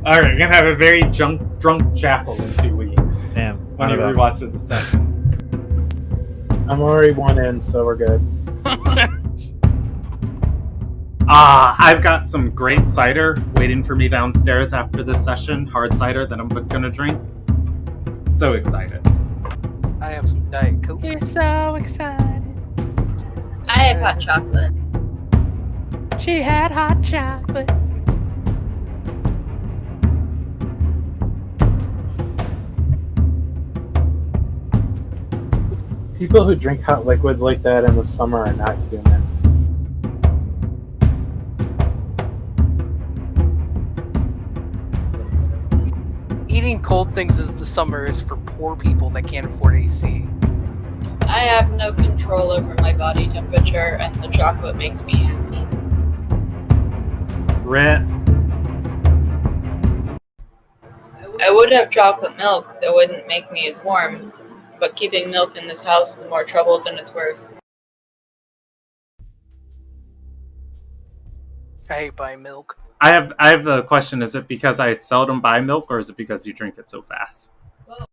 All right, you're gonna have a very drunk chapel in 2 weeks. Damn. When he rewatches the session. I'm already one in, so we're good. I've got some great cider waiting for me downstairs after this session. Hard cider that I'm gonna drink. So excited. I have some Diet Coke. You're so excited. I have hot chocolate. She had hot chocolate. People who drink hot liquids like that in the summer are not human. Eating cold things as the summer is for poor people that can't afford AC. I have no control over my body temperature, and the chocolate makes me happy. Rhett. I would have chocolate milk that wouldn't make me as warm, but keeping milk in this house is more trouble than it's worth. I hate buying milk. I have the question, is it because I seldom buy milk, or is it because you drink it so fast? Well.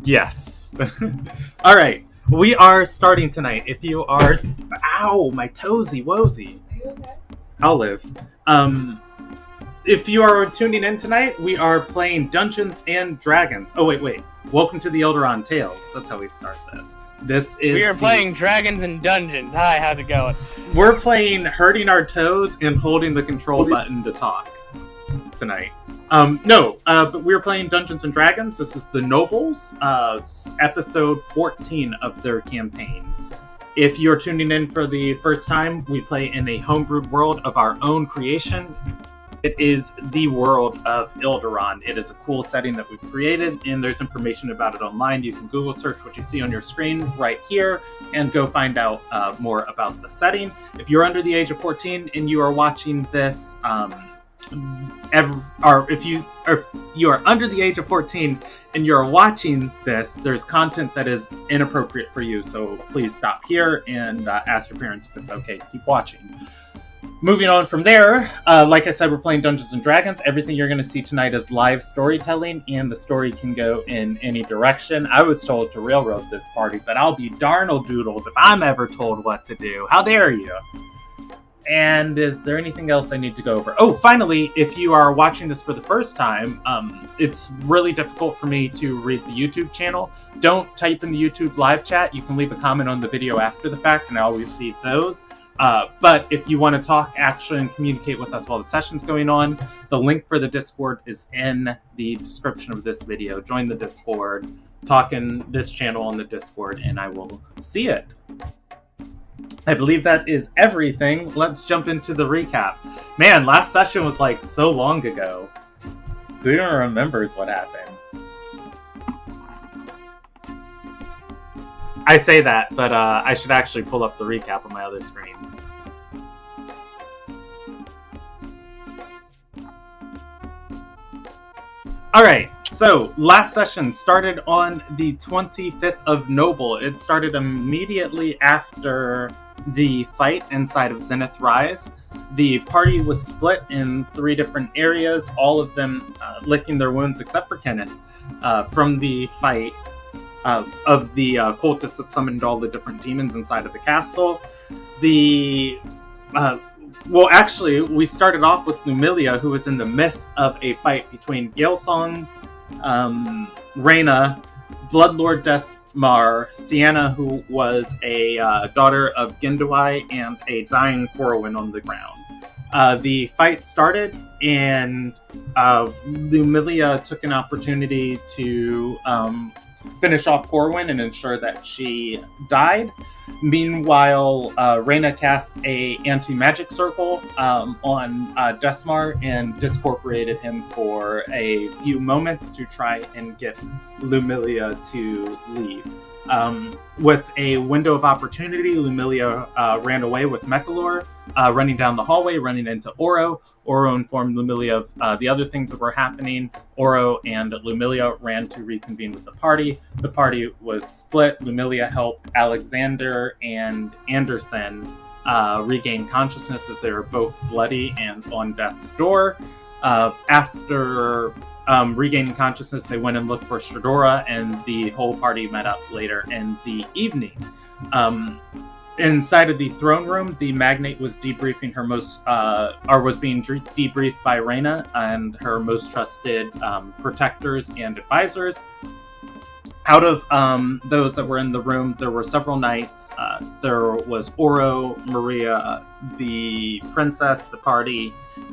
Yes. All right. We are starting tonight. If you are... Ow, my toesy woesy. Are you okay? I'll live. If you are tuning in tonight, we are playing Dungeons and Dragons. Oh, wait. Welcome to the Ilderon Tales. That's how we start this. We are playing Dragons and Dungeons. Hi, how's it going? We're playing Hurting Our Toes and holding the control button to talk tonight. But we're playing Dungeons and Dragons. This is the Nobles, episode 14 of their campaign. If you're tuning in for the first time, we play in a homebrewed world of our own creation. It is the world of Ilderon. It is a cool setting that we've created, and there's information about it online. You can Google search what you see on your screen right here and go find out more about the setting. If you're under the age of 14 and you are watching this, if you are under the age of 14 and you're watching this, there's content that is inappropriate for you. So please stop here and ask your parents if it's okay to keep watching. Moving on from there, like I said, we're playing Dungeons & Dragons. Everything you're going to see tonight is live storytelling, and the story can go in any direction. I was told to railroad this party, but I'll be darnel doodles if I'm ever told what to do. How dare you? And is there anything else I need to go over? Oh, finally, if you are watching this for the first time, it's really difficult for me to read the YouTube channel. Don't type in the YouTube live chat. You can leave a comment on the video after the fact, and I always see those. But if you want to talk, actually, and communicate with us while the session's going on, the link for the Discord is in the description of this video. Join the Discord, talk in this channel on the Discord, and I will see it. I believe that is everything. Let's jump into the recap. Man, last session was like so long ago. Who even remembers what happened? I say that, but I should actually pull up the recap on my other screen. Alright, so last session started on the 25th of Noble. It started immediately after the fight inside of Zenith Rise. The party was split in 3 different areas, all of them licking their wounds except for Kenneth from the fight of the cultists that summoned all the different demons inside of the castle. Actually, we started off with Lumilia, who was in the midst of a fight between Galesong, Reyna, Bloodlord Desmar, Sienna, who was a daughter of Gindawai, and a dying Corwin on the ground. The fight started, and Lumilia took an opportunity to finish off Corwin and ensure that she died. Meanwhile, Reyna cast a anti-magic circle on Desmar and discorporated him for a few moments to try and get Lumilia to leave. With a window of opportunity, Lumilia ran away with Mechalor, running down the hallway, running into Oro. Oro informed Lumilia of the other things that were happening. Oro and Lumilia ran to reconvene with the party. The party was split. Lumilia helped Alexander and Anderson regain consciousness as they were both bloody and on death's door. After regaining consciousness, they went and looked for Stradora, and the whole party met up later in the evening. Inside of the throne room, the magnate was debriefing her was being debriefed by Reyna and her most trusted protectors and advisors. Out of those that were in the room, there were several knights. There was Oro, Maria, the princess, the party,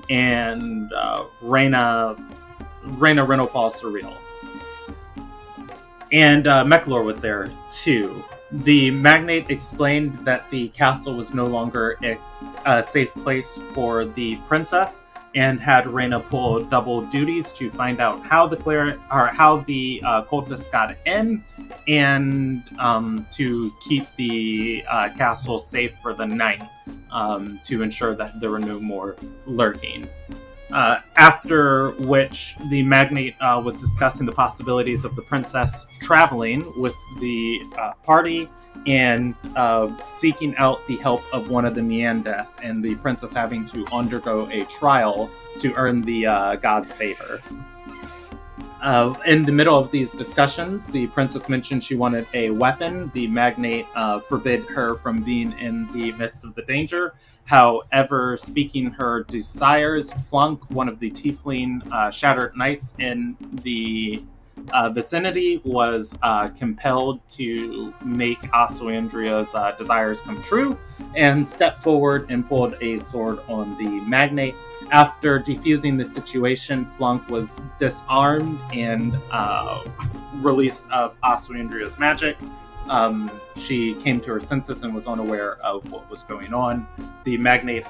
and Reyna Renopal Surreal. And Mechlor was there too. The magnate explained that the castle was no longer a safe place for the princess, and had Reyna pull double duties to find out how the cultists got in, and to keep the castle safe for the night, to ensure that there were no more lurking. After which, the magnate was discussing the possibilities of the princess traveling with the party and seeking out the help of one of the Meandeth, and the princess having to undergo a trial to earn the god's favor. In the middle of these discussions, the princess mentioned she wanted a weapon. The magnate forbid her from being in the midst of the danger. However, speaking her desires, Flunk, one of the tiefling shattered knights in the vicinity, was compelled to make Asuandria's desires come true, and stepped forward and pulled a sword on the magnate. After defusing the situation, Flunk was disarmed and released of Asuandria's magic. She came to her senses and was unaware of what was going on. The magnate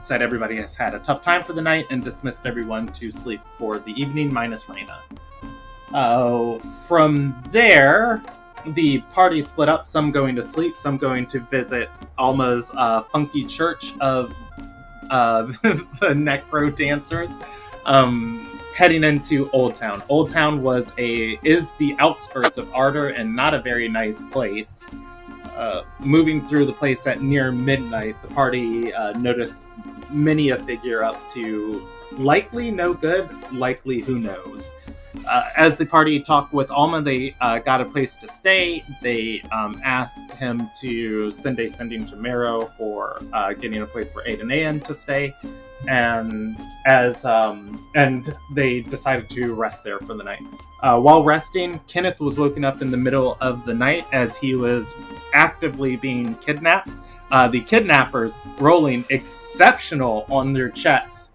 said everybody has had a tough time for the night and dismissed everyone to sleep for the evening, minus Reyna. From there, the party split up, some going to sleep, some going to visit Alma's funky church of the necro dancers, heading into Old Town. Old Town is the outskirts of Ardor and not a very nice place. Moving through the place at near midnight, the party noticed many a figure up to likely no good, likely who knows. As the party talked with Alma, they got a place to stay. They asked him to send a sending to Marrow for getting a place for Aid and Ayan to stay, and they decided to rest there for the night. While resting, Kenneth was woken up in the middle of the night as he was actively being kidnapped. The kidnappers rolling exceptional on their checks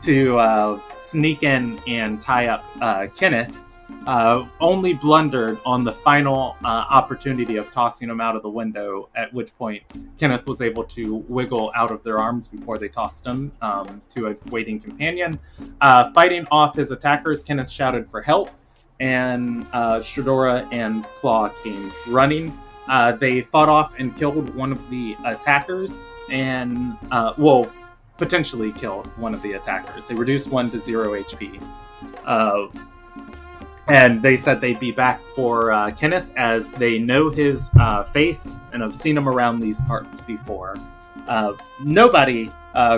to sneak in and tie up Kenneth, only blundered on the final opportunity of tossing him out of the window, at which point Kenneth was able to wiggle out of their arms before they tossed him to a waiting companion. Fighting off his attackers, Kenneth shouted for help, and Stradora and Claw came running. They fought off and killed one of the attackers, and potentially killed one of the attackers. They reduced one to 0 HP. And they said they'd be back for Kenneth, as they know his face and have seen him around these parts before. Nobody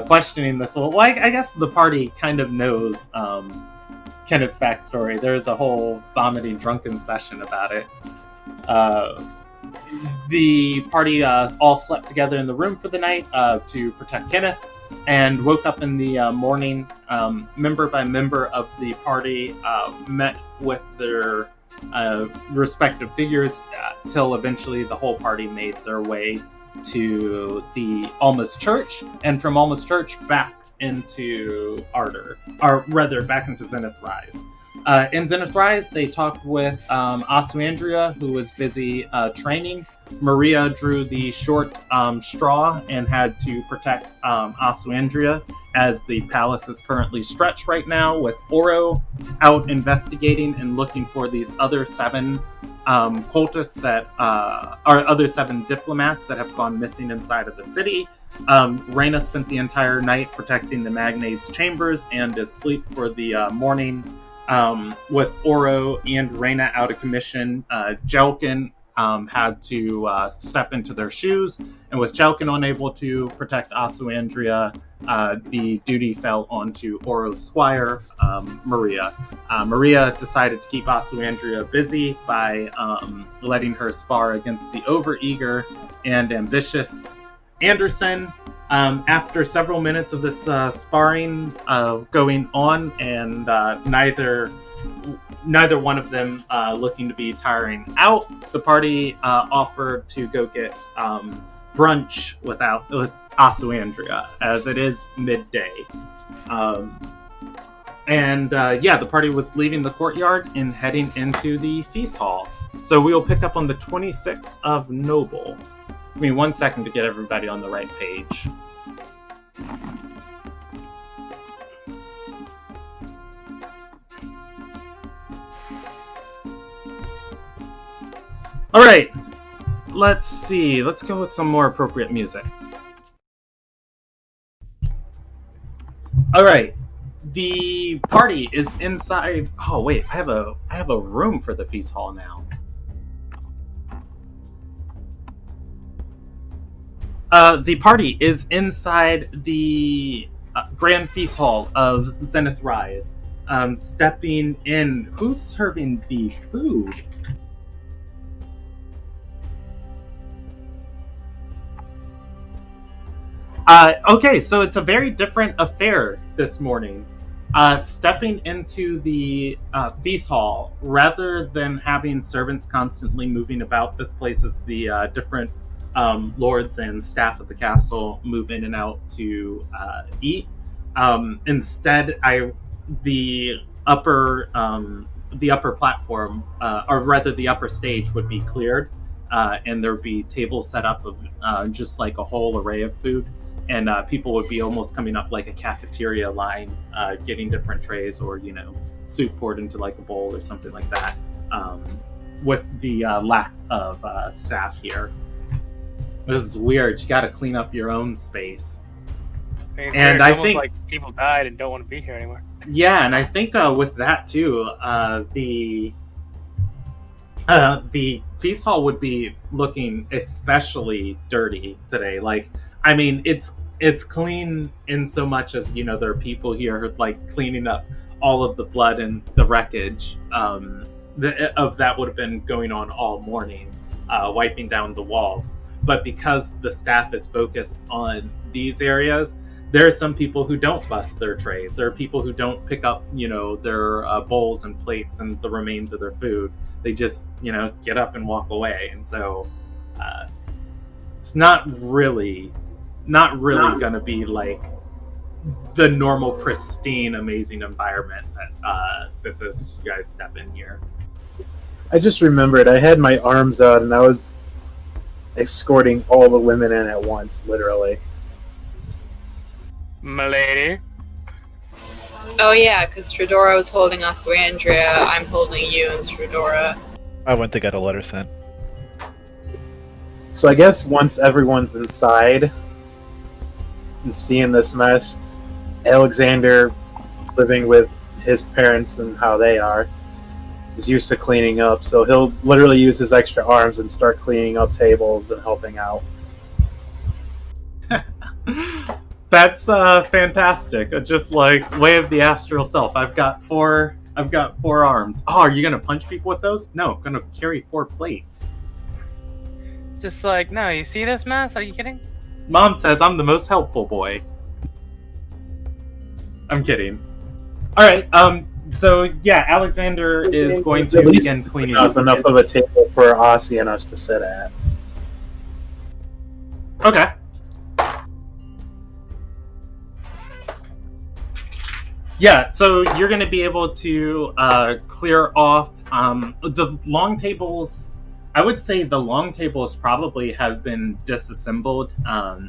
questioning this. Well, I guess the party kind of knows Kenneth's backstory. There's a whole vomiting drunken session about it. The party all slept together in the room for the night to protect Kenneth, and woke up in the morning. Member by member of the party met with their respective figures till eventually the whole party made their way to the Alma's church, and from Alma's church back into Ardor, or rather back into Zenith Rise. In Zenith Rise, they talked with Asuandria, who was busy training. Maria drew the short straw and had to protect Asuandria, as the palace is currently stretched right now, with Oro out investigating and looking for these other 7 cultists that are other 7 diplomats that have gone missing inside of the city. Reyna spent the entire night protecting the magnate's chambers and is asleep for the morning, with Oro and Reyna out of commission. Jelkin had to step into their shoes, and with Chelkin unable to protect Asuandria, the duty fell onto Oro's squire, Maria. Maria decided to keep Asuandria busy by letting her spar against the overeager and ambitious Anderson. After several minutes of this sparring going on, and neither one of them looking to be tiring out, the party offered to go get brunch with Asuandria, as it is midday. The party was leaving the courtyard and heading into the feast hall. So we will pick up on the 26th of Noble. Give me 1 second to get everybody on the right page. All right, let's see. Let's go with some more appropriate music. All right, the party is inside. Oh wait, I have a room for the feast hall now. The party is inside the Grand Feast Hall of Zenith Rise. Stepping in. Who's serving the food? Okay, so it's a very different affair this morning. Stepping into the feast hall, rather than having servants constantly moving about, this place is the different lords and staff of the castle move in and out to eat. Instead, the upper platform, or rather the upper stage, would be cleared, and there would be tables set up of just like a whole array of food, and people would be almost coming up like a cafeteria line, getting different trays, or soup poured into like a bowl or something like that. With the lack of staff here. This is weird. You got to clean up your own space. And I think like people died and don't want to be here anymore. Yeah, and I think with that too, the feast hall would be looking especially dirty today. Like, I mean, it's clean in so much as there are people here like cleaning up all of the blood and the wreckage of that would have been going on all morning, wiping down the walls. But because the staff is focused on these areas, there are some people who don't bust their trays. There are people who don't pick up, their bowls and plates and the remains of their food. They just, get up and walk away. And so it's not really going to be like the normal, pristine, amazing environment that this is as you guys step in here. I just remembered I had my arms out and I was escorting all the women in at once, literally. Milady. Oh yeah, because Stradora was holding Asuandria, I'm holding you and Stradora. I went to get a letter sent. So I guess once everyone's inside and seeing this mess, Alexander, living with his parents and how they are, is used to cleaning up, so he'll literally use his extra arms and start cleaning up tables and helping out. That's fantastic. Just like way of the astral self. I've got four arms. Oh, are you gonna punch people with those? No, I'm gonna carry 4 plates. Just like, no, you see this mess? Are you kidding? Mom says I'm the most helpful boy. I'm kidding. Alright, so yeah, Alexander is going to begin cleaning up. Enough of a table for Aussie and us to sit at. Okay. Yeah, so you're going to be able to clear off the long tables. I would say the long tables probably have been disassembled.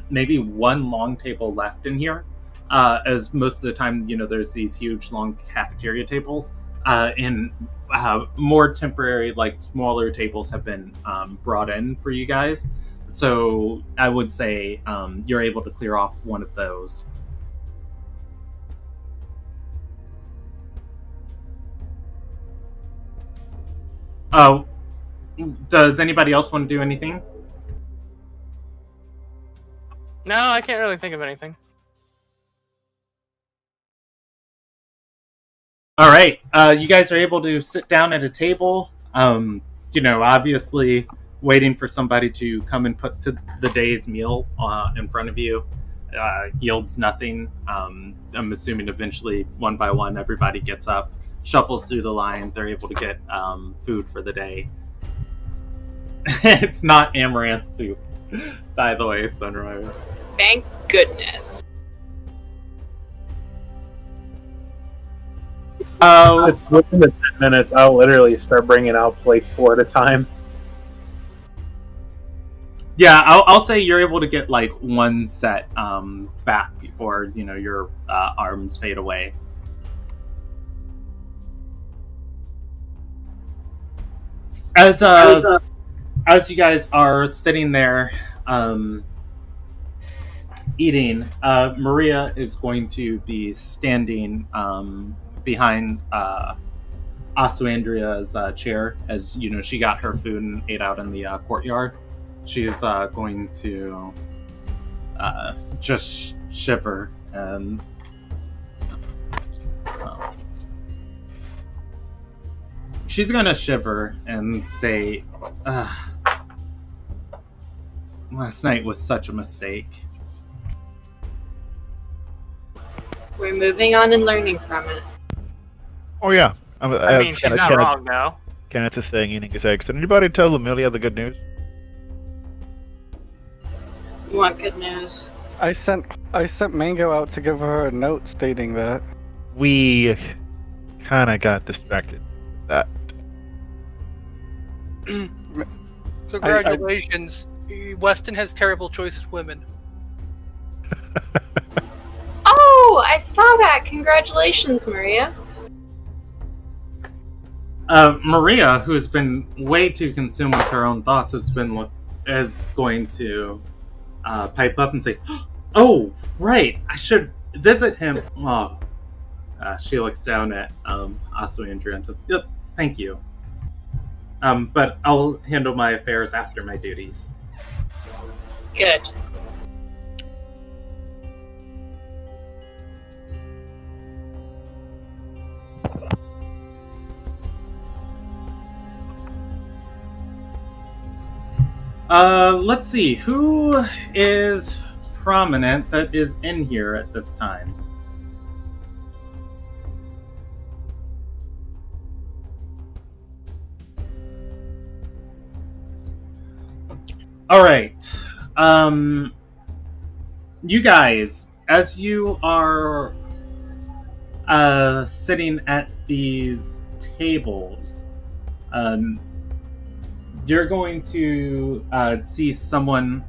Maybe one long table left in here. As most of the time, there's these huge long cafeteria tables. And more temporary, like smaller tables have been brought in for you guys. So I would say you're able to clear off one of those. Oh, Does anybody else want to do anything? No, I can't really think of anything. All right. You guys are able to sit down at a table. Obviously waiting for somebody to come and put to the day's meal in front of you yields nothing. I'm assuming eventually, one by one, everybody gets up, shuffles through the line. They're able to get food for the day. It's not amaranth soup, by the way, Sunrise. Thank goodness. It's within the 10 minutes. I'll literally start bringing out plate 4 at a time. Yeah, I'll say you're able to get like one set back before your arms fade away. As you guys are sitting there eating, Maria is going to be standing behind Asuandria's chair, as she got her food and ate out in the courtyard. She's going to just shiver and she's gonna shiver and say, last night was such a mistake. We're moving on and learning from it. Oh yeah. I mean, she's not wrong, though. Kenneth is saying eating his eggs. Did anybody tell Amelia the good news? You want good news? I sent Mango out to give her a note stating that. We kind of got distracted with that. Congratulations. Weston has terrible choice of women. Oh, I saw that. Congratulations, Maria. Maria, who has been way too consumed with her own thoughts, is going to pipe up and say, "Oh, right, I should visit him." Oh, she looks down at Asuandria and says, "Yep, thank you. But I'll handle my affairs after my duties." Good. Let's see, who is prominent that is in here at this time? All right. You guys, as you are sitting at these tables, you're going to see someone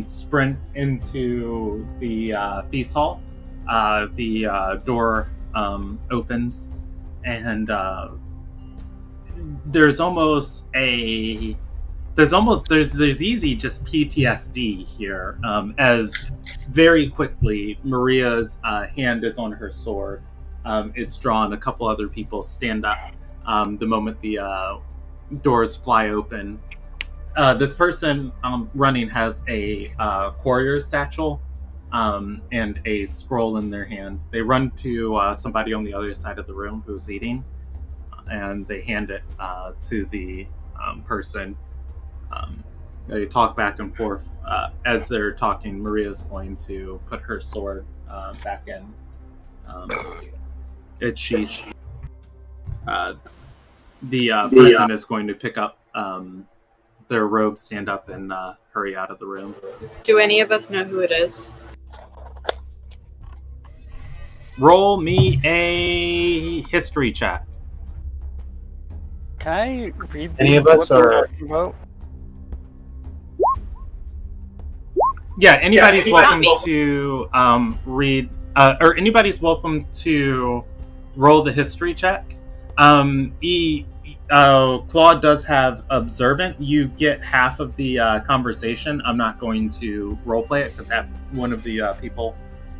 sprint into the feast hall. The door opens, and there's easy just PTSD here, as very quickly Maria's hand is on her sword. It's drawn. A couple other people stand up the moment the doors fly open. This person running has a courier's satchel and a scroll in their hand. They run to somebody on the other side of the room who's eating, and they hand it to the person. They talk back and forth. As they're talking, Maria's going to put her sword back in its sheath. The person is going to pick up their robe, stand up, and hurry out of the room. Do any of us know who it is? Roll me a history check. Can I read Any of us what they're are- talking about? Yeah, anybody's welcome me. to read, or anybody's welcome to roll the history check. Claude does have observant. You get half of the conversation. I'm not going to roleplay it because one of the people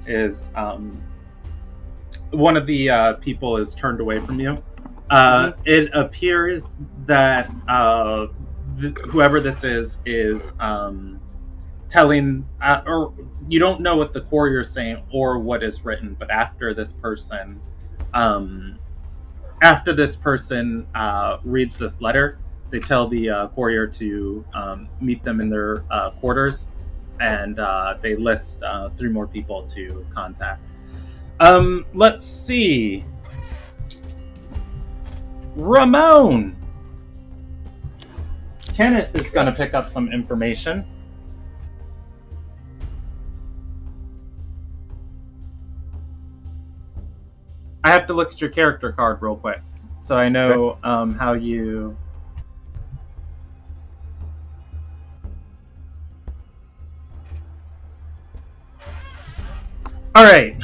is turned away from you. It appears that whoever this is telling, or you don't know what the courier is saying or what is written, but after this person reads this letter, they tell the courier to meet them in their quarters, and they list 3 more people to contact. Let's see. Ramon! Kenneth is going to pick up some information. I have to look at your character card real quick, so I know how you... All right.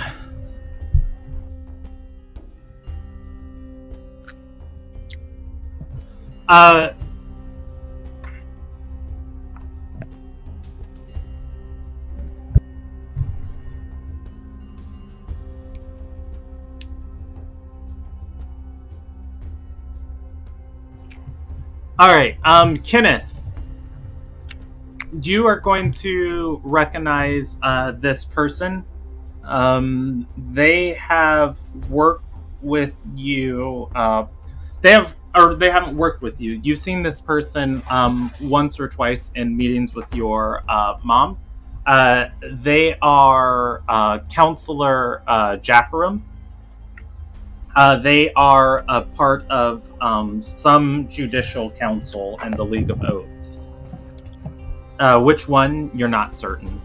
All right, Kenneth, you are going to recognize this person. They have worked with you. They haven't worked with you. You've seen this person once or twice in meetings with your mom. They are Counselor Jackarum. They are a part of some judicial council and the League of Oaths. Which one, you're not certain.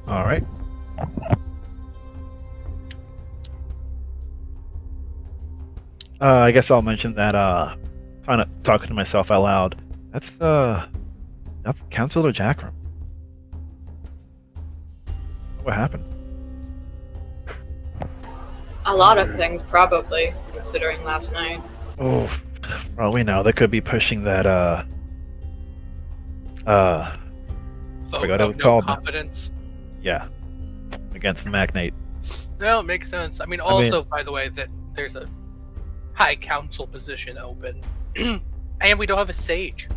All right. I guess I'll mention that, kind of talking to myself out loud. That's Counselor Jackram. What happened? A lot of things, probably, considering last night. Oh, well, we know they could be pushing that, Vote forgot of it was no called. confidence. Yeah, against the Magnate. No, it makes sense. I mean, also, by the way, that there's a high council position open, and we don't have a sage.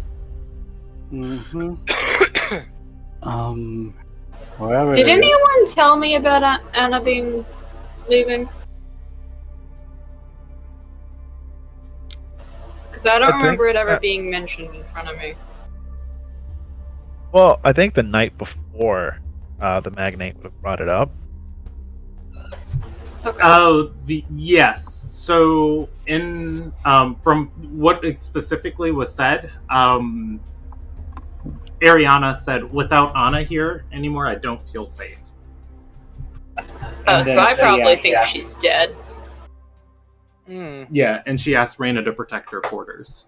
Mm-hmm. Wherever Did it is. anyone tell me about Anna leaving? Because I don't remember it ever being mentioned in front of me. Well, I think the night before, the Magnate would have brought it up. Okay. Oh, yes. So, in from what specifically was said, Ariana said, "Without Anna here anymore, I don't feel safe." So I probably think she's dead. Yeah, and she asked Raina to protect her quarters.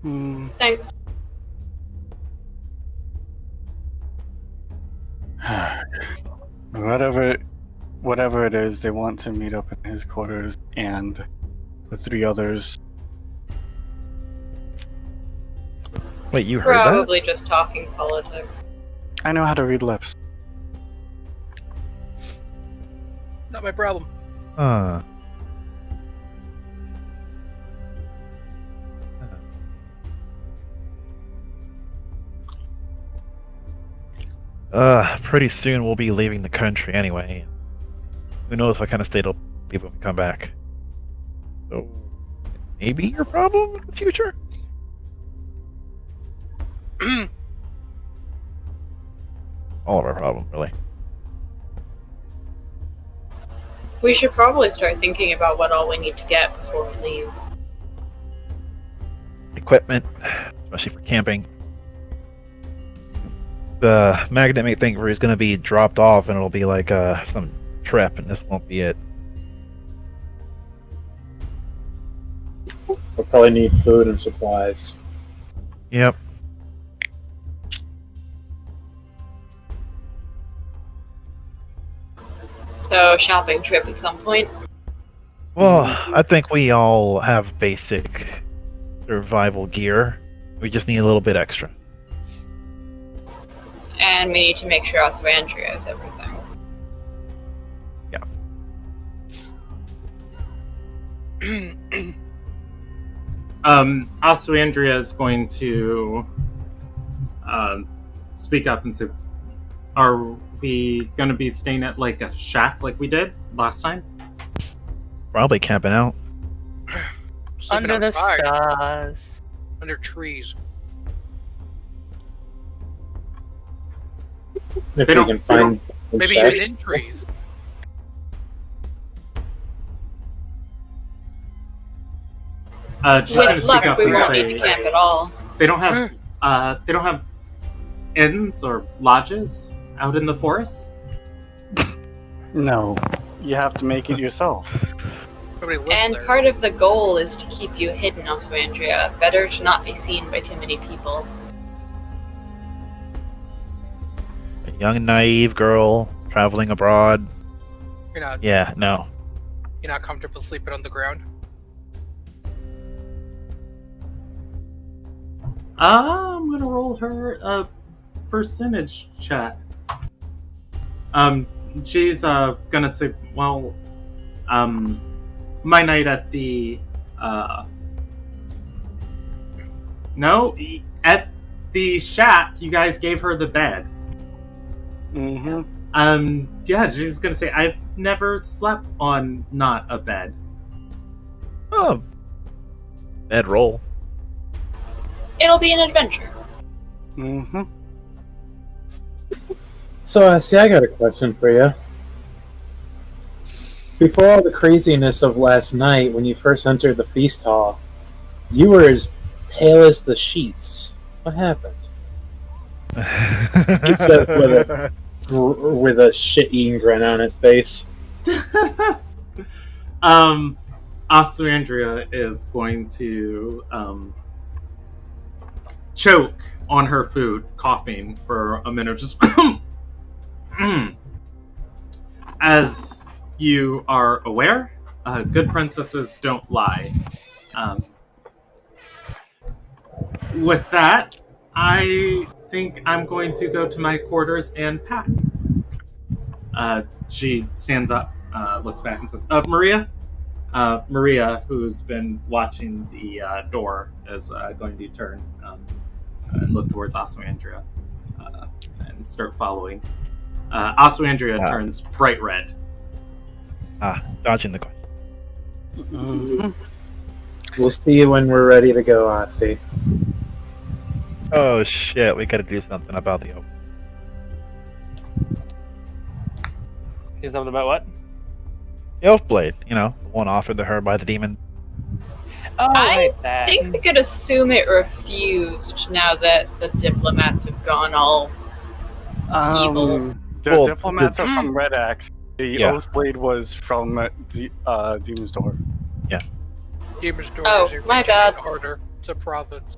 Thanks. Whatever it is, they want to meet up in his quarters, and the 3 others. Wait, you heard that? Probably just talking politics. I know how to read lips. Not my problem. Pretty soon we'll be leaving the country anyway. Who knows what kind of state it'll be when we come back. So, maybe your problem in the future? All of our problem, really. We should probably start thinking about what all we need to get before we leave. Equipment, especially for camping. The magnet may think where he's going to be dropped off and it'll be like some trip, and this won't be it. We'll probably need food and supplies. Yep. So, shopping trip at some point. Well, I think we all have basic survival gear. We just need a little bit extra. And we need to make sure also Andrea has everything. Also, Andrea is going to speak up and say, "Are we going to be staying at like a shack like we did last time?" Probably camping out. Sleeping Under the outside, stars. under trees. If They we don't- can find Maybe shack. even in trees. She's going to With speak luck, up we and won't need to say, camp at all. they don't have inns or lodges out in the forest. No, you have to make it yourself. Nobody lives And there. part of the goal is to keep you hidden also, Andrea. Better to not be seen by too many people. A young, naive girl traveling abroad. You're Yeah, no. not comfortable sleeping on the ground. I'm gonna roll her a percentage check. She's gonna say, well, my night at the no, at the shack, you guys gave her the bed. Mm-hmm. Yeah, she's gonna say, I've never slept on not a bed. Oh. Bad roll. It'll be an adventure. Mm-hmm. So, see, I got a question for you. Before all the craziness of last night, when you first entered the feast hall, you were as pale as the sheets. What happened? He says with a shit-eating grin on his face. Also, Andrea is going to choke on her food, coughing for a minute. Just as you are aware, good princesses don't lie. With that, I think I'm going to go to my quarters and pack. She stands up, looks back and says, Maria? Maria, who's been watching the door, is going to turn and look towards Asu Andrea and start following. Asu Andrea turns bright red. Dodging the question. Mm-hmm. We'll see you when we're ready to go, Asi. Oh shit, we gotta do something about the open. Do something about what? The elf blade, you know, the one offered to her by the demon. Oh, I right, that. I think we could assume it refused now that the diplomats have gone all evil. The Well, diplomats are from Red Axe. The Yeah. Oath Blade was from Demon's Door. Demon's Door Oh, is a my region bad. harder. It's a province.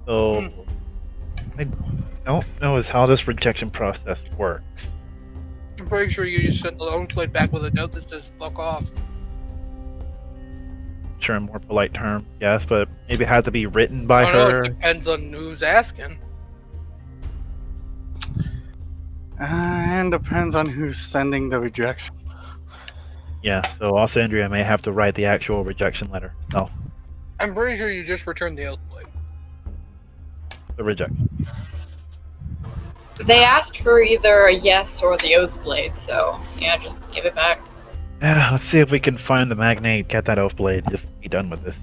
So, I don't know is how this rejection process works. I'm pretty sure you just sent the Oath Blade back with a note that says "fuck off." Sure, a more polite term, yes, but maybe it had to be written by I don't know, her. it depends on who's asking. And depends on who's sending the rejection. Yeah, so also Andrea may have to write the actual rejection letter. No, I'm pretty sure you just returned the Oath Blade. the rejection. They asked for either a yes or the Oath Blade, so yeah, just give it back. Yeah, let's see if we can find the magnate, get that oath blade, just be done with this.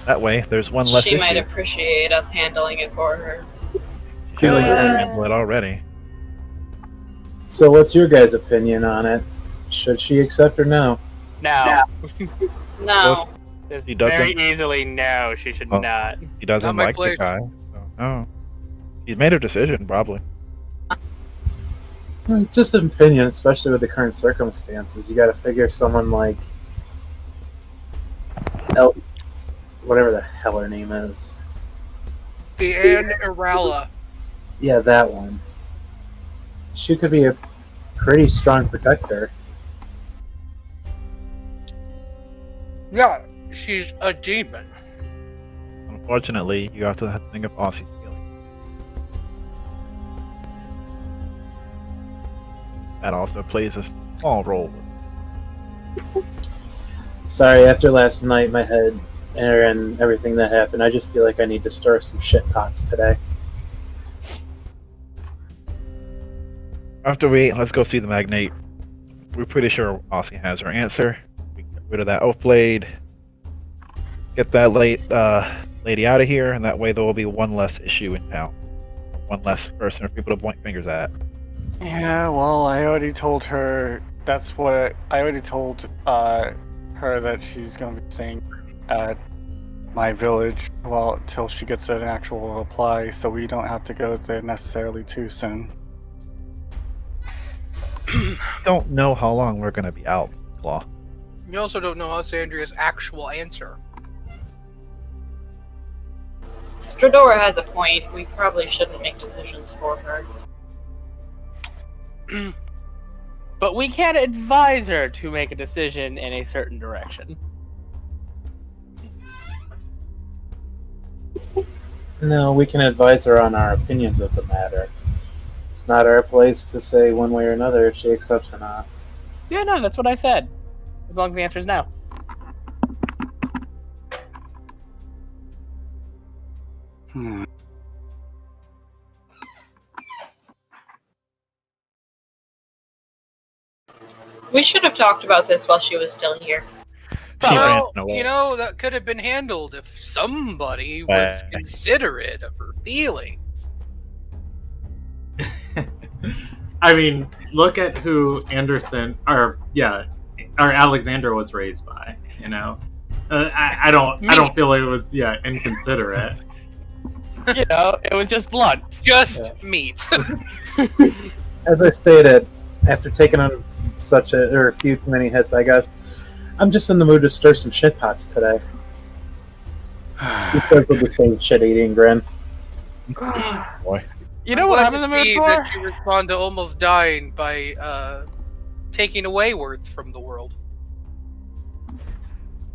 That way, there's one less She might issue. appreciate us handling it for her. Feel like you're handle it already. So, what's your guys' opinion on it? Should she accept or no? No. No. There's He doesn't- very easily no, she should Oh. not. He doesn't Not my like the place. guy. So, no. He's made a decision, probably. Just an opinion, especially with the current circumstances. You gotta figure someone like Elf, whatever the hell her name is. Deanne Irala. Yeah, that one. She could be a pretty strong protector. Yeah, she's a demon. Fortunately, you have to think of Aussie's feelings. That also plays a small role. Sorry, after last night, my head and everything that happened, I just feel like I need to stir some shit pots today. After we let's go see the magnate. We're pretty sure Aussie has her answer. We can get rid of that oath blade. Get that lady out of here, and that way there will be one less issue in town. One less person for people to point fingers at. Yeah, well, I already told her. That's what I already told her that she's going to be staying at my village till she gets an actual reply, so we don't have to go there necessarily too soon. Don't know how long we're gonna be out, Claw. You also don't know Alexandria's actual answer. Stradora has a point. We probably shouldn't make decisions for her. But we can't advise her to make a decision in a certain direction. No, we can advise her on our opinions of the matter. It's not our place to say one way or another if she accepts or not. Yeah, no, that's what I said. As long as the answer is no. We should have talked about this while she was still here. Well, that could have been handled if somebody was considerate of her feelings. I mean, look at who Alexander was raised by. You know, I don't feel it was inconsiderate. You know, it was just blunt. Just meat. As I stated, after taking on a few too many hits, I guess I'm just in the mood to stir some shit pots today. He says with the same shit-eating grin. Boy. You know what I'm in the mood for? That you respond to almost dying by taking away worth from the world.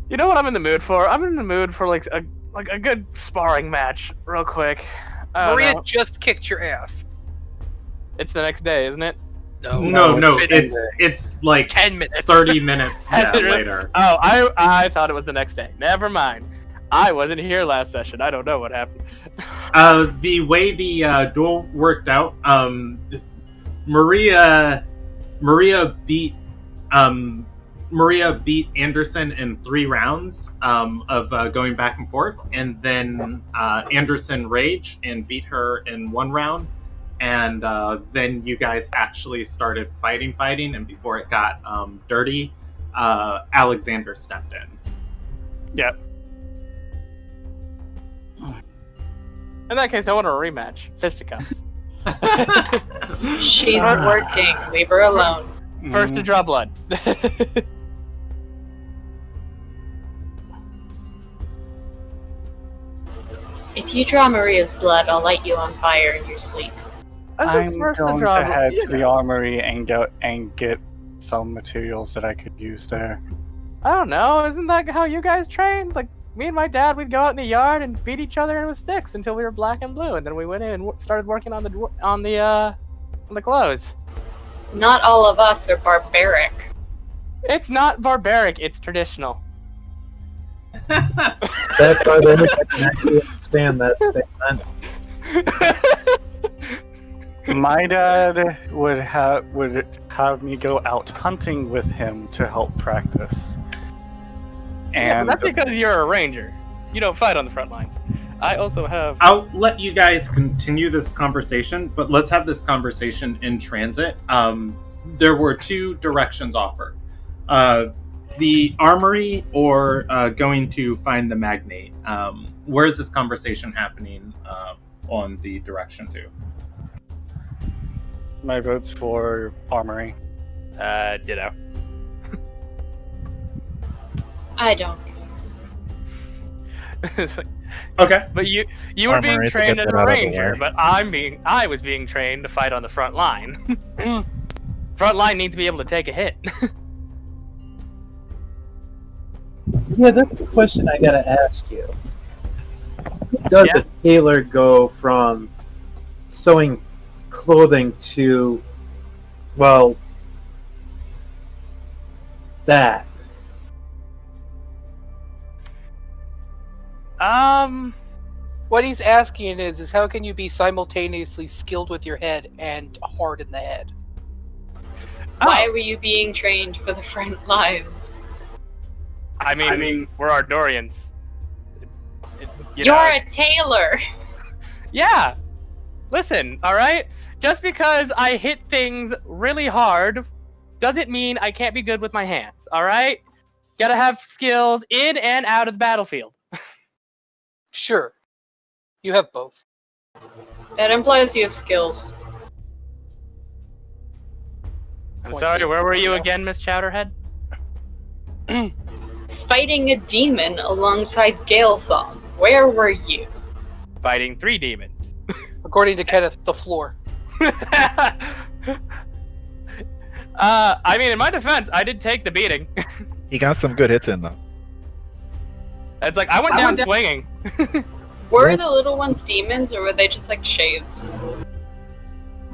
You know what I'm in the mood for? I'm in the mood for like a good sparring match, real quick. Maria just kicked your ass. It's the next day, isn't it? No. It's like 10 minutes. 30 minutes later. Oh, I thought it was the next day. Never mind. I wasn't here last session. I don't know what happened. The way the duel worked out, Maria beat Anderson in 3 rounds of going back and forth, and then Anderson raged and beat her in 1 round, and then you guys actually started fighting, and before it got dirty, Alexander stepped in. Yep. In that case, I want a rematch. Fisticuffs. She's working. Leave her alone. First to draw blood. If you draw Maria's blood, I'll light you on fire in your sleep. I'm going to head to the armory and get some materials that I could use there. I don't know. Isn't that how you guys trained? Like, me and my dad, we'd go out in the yard and beat each other with sticks until we were black and blue, and then we went in and started working on the clothes. Not all of us are barbaric. It's not barbaric. It's traditional. Is that barbaric? I can actually understand that statement. My dad would have me go out hunting with him to help practice. And that's because you're a ranger. You don't fight on the front lines. I also have... I'll let you guys continue this conversation, but let's have this conversation in transit. There were 2 directions offered. The armory or going to find the magnate. Where is this conversation happening on the direction to? My vote's for armory. Ditto. I don't. Okay. But you were being trained as a ranger, but I was being trained to fight on the front line. Front line needs to be able to take a hit. Yeah, that's the question I gotta ask you. does Yeah. a tailor go from sewing clothing to, well, that? What he's asking is how can you be simultaneously skilled with your head and hard in the head? Why were you being trained for the front lines? I mean, we're Ardorians. You're a tailor. Yeah. Listen, all right. Just because I hit things really hard doesn't mean I can't be good with my hands. All right. Gotta have skills in and out of the battlefield. Sure. You have both. That implies you have skills. I'm sorry. Where were you again, Miss Chowderhead? Fighting a demon alongside Gale Song. Where were you? Fighting 3 demons. According to Kenneth, the floor. I mean, in my defense, I did take the beating. He got some good hits in though. It's like I went down swinging. Were the little ones demons, or were they just like shades?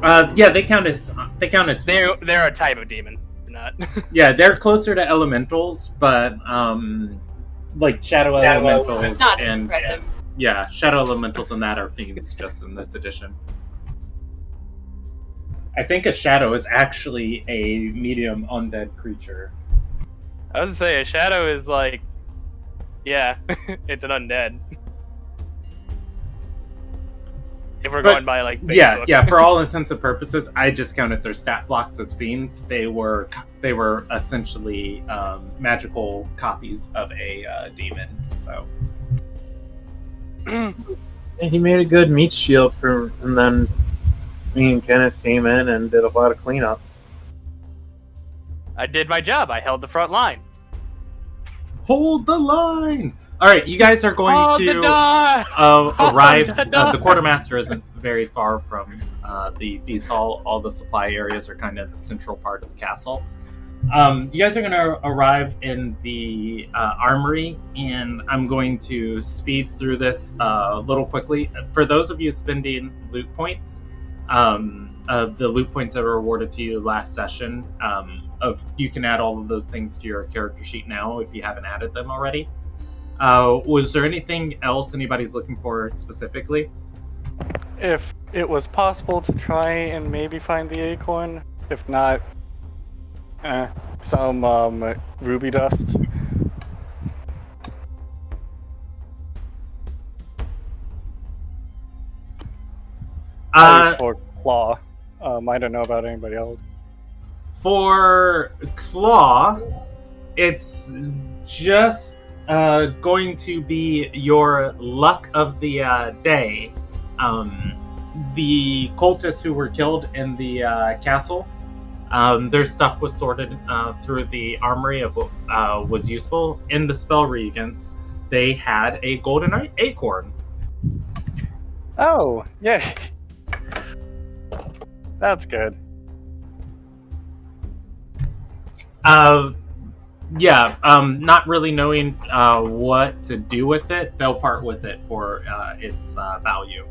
Yeah, they count as They're fiends. a type of demon. They're not. Yeah, they're closer to elementals, but like shadow elementals Not as and impressive. yeah, shadow elementals and that are fiends just in this edition. I think a shadow is actually a medium undead creature. I was gonna say a shadow is like, yeah, it's an undead. If we're But, going by like Yeah, Facebook. yeah. For all intents and purposes, I just counted their stat blocks as fiends. They were essentially magical copies of a demon. So And he made a good meat shield for, and then me and Kenneth came in and did a lot of cleanup. I did my job. I held the front line. hold the line. All right, you guys are going Hold the to door! arrive. the door! The quartermaster isn't very far from the feast hall. All the supply areas are kind of the central part of the castle. You guys are going to arrive in the armory, and I'm going to speed through this a little quickly. For those of you spending loot points, the loot points that were awarded to you last session, you can add all of those things to your character sheet now if you haven't added them already. Was there anything else anybody's looking for specifically? If it was possible to try and maybe find the acorn, if not, some ruby dust. At least for Claw. I don't know about anybody else. For Claw, it's just going to be your luck of the day. The cultists who were killed in the castle, their stuff was sorted through the armory of what was useful. In the spell regents, they had a golden acorn. Oh, yeah. That's good. Not really knowing what to do with it, they'll part with it for its value.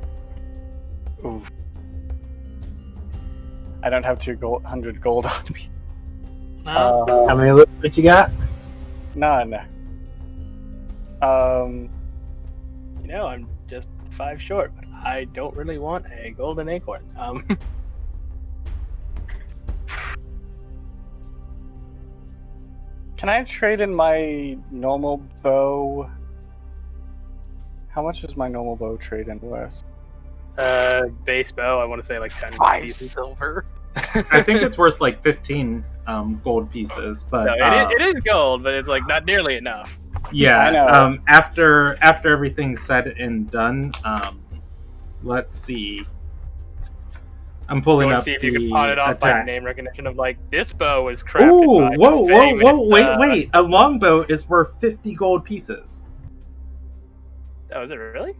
Oof. I don't have 200 gold on me. No. How many loot points you got? None. You know, I'm just 5 short, but I don't really want a golden acorn. Can I trade in my normal bow? How much does my normal bow trade in with? Base bow, I want to say like 10 5 pieces. silver. I think it's worth like 15 gold pieces, but No, it is gold, but it's like not nearly enough. yeah. I know. After everything's said and done, let's see. I'm pulling You want up to see if you the can pawn it off by attack. name recognition of like this bow was crafted Ooh, by whoa, famous, wait! A longbow is worth 50 gold pieces. Oh, is it really?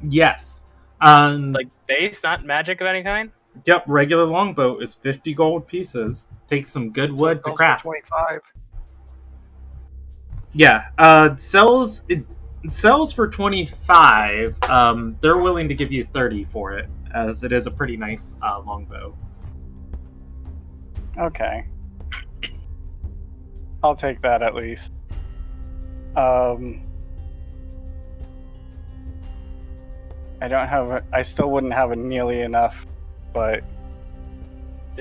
Yes. Like base, not magic of any kind? Yep, regular longbow is 50 gold pieces. Takes some good wood to Gold for craft. 25. Yeah, sells. sells for 25. They're willing to give you 30 for it, as it is a pretty nice longbow. Okay. I'll take that at least. I still wouldn't have nearly enough, but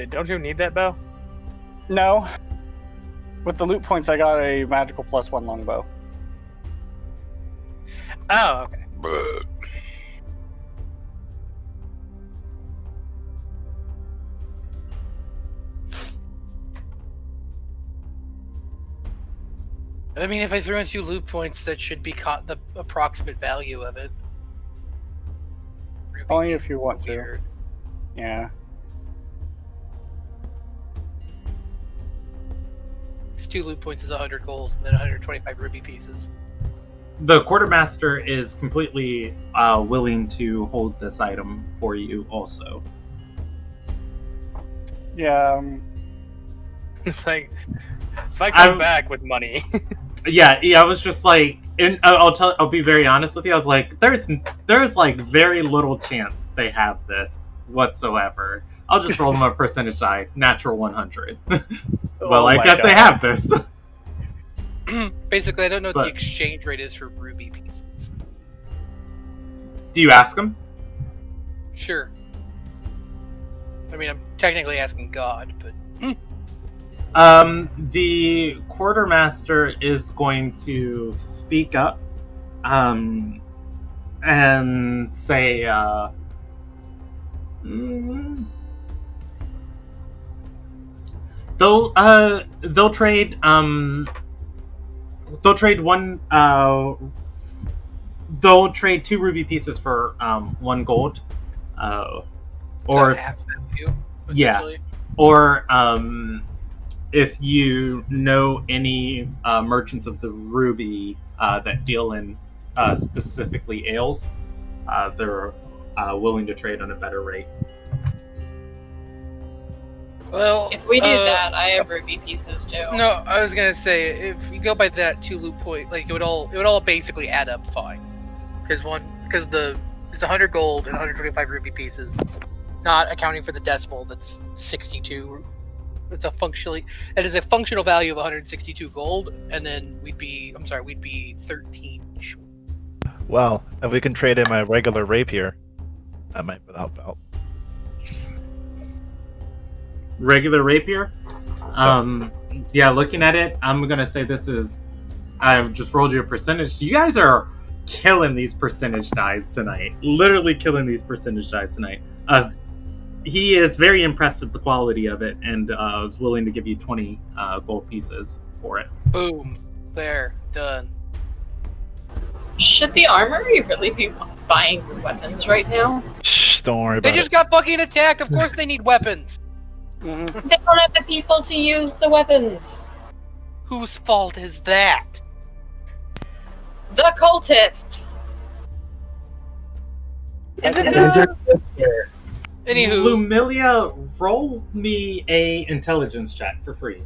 Don't you need that bow? no. With the loot points, I got a magical +1 longbow. Oh, okay. I mean, if I threw in 2 loot points, that should be the approximate value of it. Ruby Only if you want to. weird. Yeah. It's 2 loot points is 100 gold, and then 125 ruby pieces. The quartermaster is completely willing to hold this item for you also. Yeah. It's like, if I come I'm- back with money. Yeah, I was just like, and I'll be very honest with you. I was like, there's like very little chance they have this whatsoever. I'll just roll them a percentage die, natural 100. Well, Oh I my guess they God. have this. Basically, I don't know what But- the exchange rate is for ruby pieces. Do you ask them? Sure. I mean, I'm technically asking God, but The quartermaster is going to speak up, and say, they'll trade, they'll trade 2 ruby pieces for 1 gold, or half value, Yeah. essentially. or if you know any merchants of the ruby that deal in specifically ales, they're willing to trade on a better rate. Well, If we do that, I have ruby pieces too. No, I was gonna say if you go by that 2 loot point, like it would all basically add up fine, because it's 100 gold and 125 ruby pieces, not accounting for the decimal. That's 62. It's that is a functional value of 162 gold, and then we'd be 13 short. Well, if we can trade in my regular rapier, that might help out. Regular rapier? Yeah, looking at it, I'm gonna say I've just rolled you a percentage. You guys are killing these percentage dice tonight. Literally killing these percentage dice tonight. He is very impressed with the quality of it, and was willing to give you 20 gold pieces for it. Boom, there, done. Should the armory really be buying weapons right now? Shh, don't worry They about just it. got fucking attacked. Of course they need weapons. Mhm. They don't have the people to use the weapons. Whose fault is that? The cultists. Isn't And it? you're just here. Anywho, Lumilia, roll me a intelligence check for free.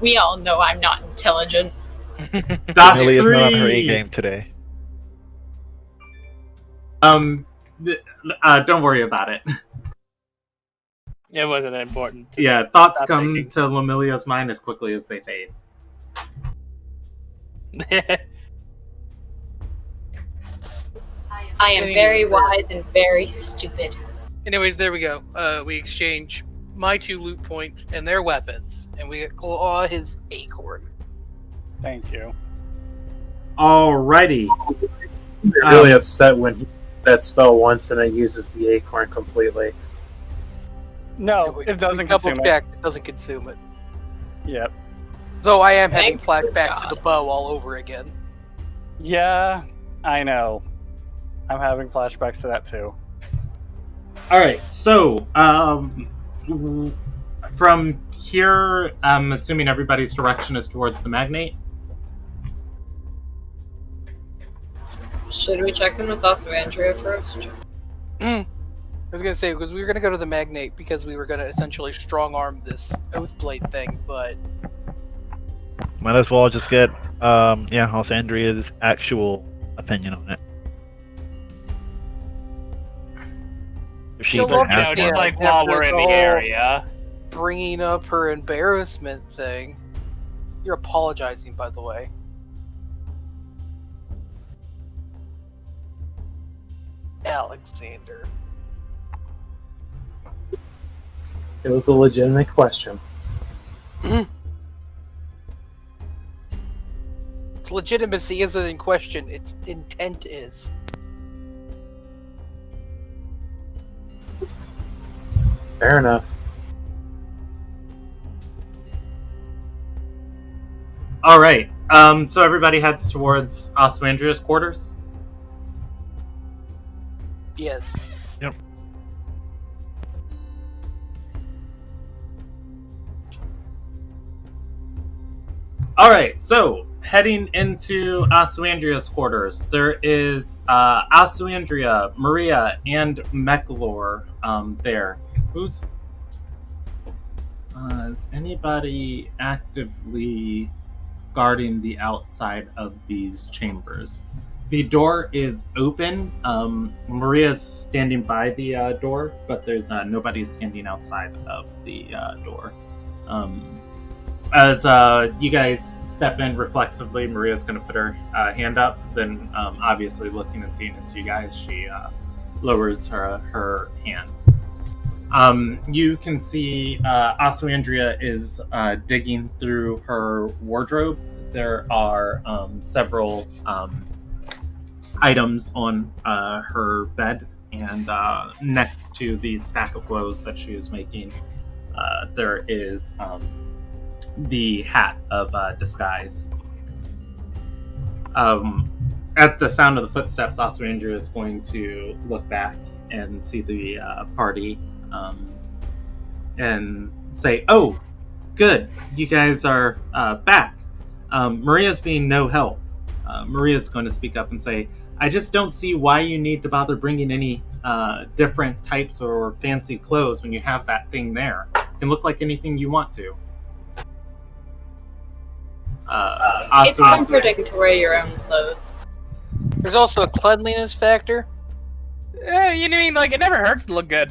We all know I'm not intelligent. That's Millie is not on her 3. A game today. Don't worry about it. It wasn't important. Yeah, thoughts Stop come thinking. to Lumilia's mind as quickly as they fade. I am Anyway, very wise and very stupid. anyways, there we go. We exchange my 2 loot points and their weapons, and we get Claw his acorn. Thank you. Alrighty. You're really upset when he that spell once and it uses the acorn completely. No, it doesn't Double consume it. check, it doesn't consume it. Yep. Though I am having Thank flashbacks to God. the bow all over again. Yeah, I know. I'm having flashbacks to that too. Alright, so, from here, I'm assuming everybody's direction is towards the Magnate. Should we check in with Oswandria first? I was gonna say, because we were gonna go to the Magnate because we were gonna essentially strong arm this Oathblade thing, but Might as well just get Alessandria's actual opinion on it. If she She'll even love has to one. see it. like while After we're in the the whole- area. bringing up her embarrassment thing. You're apologizing, by the way. Alexander. It was a legitimate question. Its legitimacy isn't in question, its intent is. Fair enough. All right. So everybody heads towards Oswandria's quarters. Yes. All right. So heading into Oswandria's quarters, there is Oswandria, Maria, and Mechlor there. Is anybody actively guarding the outside of these chambers? The door is open. Maria's standing by the door, but there's nobody standing outside of the door. As you guys step in reflexively, Maria's going to put her hand up. Then, obviously, looking and seeing into you guys, she lowers her hand. You can see Oswandria is digging through her wardrobe. There are several items on her bed, and next to the stack of clothes that she is making, there is the hat of disguise. At the sound of the footsteps, Oswandria is going to look back and see the party and say, "Oh, good, you guys are back." Maria's being no help. Maria's going to speak up and say, "I just don't see why you need to bother bringing any different types or fancy clothes when you have that thing there. It can look like anything you want to." It's comforting to wear your own clothes. There's also a cleanliness factor. You mean like it never hurts to look good?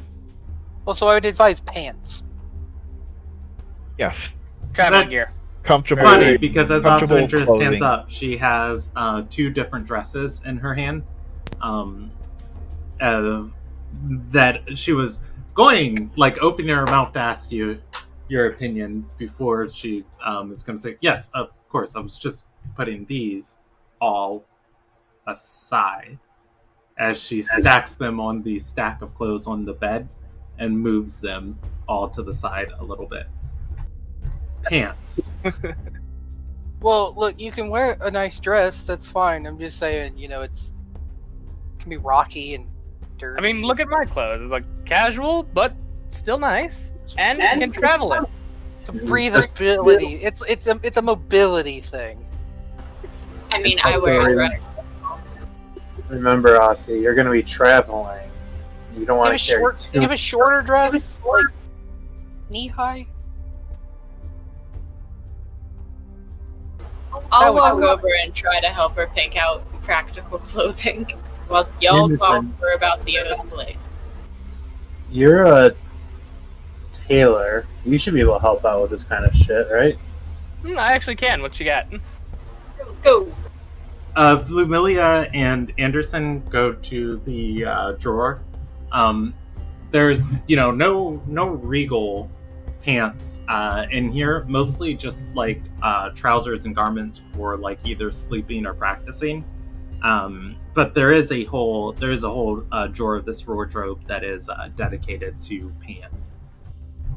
Also, I would advise pants. Yes. Traveling gear. That's Comfortable. funny because as comfortable Oswandria clothing. stands up, she has two different dresses in her hand. That she was going, like, opening her mouth to ask you your opinion before she is going to say, "Yes, of course, I was just putting these all aside," as she stacks them on the stack of clothes on the bed and moves them all to the side a little bit. Pants. Well, look, you can wear a nice dress. That's fine. I'm just saying, it can be rocky and dirty. I mean, look at my clothes. It's like casual, but still nice, and you can travel it. It's a breathability. It's a mobility thing. I mean, I wear a dress. Remember, Aussie, you're going to be traveling. You don't want to carry You have a shorter dress, like knee high. I'll walk over and try to help her pick out practical clothing while y'all talk Anderson. for about the Oathblade. You're a tailor. You should be able to help out with this kind of shit, right? I actually can. What you got? Let's go. Lumilia and Anderson go to the drawer. There's, no regal pants in here. Mostly just like trousers and garments for like either sleeping or practicing. But there is a whole drawer of this wardrobe that is dedicated to pants.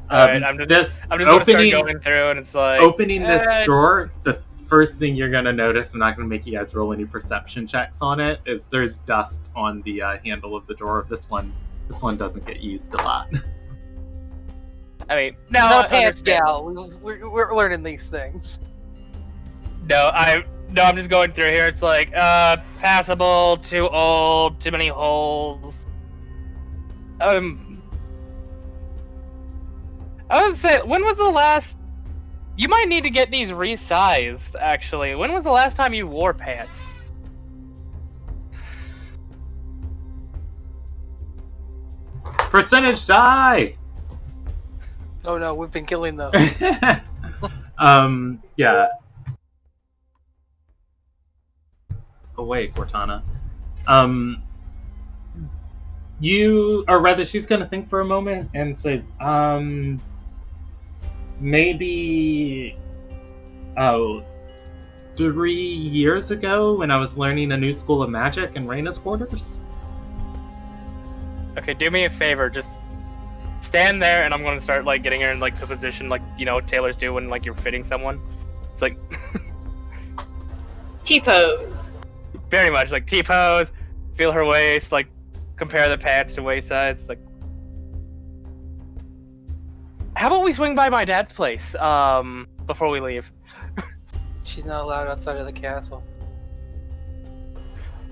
Alright, I'm just gonna start going through, and it's like opening this drawer. The first thing you're gonna notice, I'm not gonna make you guys roll any perception checks on it, is there's dust on the handle of the drawer. This one doesn't get used a lot. I mean, No, no, not a pants understandable. gal. We're learning these things. No, I'm just going through here. It's like, passable, too old, too many holes. I would say, when was the last? You might need to get these resized. Actually, when was the last time you wore pants? Percentage die. Oh no, we've been killing those. Yeah. Oh wait, Cortana. You, or rather, she's gonna think for a moment and say, maybe, 3 years ago when I was learning a new school of magic in Reyna's quarters. Okay, do me a favor, just stand there, and I'm going to start like getting her in like the position like tailors do when like you're fitting someone. It's like T-pose. very much like T-pose, feel her waist, like compare the pants to waist size. Like, how about we swing by my dad's place before we leave? She's not allowed outside of the castle.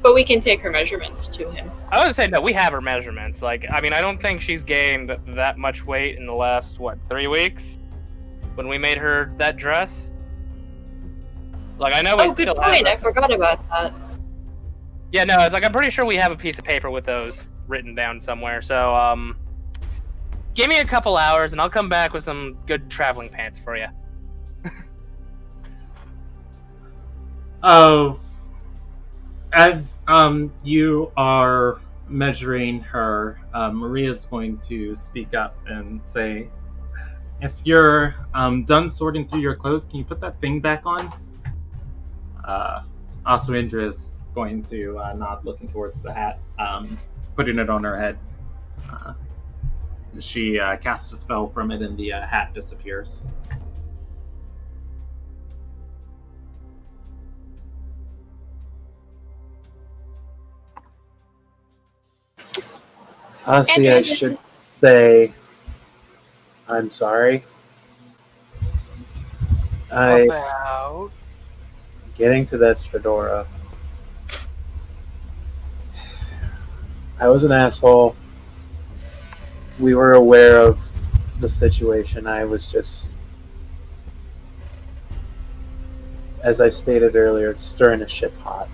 But we can take her measurements to him. I would say no. We have her measurements. Like, I mean, I don't think she's gained that much weight in the last 3 weeks when we made her that dress. Like, I know we Oh, good still have point. her. I forgot about that. Yeah, no, it's like I'm pretty sure we have a piece of paper with those written down somewhere. So, give me a couple hours and I'll come back with some good traveling pants for you. Oh, as you are measuring her, Maria's going to speak up and say, "If you're done sorting through your clothes, can you put that thing back on?" Also, Indra is going to nod, looking towards the hat, putting it on her head. She casts a spell from it, and the hat disappears. Honestly, I should say I'm sorry. About Getting to that Stradora. I was an asshole. We were aware of the situation. I was just, as I stated earlier, stirring a shit pot.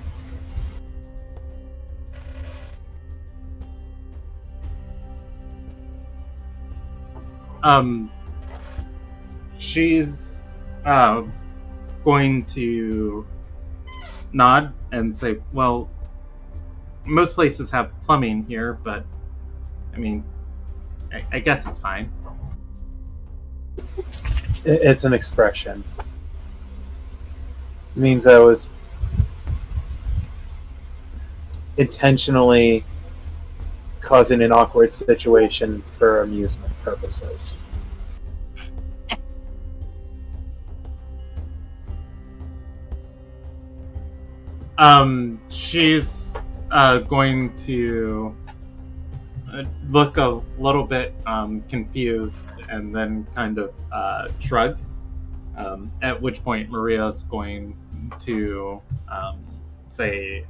She's going to nod and say, "Well, most places have plumbing here, but I mean, I guess it's fine." It's an expression. It means I was intentionally causing an awkward situation for amusement purposes. She's going to look a little bit confused and then kind of shrug. At which point Maria's going to say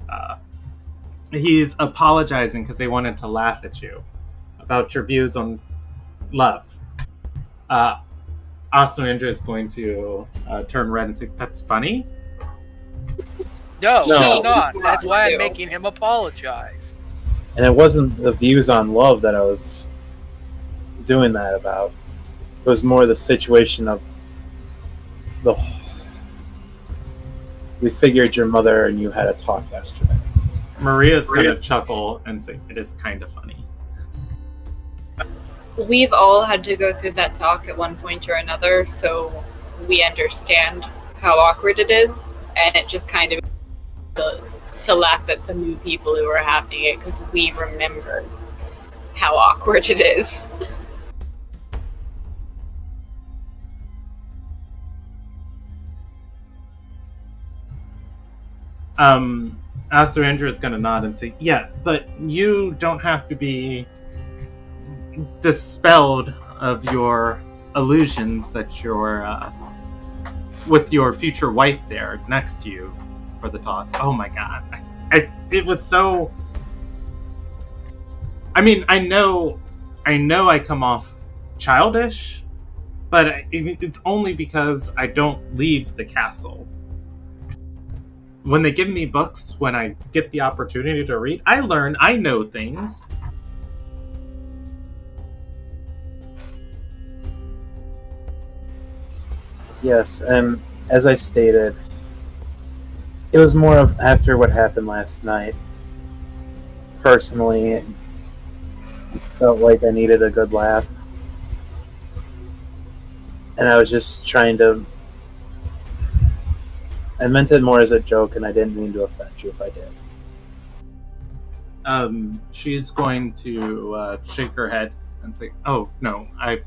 he's apologizing because they wanted to laugh at you about your views on love. Also, Indra is going to turn red and say, "That's funny." no, No. he's not. That's why I'm No. making him apologize. And it wasn't the views on love that I was doing that about. It was more the situation of the. We figured your mother and you had a talk yesterday. Maria's going to chuckle and say, "It is kind of funny." We've all had to go through that talk at one point or another, so we understand how awkward it is, and it just kind of to laugh at the new people who are having it because we remember how awkward it is. Aster Andrew is going to nod and say, "Yeah, but you don't have to be dispelled of your illusions that you're with your future wife there next to you for the talk." Oh my god. It was so... I mean, I know I know I come off childish, but it's only because I don't leave the castle. When they give me books, when I get the opportunity to read, I learn, I know things. Yes, and as I stated, it was more of after what happened last night. Personally, it felt like I needed a good laugh. And I was just trying to... I meant it more as a joke, and I didn't mean to offend you if I did. She's going to shake her head and say, "Oh, no, I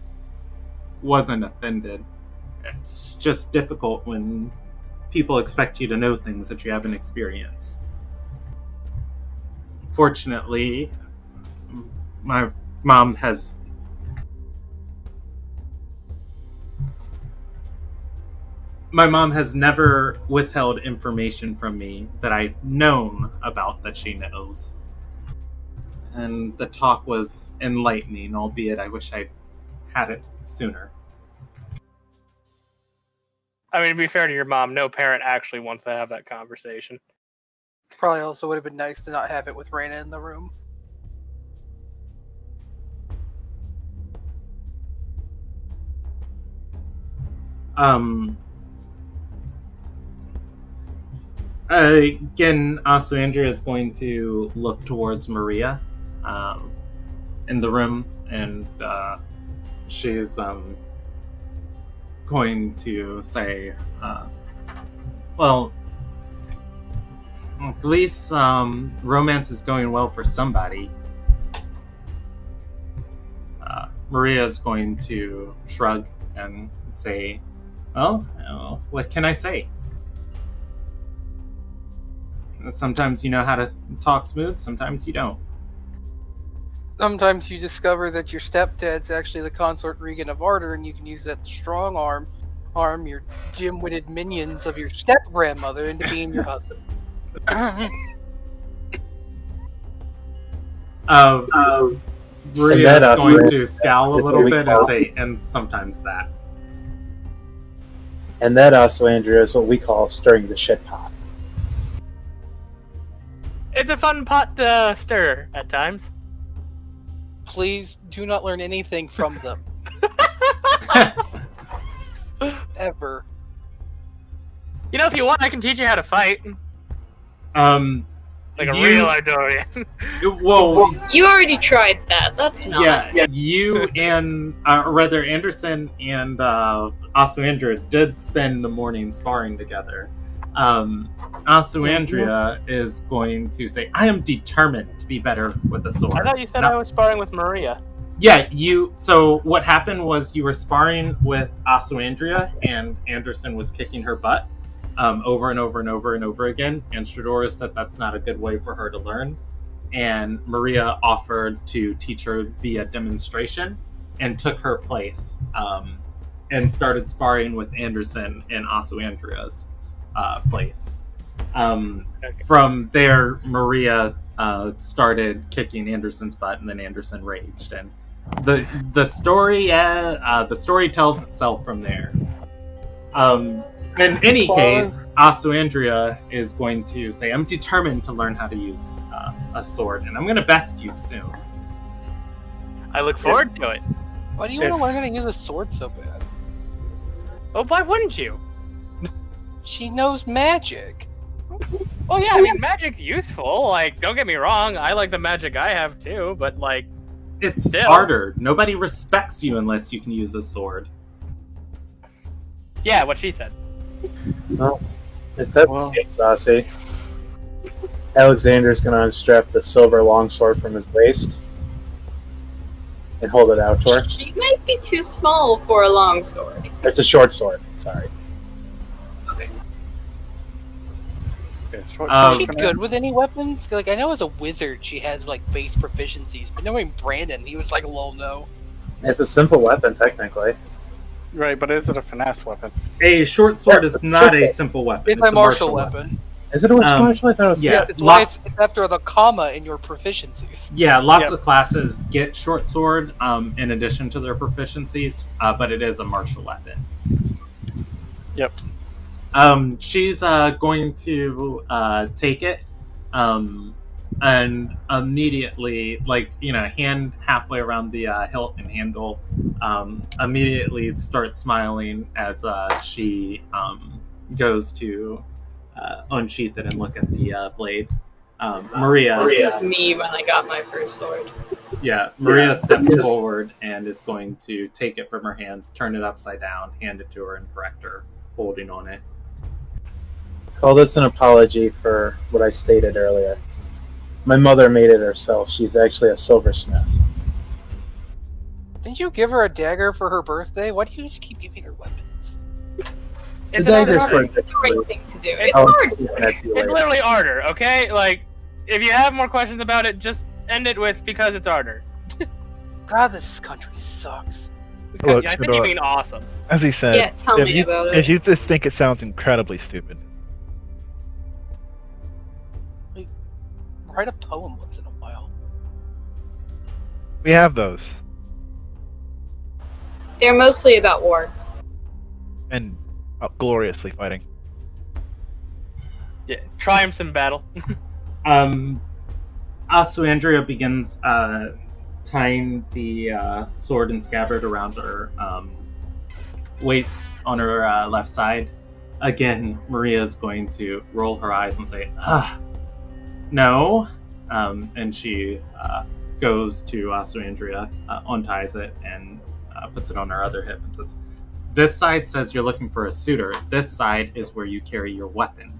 wasn't offended. It's just difficult when people expect you to know things that you haven't experienced. Fortunately, my mom has never withheld information from me that I've known about that she knows. And the talk was enlightening, albeit I wish I'd had it sooner." I mean, to be fair to your mom, no parent actually wants to have that conversation. Probably also would have been nice to not have it with Raina in the room. Again, Aswandra is going to look towards Maria in the room, and she's going to say, well, at least romance is going well for somebody. Maria is going to shrug and say, well, what can I say? Sometimes you know how to talk smooth, sometimes you don't. Sometimes you discover that your stepdad's actually the consort Regan of Ardor, and you can use that strong arm your dim-witted minions of your step-grandmother into being your husband. Maria's going to scowl a little bit and say, and sometimes that. And that also, Andrea, is what we call stirring the shit pot. It's a fun pot to stir at times. Please do not learn anything from them. Ever. You know, if you want, I can teach you how to fight. Like a real Ardorian. Well, You already tried that. That's not. yeah, you and, rather, Anderson and Aswandra did spend the morning sparring together. Aswandra is going to say, I am determined to be better with a sword. I thought you said I was sparring with Maria. Yeah, so what happened was you were sparring with Aswandra, and Anderson was kicking her butt over and over and over and over again, and Stradora said that's not a good way for her to learn, and Maria offered to teach her via demonstration and took her place and started sparring with Anderson in Aswandra's place. From there, Maria started kicking Anderson's butt, and then Anderson raged, and the story tells itself from there. In any case, Aswandra is going to say, I'm determined to learn how to use a sword, and I'm going to best you soon. I look forward to it. Why do you want to learn how to use a sword so bad? Oh, why wouldn't you? She knows magic. Oh yeah, I mean, magic's useful. Like, don't get me wrong, I like the magic I have too, but like... It's still. harder. Nobody respects you unless you can use a sword. Yeah, what she said. Well, if that's the case, Aussie, Alexander's going to unstrap the silver longsword from his waist and hold it out to her. She might be too small for a longsword. It's a short sword, sorry. Okay. Is she good with any weapons? Like, I know as a wizard she has like base proficiencies, but knowing Brandon, he was like, lol, no. It's a simple weapon, technically. Right, but is it a finesse weapon? A short sword is not a simple weapon. It's a martial weapon. Is it a witch martial? I thought it was. Yeah, It's why lots- it's after the comma in your proficiencies. Yeah, lots Yep. of classes get short sword in addition to their proficiencies, but it is a martial weapon. Yep. She's going to take it, and immediately, hand halfway around the hilt and handle, immediately start smiling as she goes to unsheath it and look at the blade. Maria. This was me when I got my first sword. Yeah, Maria steps Yes. forward and is going to take it from her hands, turn it upside down, hand it to her, and correct her holding on it. Call this an apology for what I stated earlier. My mother made it herself. She's actually a silversmith. Didn't you give her a dagger for her birthday? Why do you just keep giving her weapons? It's The dagger's an for ardor. It's the right thing to do. It's I'll hard. explain that to you It's later. literally ardor, okay? Like, if you have more questions about it, just end it with because it's ardor. God, this country sucks. Look, I think Shador, you mean awesome. as he said, Yeah, tell if me you, about it. if you just think it sounds incredibly stupid, Write a poem once in a while. we have those. They're mostly about war. And gloriously fighting. Yeah, triumphs in battle. Asuandria begins tying the sword and scabbard around her waist on her left side. Again, Maria is going to roll her eyes and say, no. And she goes to Asuandria, unties it, and puts it on her other hip and says, this side says you're looking for a suitor. This side is where you carry your weapon.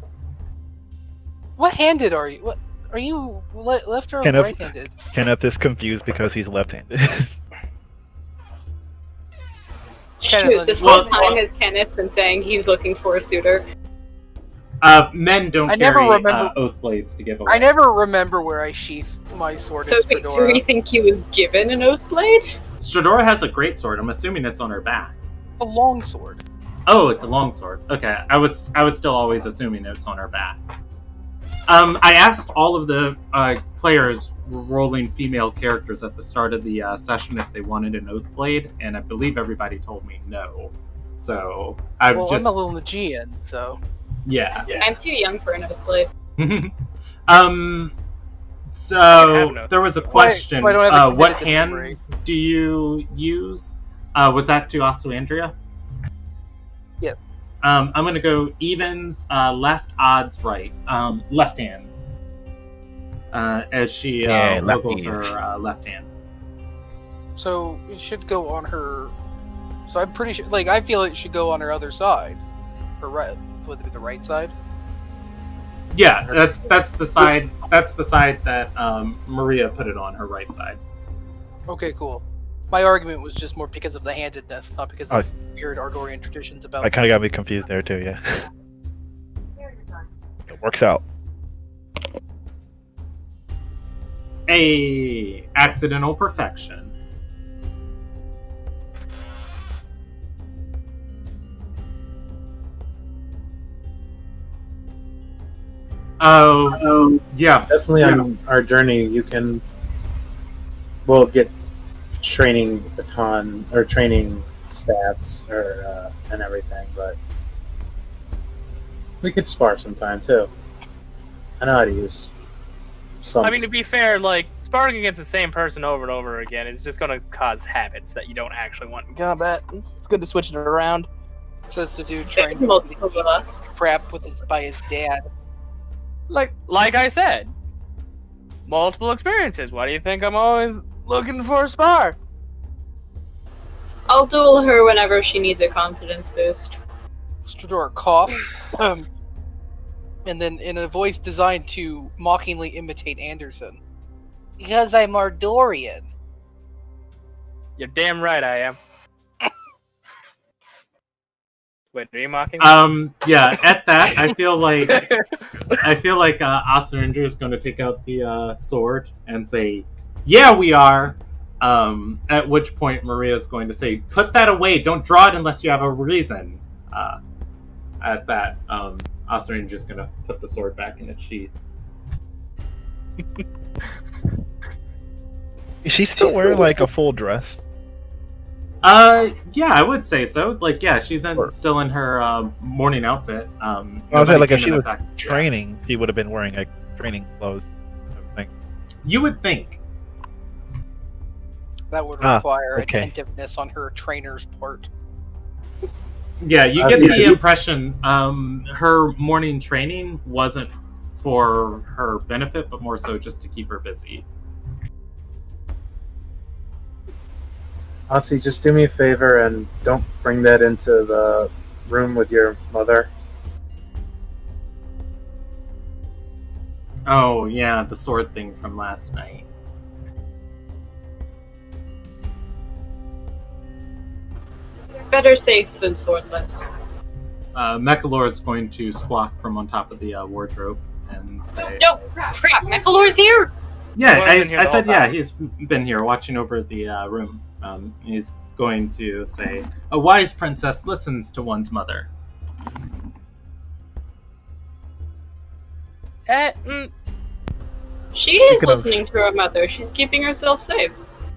What-handed are you? What are you? Left or Kenneth. right-handed? Kenneth is confused because he's left-handed. Shoot, this Well- whole time has Kenneth been saying he's looking for a suitor. Men don't I never carry remember- oath blades to give away. I never remember where I sheath my sword So as do Fedora. we think he was given an oath blade? Shadora has a great sword. I'm assuming it's on her back. A long sword. Oh, it's a long sword. Okay, I was still always assuming it's on her back. I asked all of the players rolling female characters at the start of the session if they wanted an oath blade, and I believe everybody told me no. So I'm Well, just I'm a little Magian, so yeah. I'm too young for an oath blade. So there was a question. why don't I have a What committed hand memory? do you use? Was that to Asuandria? Yep. I'm gonna go evens, left, odds, right. Left hand. As she Yeah, wiggles lefty. her left hand. so it should go on her. So I'm pretty sure. Like I feel it should go on her other side. Her right. Would it be the right side? Yeah, that's the side. That's the side that Maria put it on, her right side. Okay, cool. My argument was just more because of the handedness, not because of weird Argorian traditions about. I kind of got me confused there too, yeah. It works out. A accidental perfection. Oh, yeah. Definitely on our journey, we'll get training baton or training staffs or and everything, but we could spar sometime too. I know how to use some. I mean, to be fair, like, sparring against the same person over and over again is just gonna cause habits that you don't actually want in combat. It's good to switch it around. Says the dude trying There's to multiple of us. crap with by his dad. Like I said, multiple experiences. Why do you think I'm always looking for a spar? I'll duel her whenever she needs a confidence boost. Strador coughs, and then in a voice designed to mockingly imitate Anderson. Because I'm Ardorian. You're damn right I am. Wait, are you mocking? Yeah. At that, I feel like Asuandria is going to take out the sword and say, "Yeah, we are." At which point Maria is going to say, "Put that away. Don't draw it unless you have a reason." At that, Osrine's just gonna put the sword back in its sheath. Is she still wearing like a full dress? Yeah, I would say so. Like, yeah, she's still in her morning outfit. I was saying, like, if she was Yeah. training, she would have been wearing like training clothes. I think. You would think. That would require okay. attentiveness on her trainer's part. Yeah, you get the impression her morning training wasn't for her benefit, but more so just to keep her busy. Aussie, just do me a favor and don't bring that into the room with your mother. Oh, yeah, the sword thing from last night. Better safe than swordless. Mechalor is going to squawk from on top of the wardrobe and say... No, crap, Mechalor's here! Yeah, Well, I've been here I the said, whole yeah, time. he's been here watching over the room. He's going to say, a wise princess listens to one's mother. She is Speaking of- listening to her mother. She's keeping herself safe.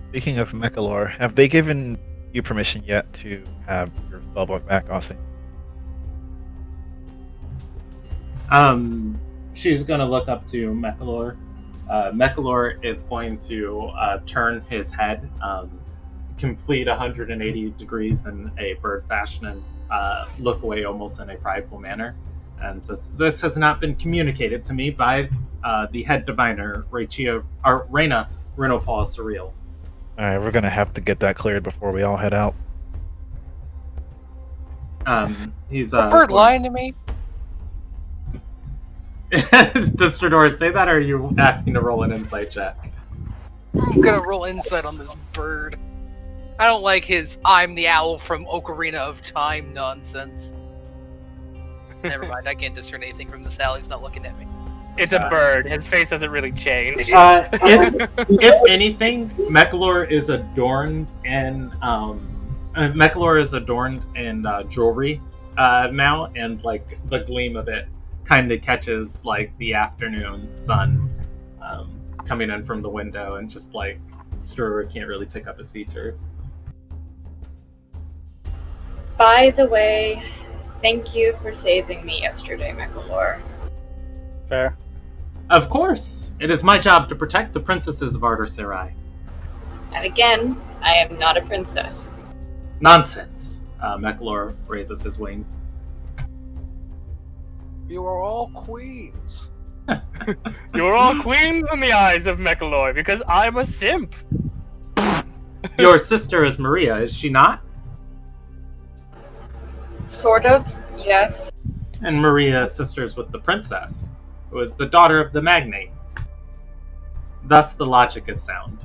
Speaking of Mechalor, have they given you permission yet to have your spellbook back, Aussie? She's going to look up to Mechalor. Mechalor is going to turn his head, complete 180 degrees in a πως fashion, and look away almost in a prideful manner. And says, this has not been communicated to me by the head diviner, Reyna Renopal Surreal. Alright, we're gonna have to get that cleared before we all head out. He's The bird lying to me? Does Strador say that, or are you asking to roll an insight check? I'm gonna roll insight on this bird. I don't like his I'm the owl from Ocarina of Time nonsense. Never mind, I can't discern anything from this owl. He's not looking at me. It's a bird. His face doesn't really change. If anything, Mechalor is adorned in jewelry now, and like the gleam of it kind of catches like the afternoon sun coming in from the window, and just like Strador can't really pick up his features. By the way, thank you for saving me yesterday, Mechalor. Fair. Of course, it is my job to protect the princesses of Ardor Serai. And again, I am not a princess. Nonsense. Mechalor raises his wings. You are all queens. You're all queens in the eyes of Mechalor because I'm a simp. Your sister is Maria, is she not? Sort of, yes. And Maria is sisters with the princess, who is the daughter of the magnate. Thus the logic is sound.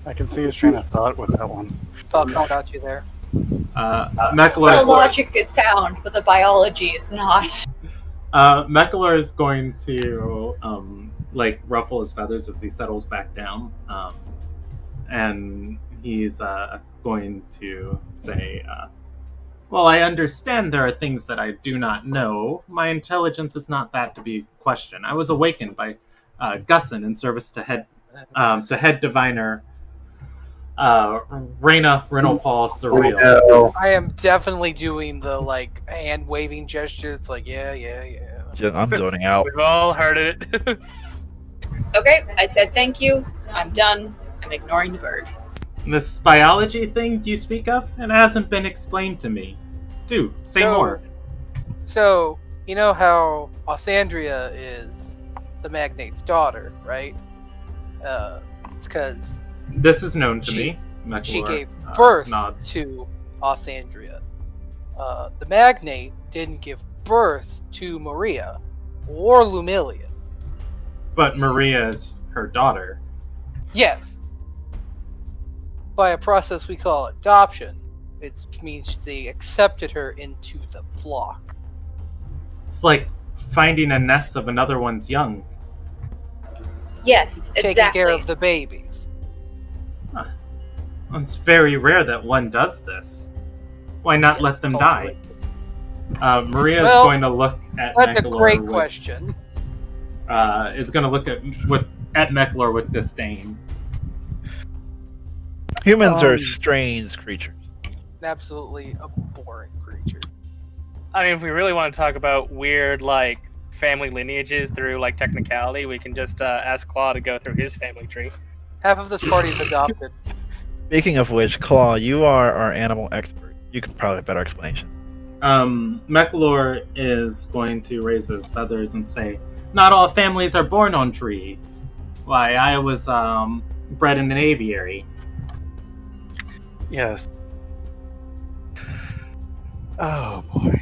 I can see his train of thought with that one. Falcon got you there. Mechalor The logic is sound, but the biology is not. Mechalor is going to like ruffle his feathers as he settles back down, and he's going to say, well, I understand there are things that I do not know. My intelligence is not that to be questioned. I was awakened by Gussin in service to head diviner Reyna Renopal Surreal. No. I am definitely doing the like hand waving gesture. It's like yeah. I'm zoning out. We've all heard it. Okay, I said thank you. I'm done. I'm ignoring the bird. This biology thing you speak of, it hasn't been explained to me. Do say more. So you know how Osandria is the magnate's daughter, right? It's because This is known to She- me. Mechalor, she gave birth nods. to Osandria. The magnate didn't give birth to Maria or Lumilia. But Maria is her daughter. Yes. By a process we call adoption, it means they accepted her into the flock. It's like finding a nest of another one's young. Yes, Taking exactly. care of the babies. It's very rare that one does this. Why not let them It's die? altruistic. Maria's Well, going to look at That's a Mechalor great with, question. is going to look at Mechalor with disdain. Humans are strange creatures. Absolutely a boring creature. I mean, if we really want to talk about weird, like, family lineages through, like, technicality, we can just ask Claw to go through his family tree. Half of this party is adopted. Speaking of which, Claw, you are our animal expert. You can probably have a better explanation. Mechalor is going to raise his feathers and say, "Not all families are born on trees. Why, I was bred in an aviary." Yes. Oh boy.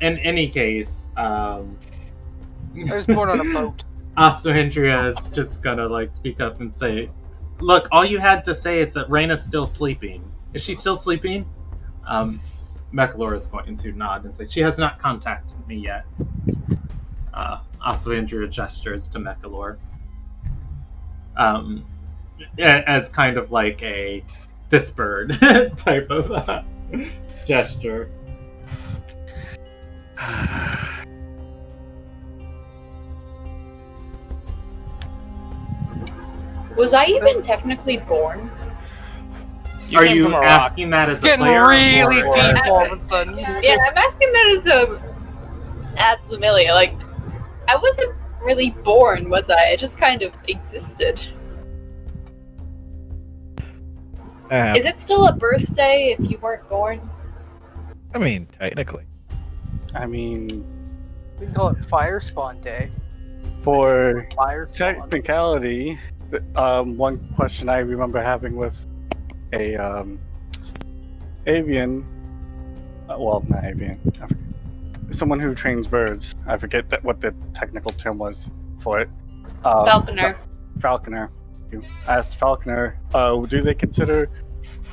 In any case, I was born on a boat. Asuhendria is just gonna like speak up and say, "Look, all you had to say is that Reyna's still sleeping. Is she still sleeping?" Mechalor is going to nod and say, "She has not contacted me yet." Asuhendria gestures to Mechalor. As kind of like a this bird type of gesture. Was I even technically born? Are came you from a rock. asking that as It's a getting player? really or- deep all of a sudden. Yeah, I'm asking that as Lamilia. Like, I wasn't really born, was I? I just kind of existed. Is it still a birthday if you weren't born? I mean, technically. I mean, We can call it Fire Spawn Day. for Fire Spawn. technicality, one question I remember having with a avian, well, not avian, I forget, someone who trains birds. I forget what the technical term was for it. Falconer. Falconer. You asked Falconer, do they consider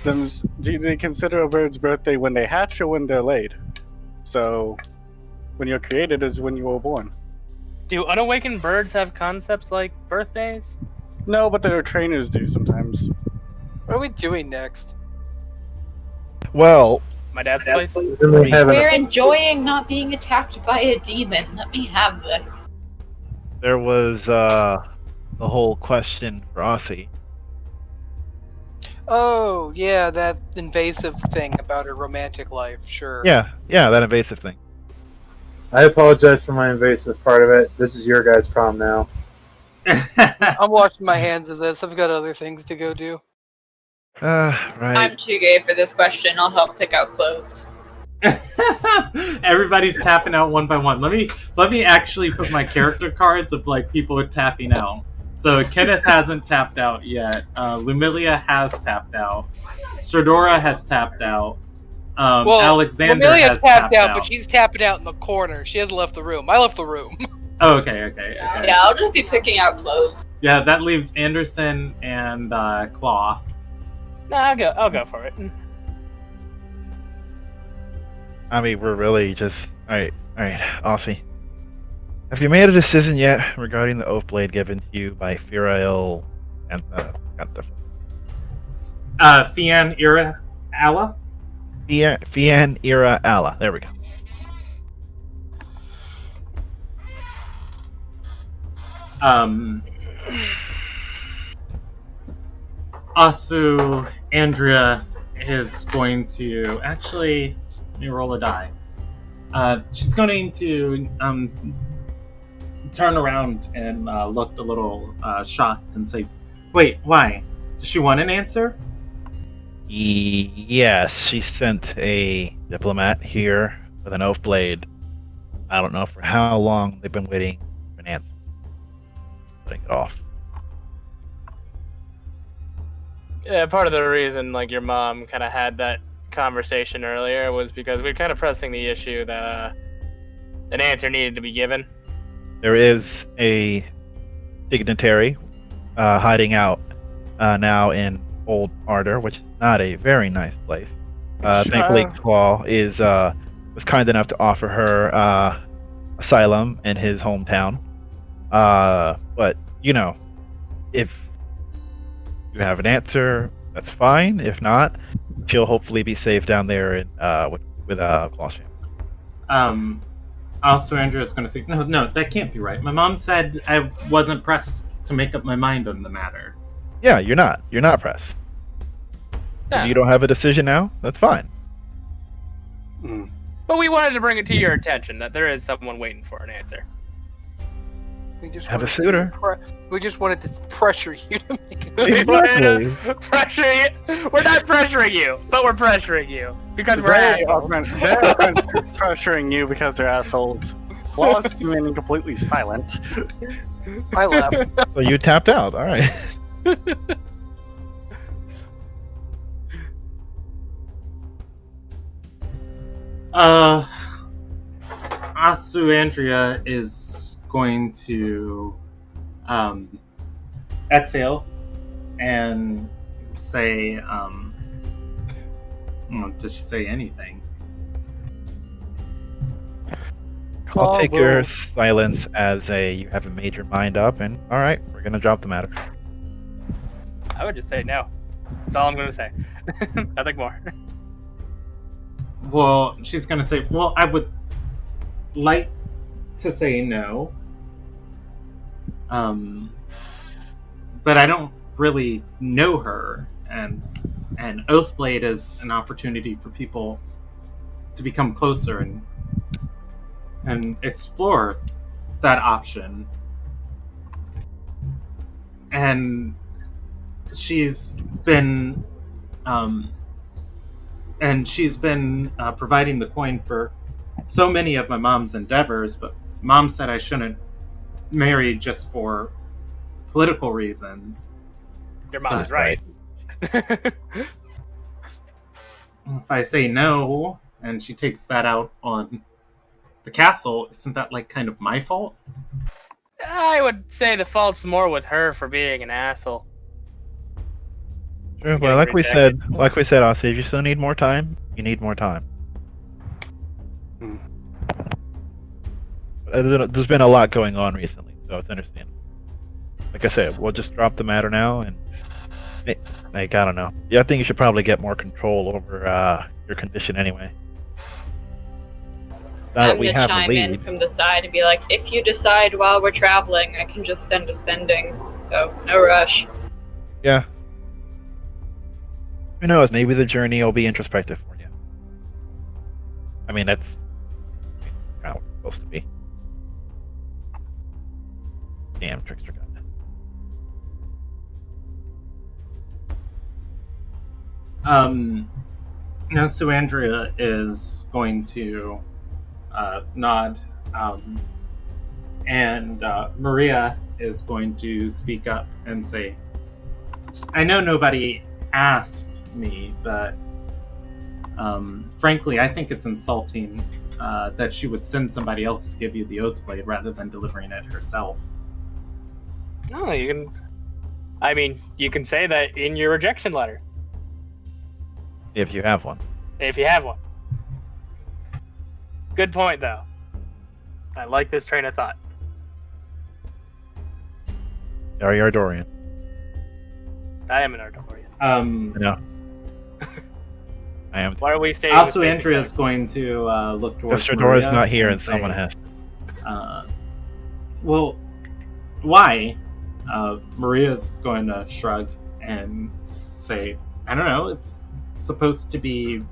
a bird's birthday when they hatch or when they're laid? So, when you're created is when you were born. Do unawakened birds have concepts like birthdays? No, but their trainers do sometimes. What are we doing next? Well, My dad's place? Then we have We're an, enjoying not being attacked by a demon. Let me have this. there was the whole question for Aussie. Oh, yeah, that invasive thing about her romantic life, sure. Yeah, that invasive thing. I apologize for my invasive part of it. This is your guys' problem now. I'm washing my hands of this. I've got other things to go do. Right. I'm too gay for this question. I'll help pick out clothes. Everybody's tapping out one by one. Let me actually put my character cards of like people are tapping out. So Kenneth hasn't tapped out yet. Lumilia has tapped out. Stradora has tapped out. Alexander Amelia has tapped out, but she's tapping out in the corner. She hasn't left the room. I left the room. Oh, okay. Yeah, I'll just be picking out clothes. Yeah, that leaves Anderson and Claw. Nah, I'll go for it. I mean, we're really just all right, Aussie. Have you made a decision yet regarding the oath blade given to you by Firail and Fian Ira Alla? Fian Ira Alla? There we go. Asu Andrea is going to actually let me roll a die. She's going to turn around and look a little shocked and say, "Wait, why? Does she want an answer?" Yes, she sent a diplomat here with an oath blade. I don't know for how long they've been waiting for an answer. Putting it off. Yeah, part of the reason, like, your mom kind of had that conversation earlier was because we were kind of pressing the issue that an answer needed to be given. There is a dignitary hiding out now in Old Ardor, which is not a very nice place. Thankfully, Claw was kind enough to offer her asylum in his hometown. But you know, if you have an answer, that's fine. If not, she'll hopefully be safe down there in with Claw's family. Also, Andrea's going to say, no, that can't be right. My mom said I wasn't pressed to make up my mind on the matter. Yeah, you're not. You're not pressed. Yeah. If you don't have a decision now, that's fine. But we wanted to bring it to your attention that there is someone waiting for an answer. We just Have a wanted to suitor. we just wanted to pressure you to make it. Exactly. Pressure you. We're not pressuring you, but we're pressuring you because we're They're assholes. pressuring you because they're assholes. Claw's remaining completely silent. I left. So you tapped out. All right. Asu Andrea is going to exhale and say, does she say anything? I'll Claw take will- your silence as you haven't made your mind up, and all right, we're gonna drop the matter. I would just say no. That's all I'm going to say. Nothing more. Well, she's going to say, well, I would like to say no. But I don't really know her, and Oathblade is an opportunity for people to become closer and explore that option. And she's been providing the coin for so many of my mom's endeavors, but Mom said I shouldn't marry just for political reasons. Your mom's right. If I say no, and she takes that out on the castle, isn't that like kind of my fault? I would say the fault's more with her for being an asshole. Sure. Well, like we said, Aussie, if you still need more time, you need more time. There's been a lot going on recently, so it's understandable. Like I said, we'll just drop the matter now, and I don't know. Yeah, I think you should probably get more control over your condition anyway. Now that I'm we gonna have the chime in lead, from the side and be like, if you decide while we're traveling, I can just send a sending. So no rush. yeah. Who knows? Maybe the journey will be introspective for you. I mean, that's kind of what it's supposed to be. Damn, trickster gun. Now, so Andrea is going to nod, and Maria is going to speak up and say, I know nobody asked me, but frankly, I think it's insulting that she would send somebody else to give you the Oathblade rather than delivering it herself. No, you can. I mean, you can say that in your rejection letter If you have one. if you have one. Good point, though. I like this train of thought. Are you Ardorian? I am an Ardorian. No. I am. Why are we stating Also, this Andrea is basic going to look towards Mr. Dora's Maria not here, and say, someone has. Well, why? Maria's going to shrug and say, I don't know, it's supposed to be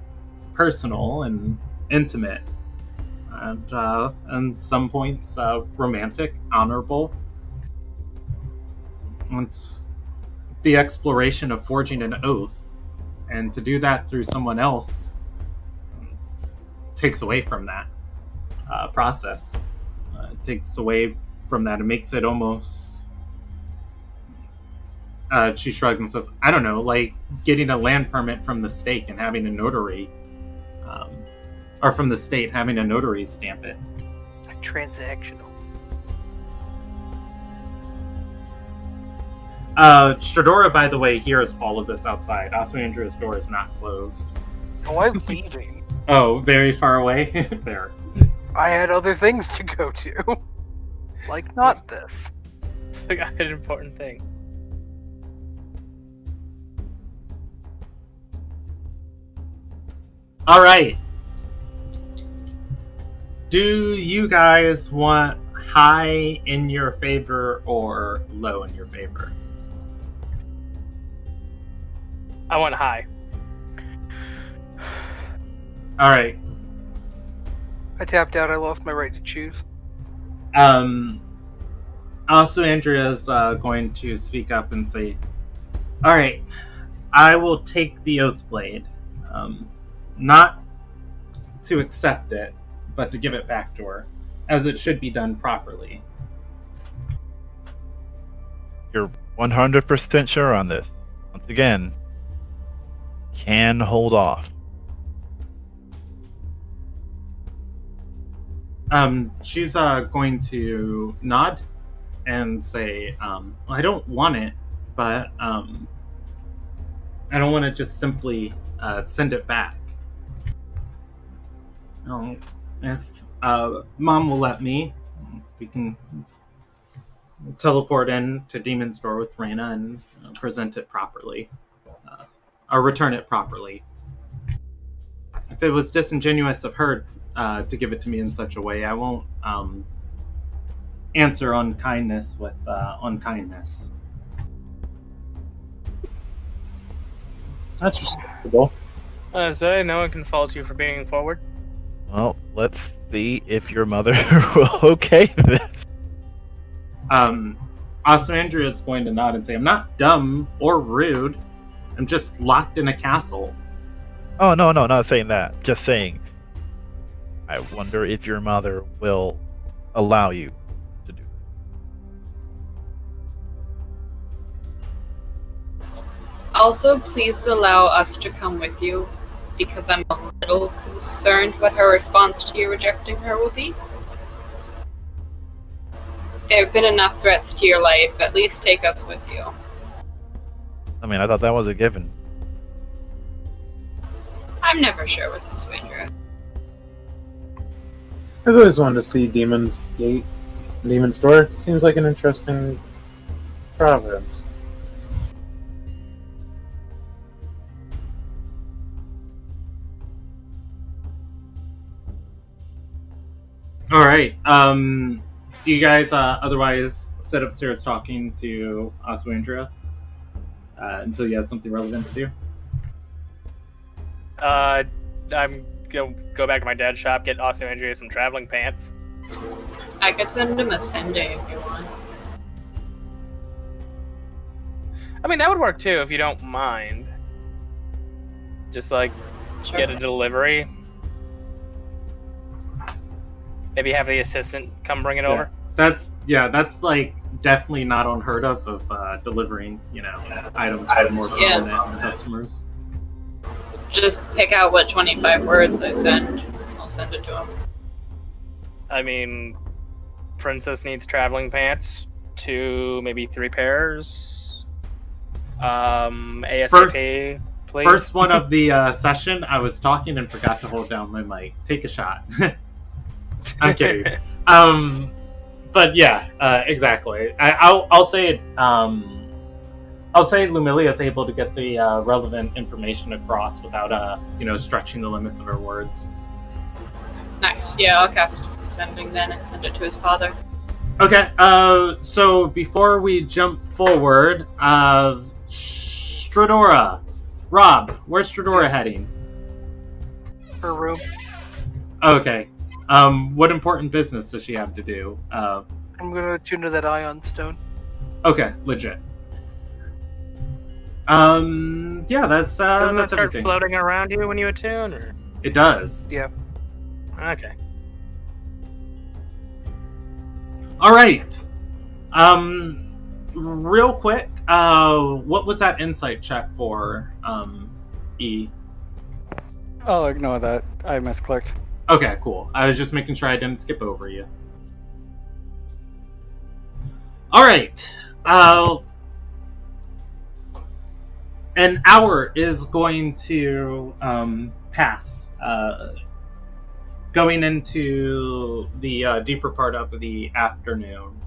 personal and intimate. And some points romantic, honorable. It's the exploration of forging an oath. And to do that through someone else takes away from that process. It takes away from that. It makes it almost... she shrugs and says, I don't know, like getting a land permit from the state and having a notary... or from the state having a notary stamp it. Like transactional. Stradora, by the way, hears all of this outside. Oswandria's door is not closed. Oh, I'm leaving. Oh, very far away? There. I had other things to go to. Like not this. Like an important thing. All right. Do you guys want high in your favor or low in your favor? I want high. All right. I tapped out. I lost my right to choose. Also, Andrea's going to speak up and say, all right, I will take the Oath Blade. Not to accept it, but to give it back to her, as it should be done properly. You're 100% sure on this? Once again, can hold off. She's going to nod and say, I don't want it, but I don't want to just simply send it back. If Mom will let me, we can teleport in to Demon's Door with Reyna and present it properly. Or return it properly. If it was disingenuous of her to give it to me in such a way, I won't answer unkindness with unkindness. That's respectable. So no one can fault you for being forward. Well, let's see if your mother will okay this. Also, Andrea is going to nod and say, I'm not dumb or rude. I'm just locked in a castle. Oh, no, not saying that. Just saying, I wonder if your mother will allow you to do that. Also, please allow us to come with you, because I'm a little concerned what her response to you rejecting her will be. There have been enough threats to your life. At least take us with you. I mean, I thought that was a given. I'm never sure with this, Windra. I've always wanted to see Demon's Gate, Demon's Door. Seems like an interesting province. All right. Do you guys otherwise sit upstairs talking to Aswandra until you have something relevant to do? I'm gonna go back to my dad's shop, get Austin Andrea some traveling pants. I could send him a Sunday if you want. I mean, that would work too if you don't mind. Just like Sure. get a delivery. Maybe have the assistant come bring it over. That's like definitely not unheard of delivering, items for more prominent customers. Just pick out what 25 words I send. I'll send it to him. I mean, Princess needs traveling pants, 2, maybe 3 pairs. ASAP, please. First one of the session, I was talking and forgot to hold down my mic. Take a shot. I'm kidding. But yeah, exactly. I'll say Lumilia is able to get the relevant information across without stretching the limits of her words. Nice. Yeah, I'll cast sending then and send it to his father. Okay. So before we jump forward, Stradora, Rob, where's Stradora heading? Her room. Okay. What important business does she have to do? I'm gonna tune to that ion stone. Okay, legit. Yeah, that's Doesn't it that's start everything. floating around you when you attune, or? It does. Yeah. Okay. All right. Real quick, what was that insight check for? E. I'll ignore that. I misclicked. Okay, cool. I was just making sure I didn't skip over you. All right. An hour is going to pass, going into the deeper part of the afternoon.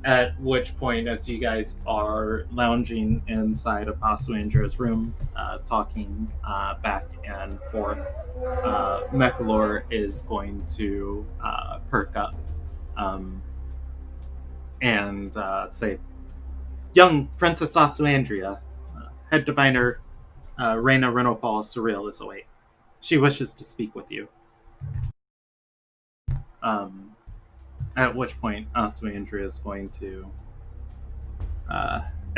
At which point, as you guys are lounging inside of Asuandra's room, talking back and forth, Mechalor is going to perk up and say, "Young Princess Asuandria, head diviner Reina Renopal Surreal is awake. She wishes to speak with you." At which point, Asuandria is going to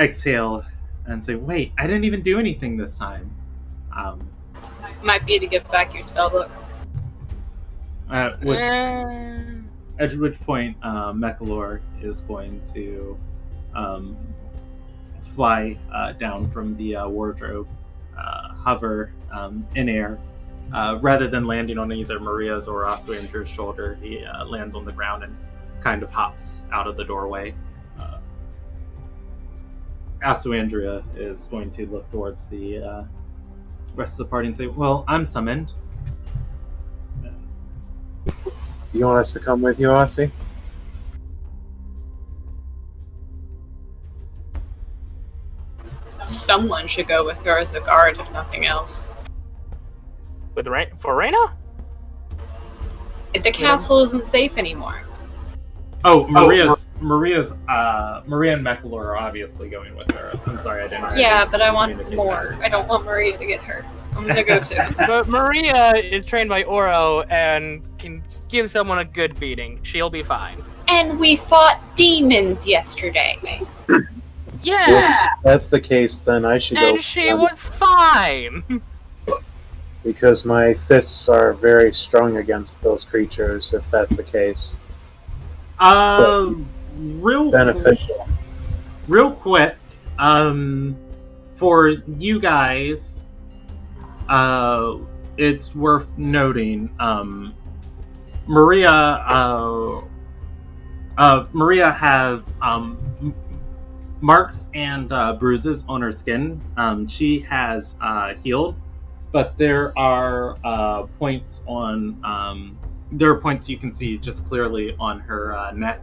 exhale and say, "Wait, I didn't even do anything this time." Might be to give back your spellbook. At which point, Mechalor is going to fly down from the wardrobe, hover in air. Rather than landing on either Maria's or Asuandra's shoulder, he lands on the ground and kind of hops out of the doorway. Asuandria is going to look towards the rest of the party and say, "Well, I'm summoned." Do you want us to come with you, Aussie? Someone should go with her as a guard, if nothing else. For Reina? If the castle isn't safe anymore. Oh, Maria and Mechalor are obviously going with her. I'm sorry, I didn't. Yeah, but I want more. I don't want Maria to get hurt. I'm gonna go too. But Maria is trained by Oro and can give someone a good beating. She'll be fine. And we fought demons yesterday. Yeah! If that's the case, then I should go. And she was fine! Because my fists are very strong against those creatures, if that's the case. Real beneficial. Real quick, for you guys, it's worth noting, Maria has marks and bruises on her skin. She has healed, but there are points on there are points you can see just clearly on her neck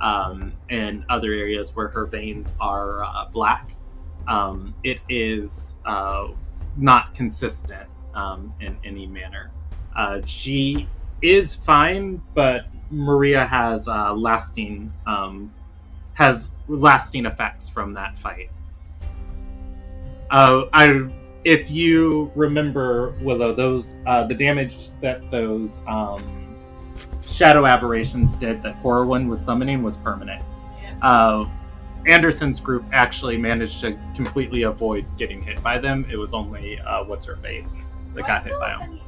and other areas where her veins are black. It is not consistent in any manner. She is fine, but Maria has lasting effects from that fight. If you remember, Willow, those the damage that those shadow aberrations did that Corwin was summoning was permanent. Anderson's group actually managed to completely avoid getting hit by them. It was only what's her face that got hit by them.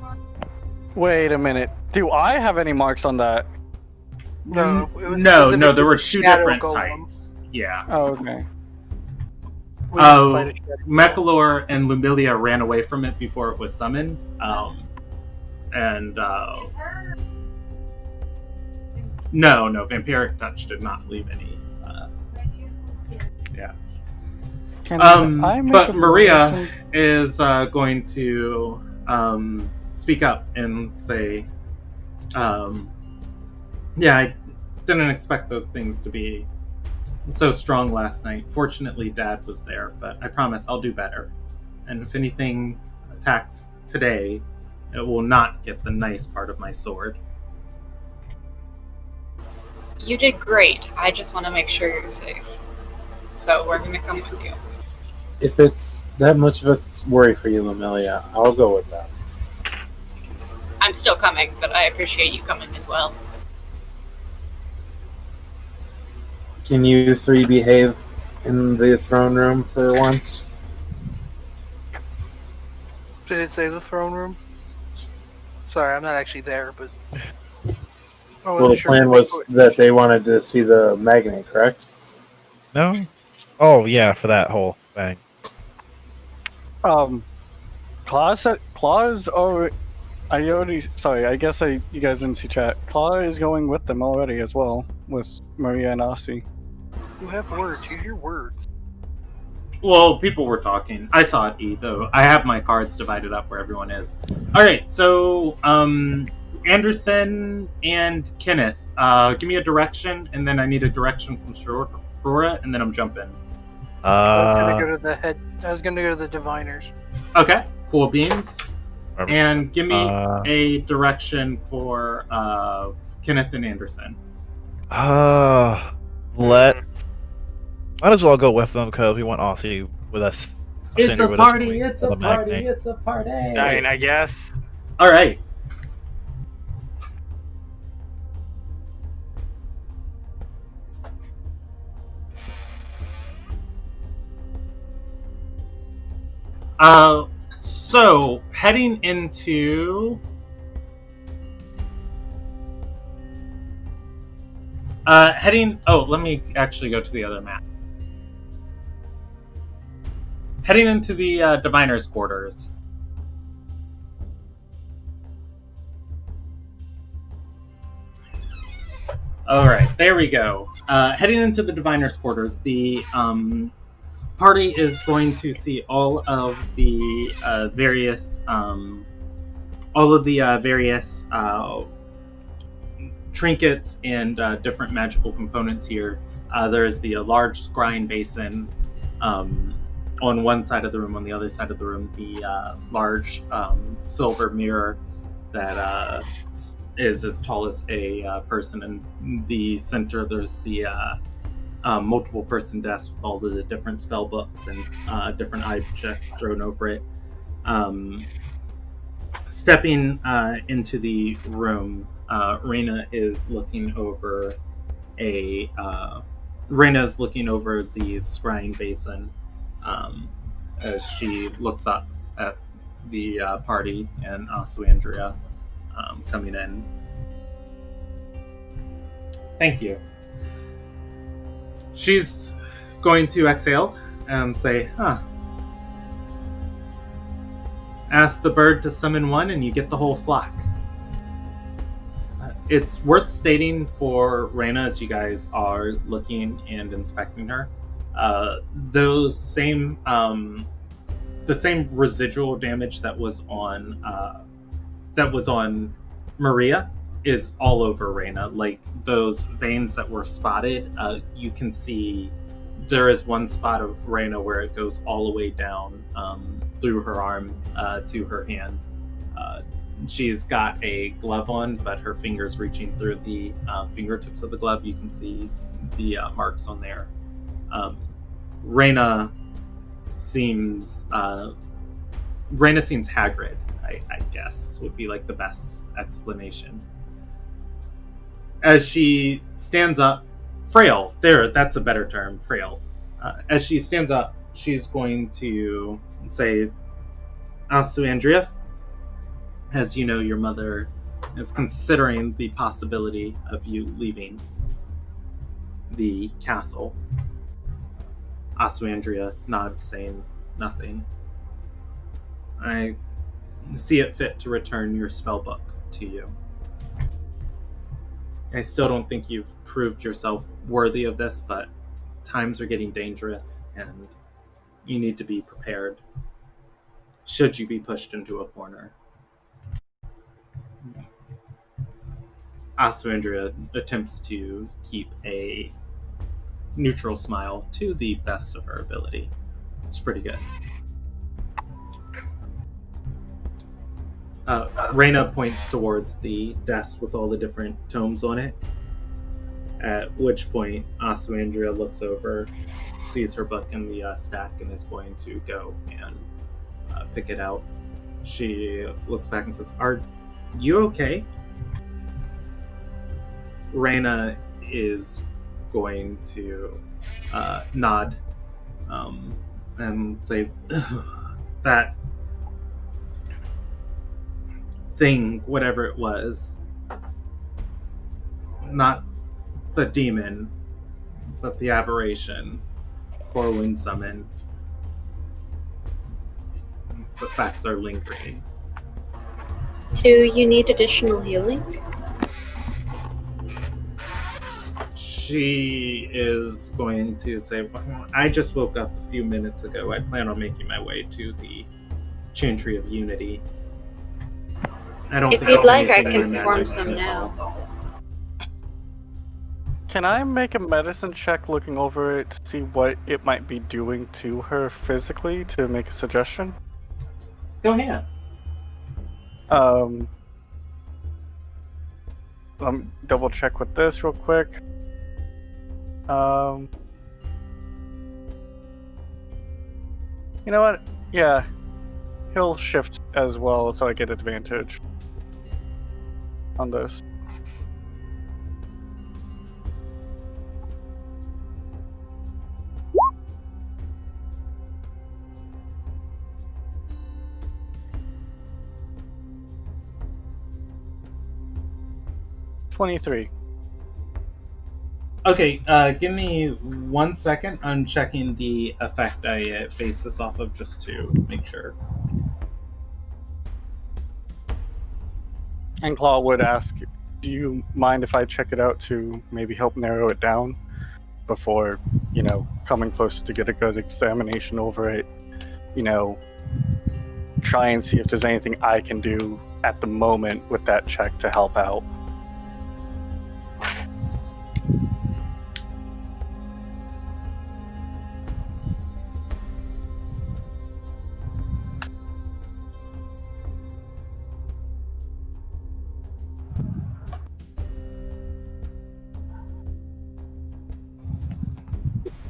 Wait a minute. Do I have any marks on that? No, there were two different types. Yeah. Oh, okay. Mechalor and Lumilia ran away from it before it was summoned. No, Vampiric Touch did not leave any. Yeah. But Maria is going to speak up and say, "Yeah, I didn't expect those things to be so strong last night. Fortunately, Dad was there, but I promise I'll do better. And if anything attacks today, it will not get the nice part of my sword." You did great. I just want to make sure you're safe. So we're going to come with you. If it's that much of a worry for you, Lumilia, I'll go with that. I'm still coming, but I appreciate you coming as well. Can you three behave in the throne room for once? Did it say the throne room? Sorry, I'm not actually there, but... Well, the plan was that they wanted to see the magnet, correct? No? Oh, yeah, for that whole thing. Claw's over... Sorry, I guess you guys didn't see chat. Claw is going with them already as well, with Maria and Aussie. You have words. You hear words. Well, people were talking. I saw it, though. I have my cards divided up where everyone is. All right, so Anderson and Kenneth, give me a direction, and then I need a direction from Aurora, and then I'm jumping. I was gonna go to the head. I was gonna go to the diviners. Okay, cool beans. Perfect. And give me a direction for Kenneth and Anderson. Might as well go with them because we want Aussie with us. It's a party! It's a party! It's a party! Fine, I guess. All right. So heading into let me actually go to the other map. Heading into the diviner's quarters. All right, there we go. Heading into the diviner's quarters, the party is going to see all of the various trinkets and different magical components here. There's the large scrying basin on one side of the room. On the other side of the room, the large silver mirror that is as tall as a person. In the center, there's the multiple person desk with all of the different spell books and different objects thrown over it. Stepping into the room, Reyna is looking over the scrying basin as she looks up at the party and Andrea coming in. Thank you. She's going to exhale and say, ask the bird to summon one and you get the whole flock. It's worth stating for Reyna, as you guys are looking and inspecting her, the same residual damage that was on Maria is all over Reyna. Like those veins that were spotted, you can see there is one spot of Reyna where it goes all the way down through her arm to her hand. She's got a glove on, but her fingers reaching through the fingertips of the glove, you can see the marks on there. Reyna seems haggard, I guess, would be like the best explanation. As she stands up, frail, that's a better term, frail. As she stands up, she's going to say, Andrea, as you know, your mother is considering the possibility of you leaving the castle. Andrea nods, saying nothing. I see it fit to return your spellbook to you. I still don't think you've proved yourself worthy of this, but times are getting dangerous and you need to be prepared should you be pushed into a corner. Andrea attempts to keep a neutral smile to the best of her ability. It's pretty good. Reyna points towards the desk with all the different tomes on it, at which point Andrea looks over, sees her book in the stack, and is going to go and pick it out. She looks back and says, "Are you okay?" Reyna is going to nod and say, that thing, whatever it was, not the demon, but the aberration, Corwin summoned, its effects are lingering. Do you need additional healing? She is going to say, well, I just woke up a few minutes ago. I plan on making my way to the Chantry of Unity. I don't If think you'd it's like, I anything can my perform magic some can now. solve. Can I make a medicine check looking over it to see what it might be doing to her physically to make a suggestion? Go ahead. Double check with this real quick. You know what? Yeah. He'll shift as well so I get advantage on this. $23. Okay, give me 1 second. I'm checking the effect I base this off of just to make sure. And Claw would ask, do you mind if I check it out to maybe help narrow it down before, coming closer to get a good examination over it? Try and see if there's anything I can do at the moment with that check to help out.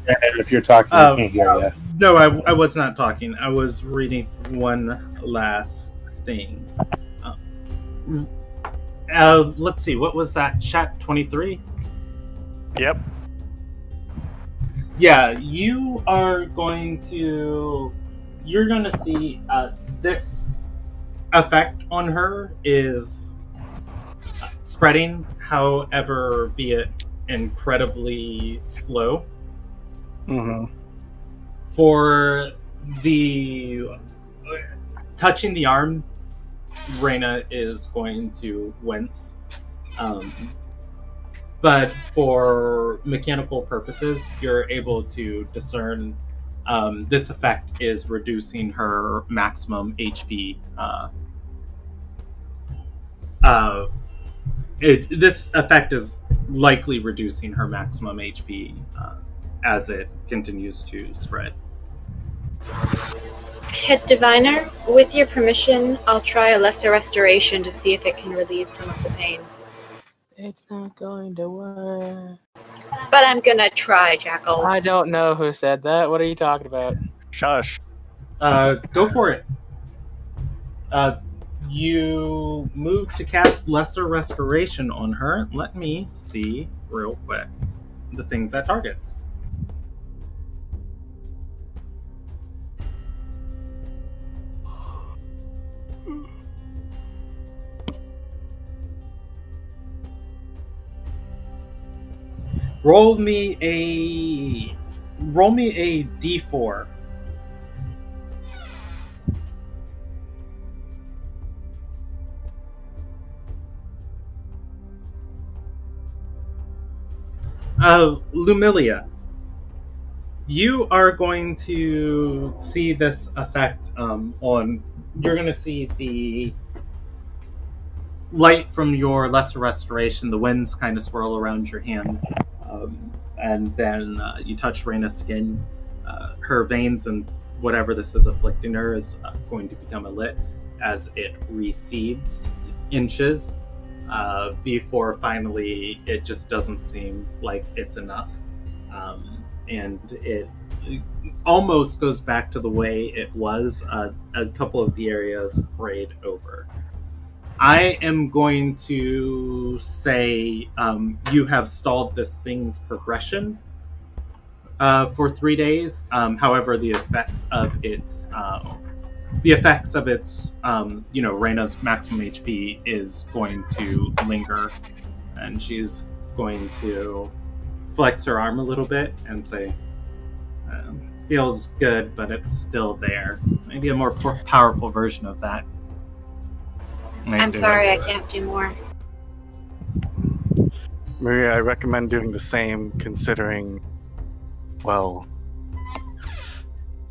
And if you're talking, I can't hear you. No, I was not talking. I was reading one last thing. Let's see. What was that? Chat 23? Yep. Yeah, you're going to see this effect on her is spreading, however, be it incredibly slow. Mm-hmm. For the touching the arm, Reyna is going to wince. But for mechanical purposes, you're able to discern this effect is reducing her maximum HP. This effect is likely reducing her maximum HP as it continues to spread. Head Diviner, with your permission, I'll try a lesser restoration to see if it can relieve some of the pain. It's not going to work. But I'm gonna try, Jackal. I don't know who said that. What are you talking about? Shush. Go for it. You move to cast Lesser Restoration on her. Let me see real quick the things that targets. Roll me a d4. Lumilia, you are going to see this effect on. You're going to see the light from your Lesser Restoration. The winds kind of swirl around your hand. And then you touch Reyna's skin. Her veins and whatever this is afflicting her is going to become lit as it recedes inches before finally it just doesn't seem like it's enough. And it almost goes back to the way it was a couple of the areas sprayed over. I am going to say you have stalled this thing's progression for 3 days. However, the effects of its Reyna's maximum HP is going to linger, and she's going to flex her arm a little bit and say, "Feels good, but it's still there." Maybe a more powerful version of that. I'm sorry, I can't do more. Maria, I recommend doing the same, considering, well,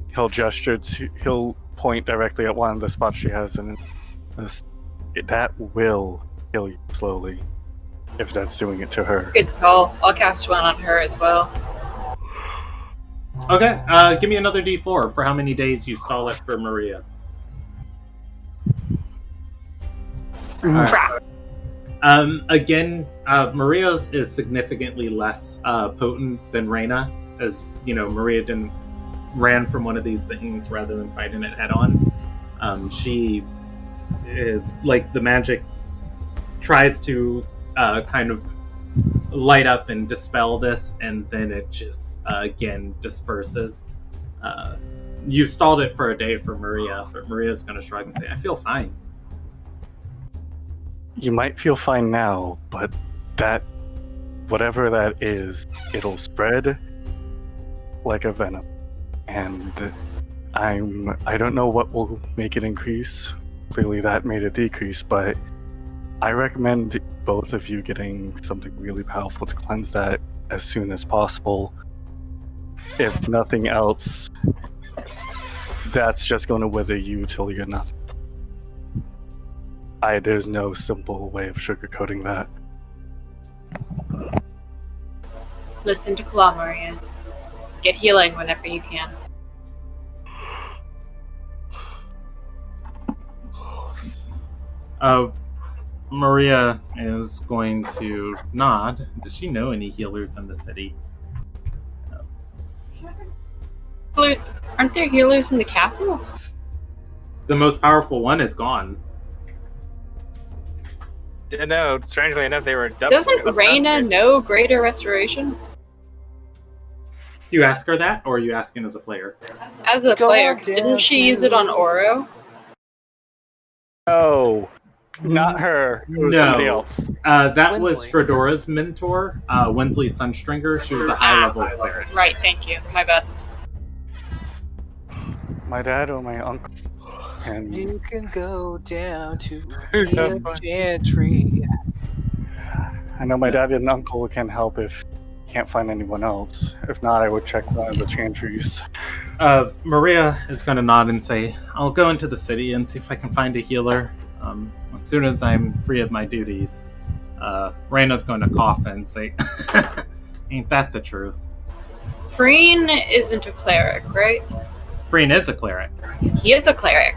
he'll point directly at one of the spots she has in this that will kill you slowly if that's doing it to her. Good call. I'll cast one on her as well. Okay, give me another D4 for how many days you stall it for Maria. Crap. Again, Maria's is significantly less potent than Reyna, as you know, Maria ran from one of these things rather than fighting it head on. She is like the magic tries to kind of light up and dispel this, and then it just again disperses. You stalled it for a day for Maria, but Maria's going to shrug and say, "I feel fine." You might feel fine now, but that, whatever that is, it'll spread like a venom. And I don't know what will make it increase. Clearly that made it decrease, but I recommend both of you getting something really powerful to cleanse that as soon as possible. If nothing else, that's just going to wither you till you're nothing. There's no simple way of sugarcoating that. Listen to Claw, Maria. Get healing whenever you can. Maria is going to nod. Does she know any healers in the city? Aren't there healers in the castle? The most powerful one is gone. Yeah, no, strangely enough, they were... Doesn't Reyna know Greater Restoration? Do you ask her that, or are you asking as a player? As a player, 'cause didn't she use it on Oro? No, not her. It was somebody else. That was Winsley. Fredora's mentor, Winsley Sunstringer. She was a high-level player. Right, thank you. My bad. My dad or my uncle. And You can go down to Who's that the from? gentry. I know my dad and uncle can help if you can't find anyone else. If not, I would check one of the chantries. Maria is going to nod and say, "I'll go into the city and see if I can find a healer as soon as I'm free of my duties." Reyna's going to cough and say, "Ain't that the truth?" Freen isn't a cleric, right? Freen is a cleric. He is a cleric.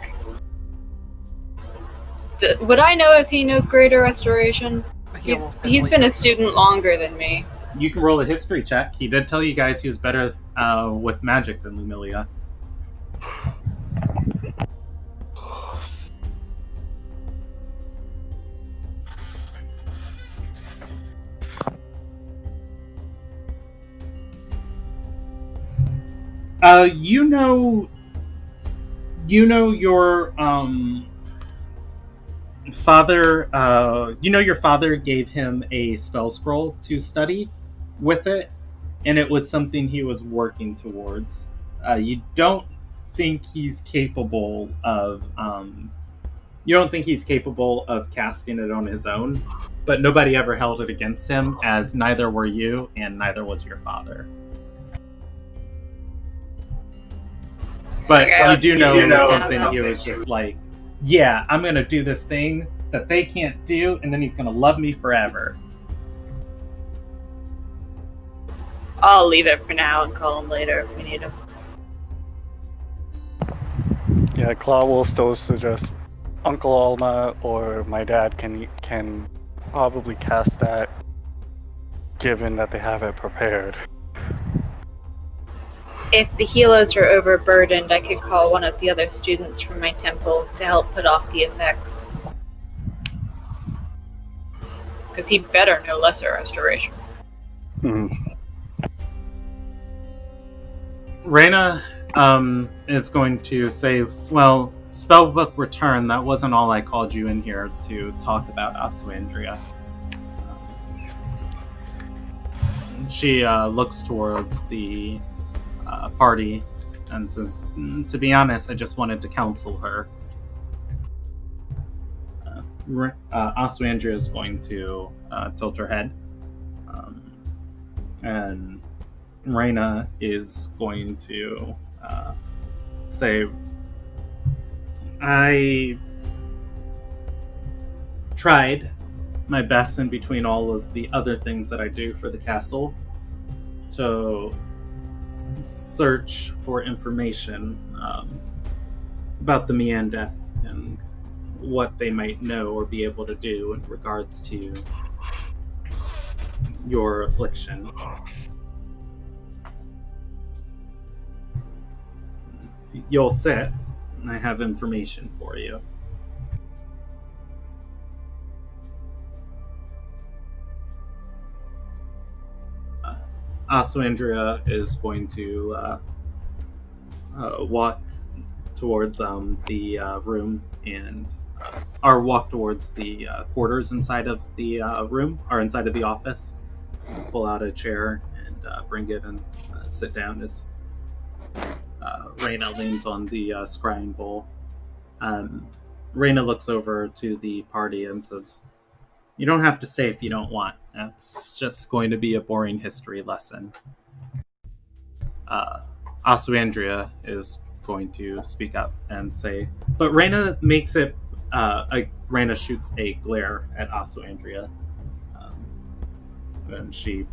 Would I know if he knows Greater Restoration? He's been a student longer than me. You can roll a history check. He did tell you guys he was better with magic than Lumilia. You know your father. Your father gave him a spell scroll to study with it, and it was something he was working towards. You don't think he's capable of. You don't think he's capable of casting it on his own, but nobody ever held it against him, as neither were you, and neither was your father. But you do know it was something he was just like, yeah, I'm going to do this thing that they can't do, and then he's going to love me forever. I'll leave it for now and call him later if we need him. Yeah, Claw will still suggest Uncle Alma or my dad can probably cast that, given that they have it prepared. If the healers are overburdened, I could call one of the other students from my temple to help put off the effects. Because he'd better know Lesser Restoration. Reyna is going to say, well, Spellbook Return, that wasn't all I called you in here to talk about, Aswandria. She looks towards the party and says, to be honest, I just wanted to counsel her. Aswandria is going to tilt her head. And Reyna is going to say, tried my best in between all of the other things that I do for the castle to search for information about the Mian death and what they might know or be able to do in regards to your affliction. You'll sit, and I have information for you. Aswandria is going to walk towards the room and or walk towards the quarters inside of the room or inside of the office. Pull out a chair and bring it and sit down as Reyna leans on the scrying bowl. Reyna looks over to the party and says, "You don't have to stay if you don't want. That's just going to be a boring history lesson." Aswandria is going to speak up and say, but Reyna makes it, Reyna shoots a glare at Aswandria, and she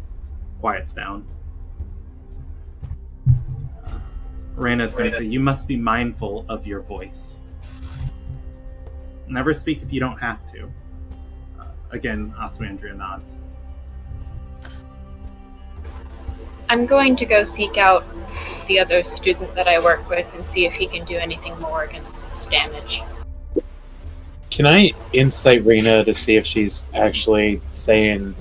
quiets down. Reyna's going to say, "You must be mindful of your voice. Never speak if you don't have to." Again, Aswandria nods. I'm going to go seek out the other student that I work with and see if he can do anything more against this damage. Can I insight Reyna to see if she's actually saying,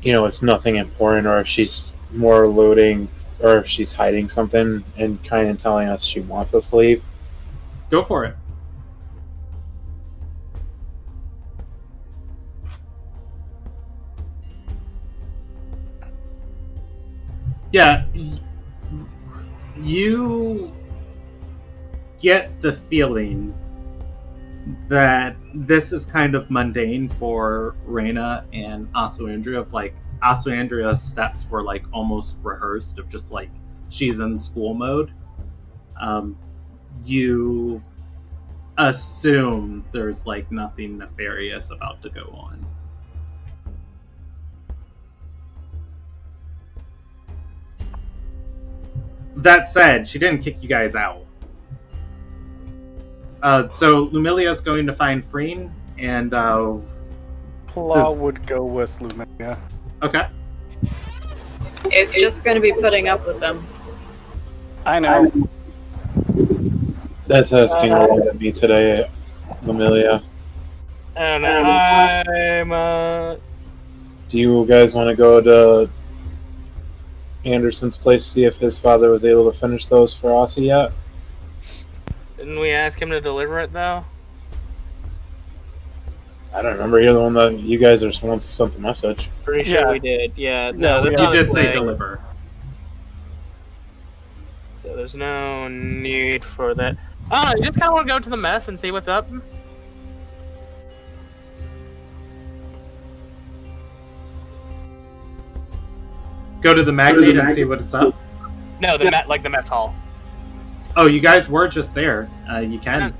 it's nothing important, or if she's more alluding, or if she's hiding something and kind of telling us she wants us to leave? Go for it. Yeah, you get the feeling that this is kind of mundane for Reyna and Aswandria, of like Aswandria's steps were like almost rehearsed, of just like she's in school mode. You assume there's like nothing nefarious about to go on. That said, she didn't kick you guys out. So Lumilia's going to find Freen, and Claw would go with Luminia. Okay. It's just going to be putting up with them. I know. That's asking a lot of me today, Lumilia. And I'm Do you guys want to go to Anderson's place, see if his father was able to finish those for Aussie yet? Didn't we ask him to deliver it though? I don't remember. You're the one that you guys are the ones that sent the message. Pretty sure we did. Yeah, No, that's You on did its say way. deliver. So there's no need for that. I don't know, you just kind of want to go to the mess and see what's up? Go to the Magnate and see what it's up. No, the the mess hall. Oh, you guys were just there. You can.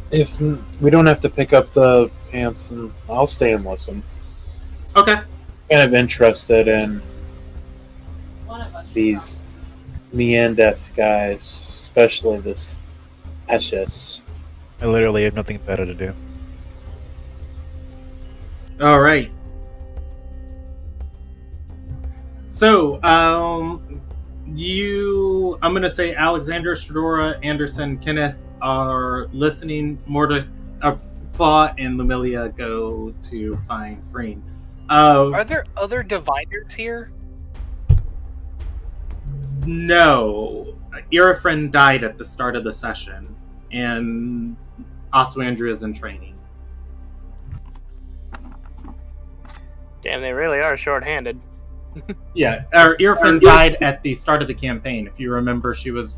If we don't have to pick up the pants, and I'll stay and listen. Okay. Kind of interested in these Mian death guys, especially this Ashes. I literally have nothing better to do. All right. So, I'm going to say Alexander, Shadora, Anderson, Kenneth are listening more to Claw, and Lumilia go to find Freen. Are there other diviners here? No. Irifren died at the start of the session, and Aswandria is in training. Damn, they really are short-handed. Yeah, Irifren died at the start of the campaign. If you remember, she was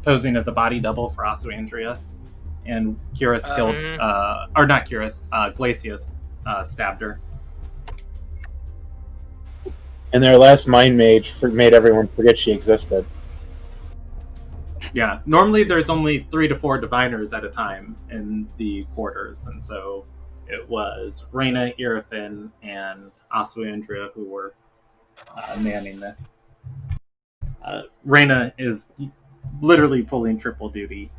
posing as a body double for Aswandria, and Curis killed, or not Curis, Glacius stabbed her. And their last mind mage made everyone forget she existed. Yeah, normally there's only 3 to 4 diviners at a time in the quarters, and so it was Reyna, Irafin, and Asuandria who were manning this. Reyna is literally pulling triple duty.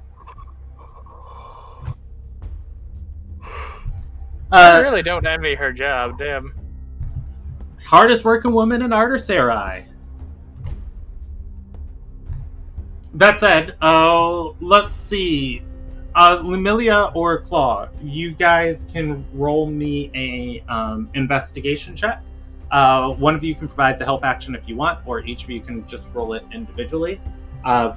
I really don't envy her job, damn. Hardest working woman in Artersarai. That said, let's see. Lumilia or Claw, you guys can roll me a investigation check. One of you can provide the help action if you want, or each of you can just roll it individually.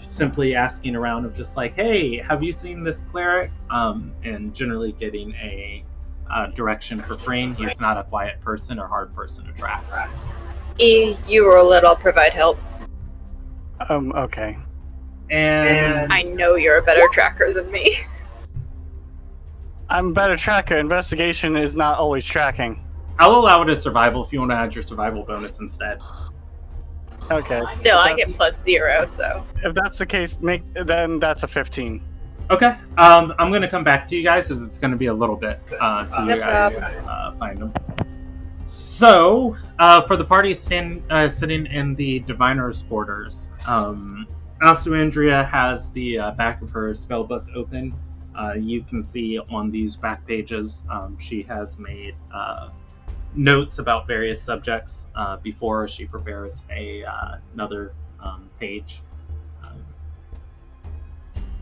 Simply asking around of just like, hey, have you seen this cleric? And generally getting a direction for Frayne. He's not a quiet person or hard person to track. You roll it, I'll provide help. Okay. And I know you're a better tracker than me. I'm a better tracker. Investigation is not always tracking. I'll allow it as survival if you want to add your survival bonus instead. Okay. Still, I get +0, so. If that's the case, then that's a 15. Okay. I'm going to come back to you guys as it's going to be a little bit to you guys find them. So, for the party sitting in the diviner's quarters, Asuandria has the back of her spellbook open. You can see on these back pages, she has made notes about various subjects before she prepares another page.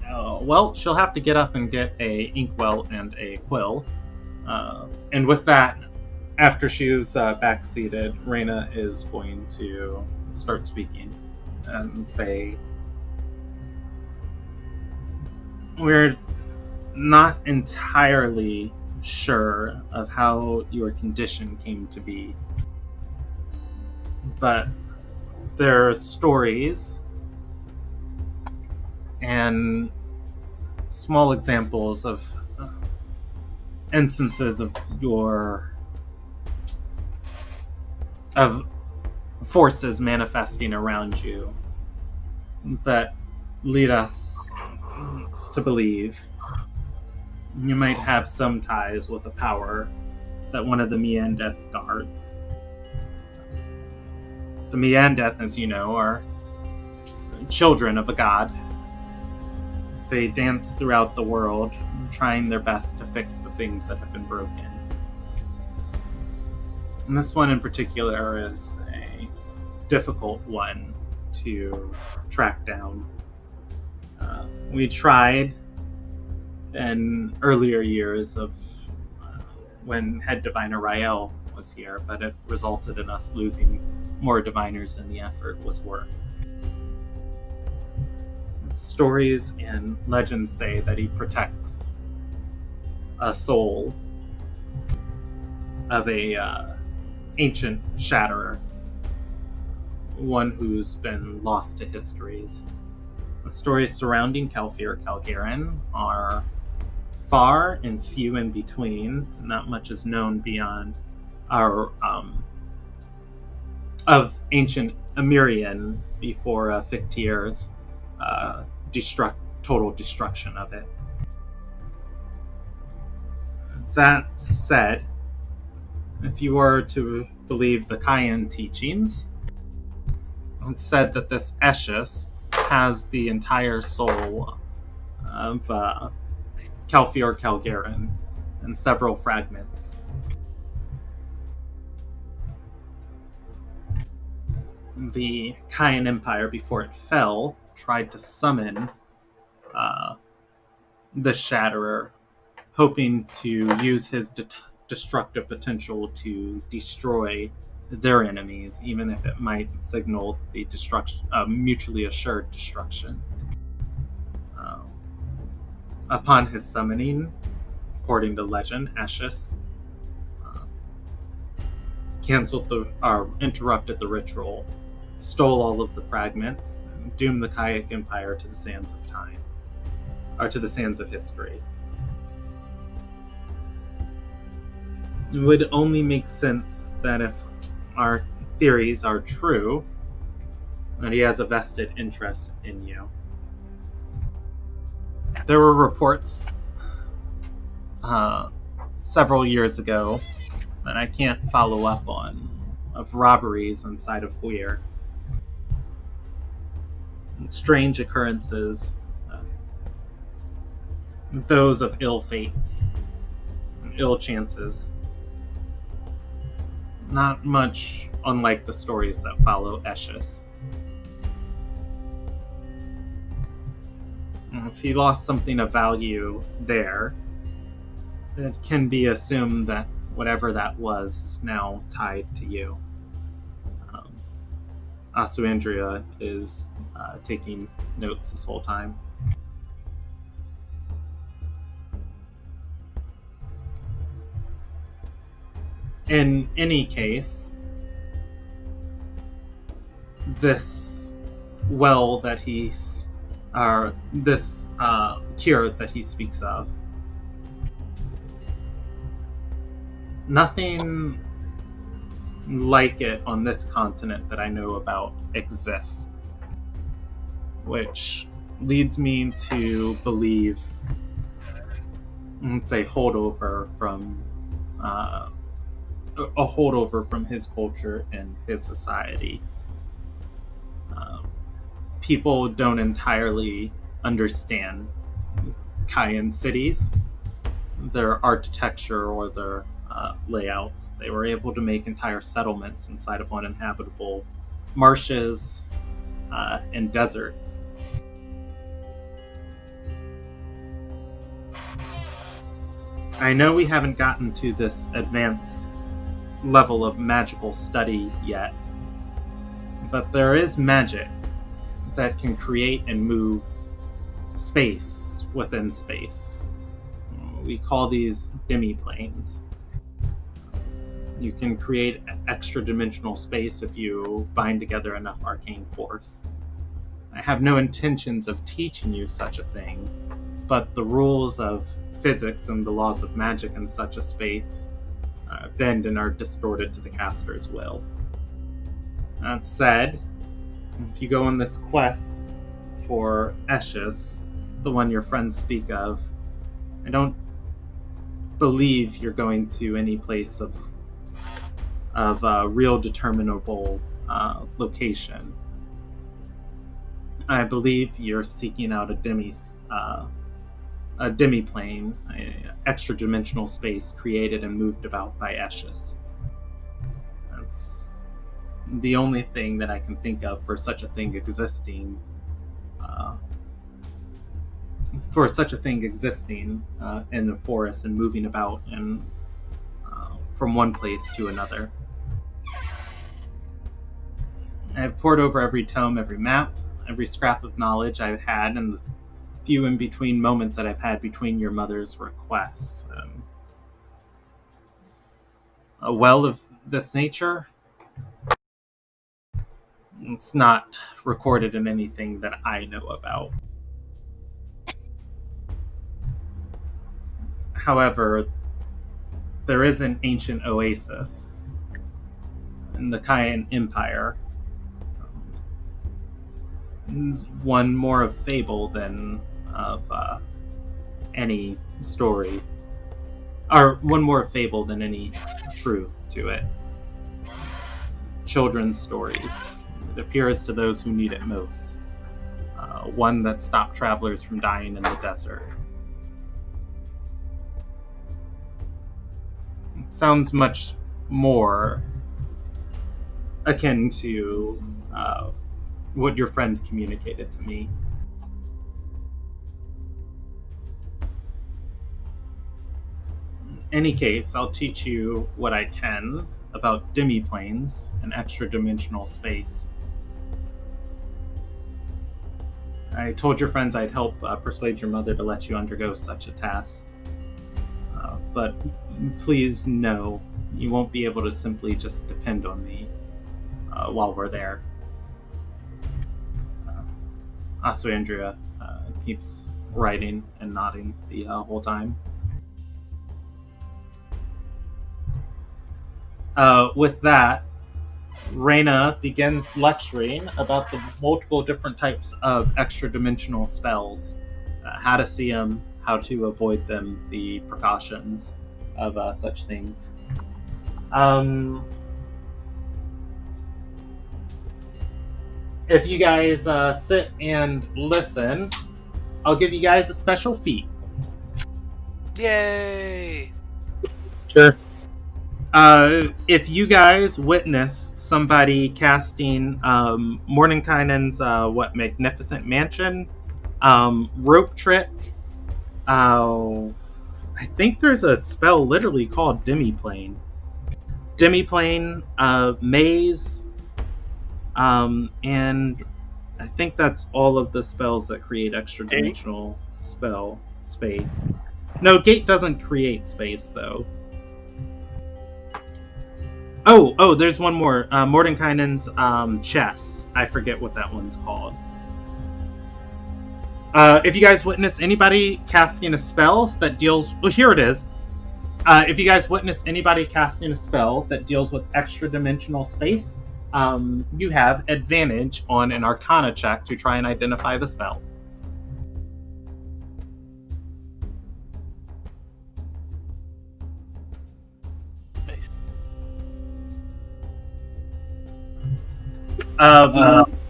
Well, she'll have to get up and get a inkwell and a quill. And with that, after she is back seated, Reyna is going to start speaking and say, we're not entirely sure of how your condition came to be, but there are stories and small examples of instances of forces manifesting around you that lead us to believe you might have some ties with a power that one of the Miandeth guards. The Miandeth, as you know, are children of a god. They dance throughout the world, trying their best to fix the things that have been broken. And this one in particular is a difficult one to track down. We tried in earlier years of when head diviner Rael was here, but it resulted in us losing more diviners than the effort was worth. Stories and legends say that he protects a soul of a ancient shatterer, one who's been lost to histories. The stories surrounding Calfir Calgarin are far and few in between. Not much is known beyond our of ancient Amirian before Fictier's total destruction of it. That said, if you were to believe the Kayan teachings, it's said that this Eshes has the entire soul of Calfir Calgarin and several fragments. The Kayan Empire, before it fell, tried to summon the Shatterer, hoping to use his destructive potential to destroy their enemies, even if it might signal the mutually assured destruction. Upon his summoning, according to legend, Eshes interrupted the ritual, stole all of the fragments, and doomed the Kayak Empire to the sands of time, or to the sands of history. It would only make sense that if our theories are true, that he has a vested interest in you. There were reports several years ago that I can't follow up on of robberies inside of Weir. And strange occurrences, those of ill fates, ill chances. Not much unlike the stories that follow Esches. If he lost something of value there, it can be assumed that whatever that was is now tied to you. Asuandria is taking notes this whole time. In any case, this well that this cure that he speaks of, nothing like it on this continent that I know about exists, which leads me to believe it's a holdover from his culture and his society. People don't entirely understand Kayan cities, their architecture or their layouts. They were able to make entire settlements inside of uninhabitable marshes and deserts. I know we haven't gotten to this advanced level of magical study yet, but there is magic that can create and move space within space. We call these demi-planes. You can create extra-dimensional space if you bind together enough arcane force. I have no intentions of teaching you such a thing, but the rules of physics and the laws of magic in such a space bend and are distorted to the caster's will. That said, if you go on this quest for Esches, the one your friends speak of, I don't believe you're going to any place of real determinable location. I believe you're seeking out a demi-plane, an extra-dimensional space created and moved about by Esches. That's the only thing that I can think of for such a thing existing. In the forest and moving about and from one place to another. I have pored over every tome, every map, every scrap of knowledge I've had, and the few in between moments that I've had between your mother's requests. A well of this nature, it's not recorded in anything that I know about. However, there is an ancient oasis in the Kayan Empire. It's one more of fable than of any story, or one more of fable than any truth to it. Children's stories. It appears to those who need it most. One that stopped travelers from dying in the desert. It sounds much more akin to what your friends communicated to me. In any case, I'll teach you what I can about demi-planes and extra-dimensional space. I told your friends I'd help persuade your mother to let you undergo such a task. But please know, you won't be able to simply just depend on me while we're there. Asuandria keeps writing and nodding the whole time. With that, Reyna begins lecturing about the multiple different types of extra-dimensional spells how to see them, how to avoid them, the precautions of such things. If you guys sit and listen, I'll give you guys a special feat. Yay! Sure. If you guys witness somebody casting Mordenkainen's Magnificent Mansion, Rope Trick, I think there's a spell literally called Demiplane. Demiplane, Maze, and I think that's all of the spells that create extra dimensional spell space. No, Gate doesn't create space though. Oh, there's one more. Mordenkainen's Chess. I forget what that one's called. If you guys witness anybody casting a spell that deals... Well, here it is. If you guys witness anybody casting a spell that deals with extra dimensional space, you have advantage on an Arcana check to try and identify the spell.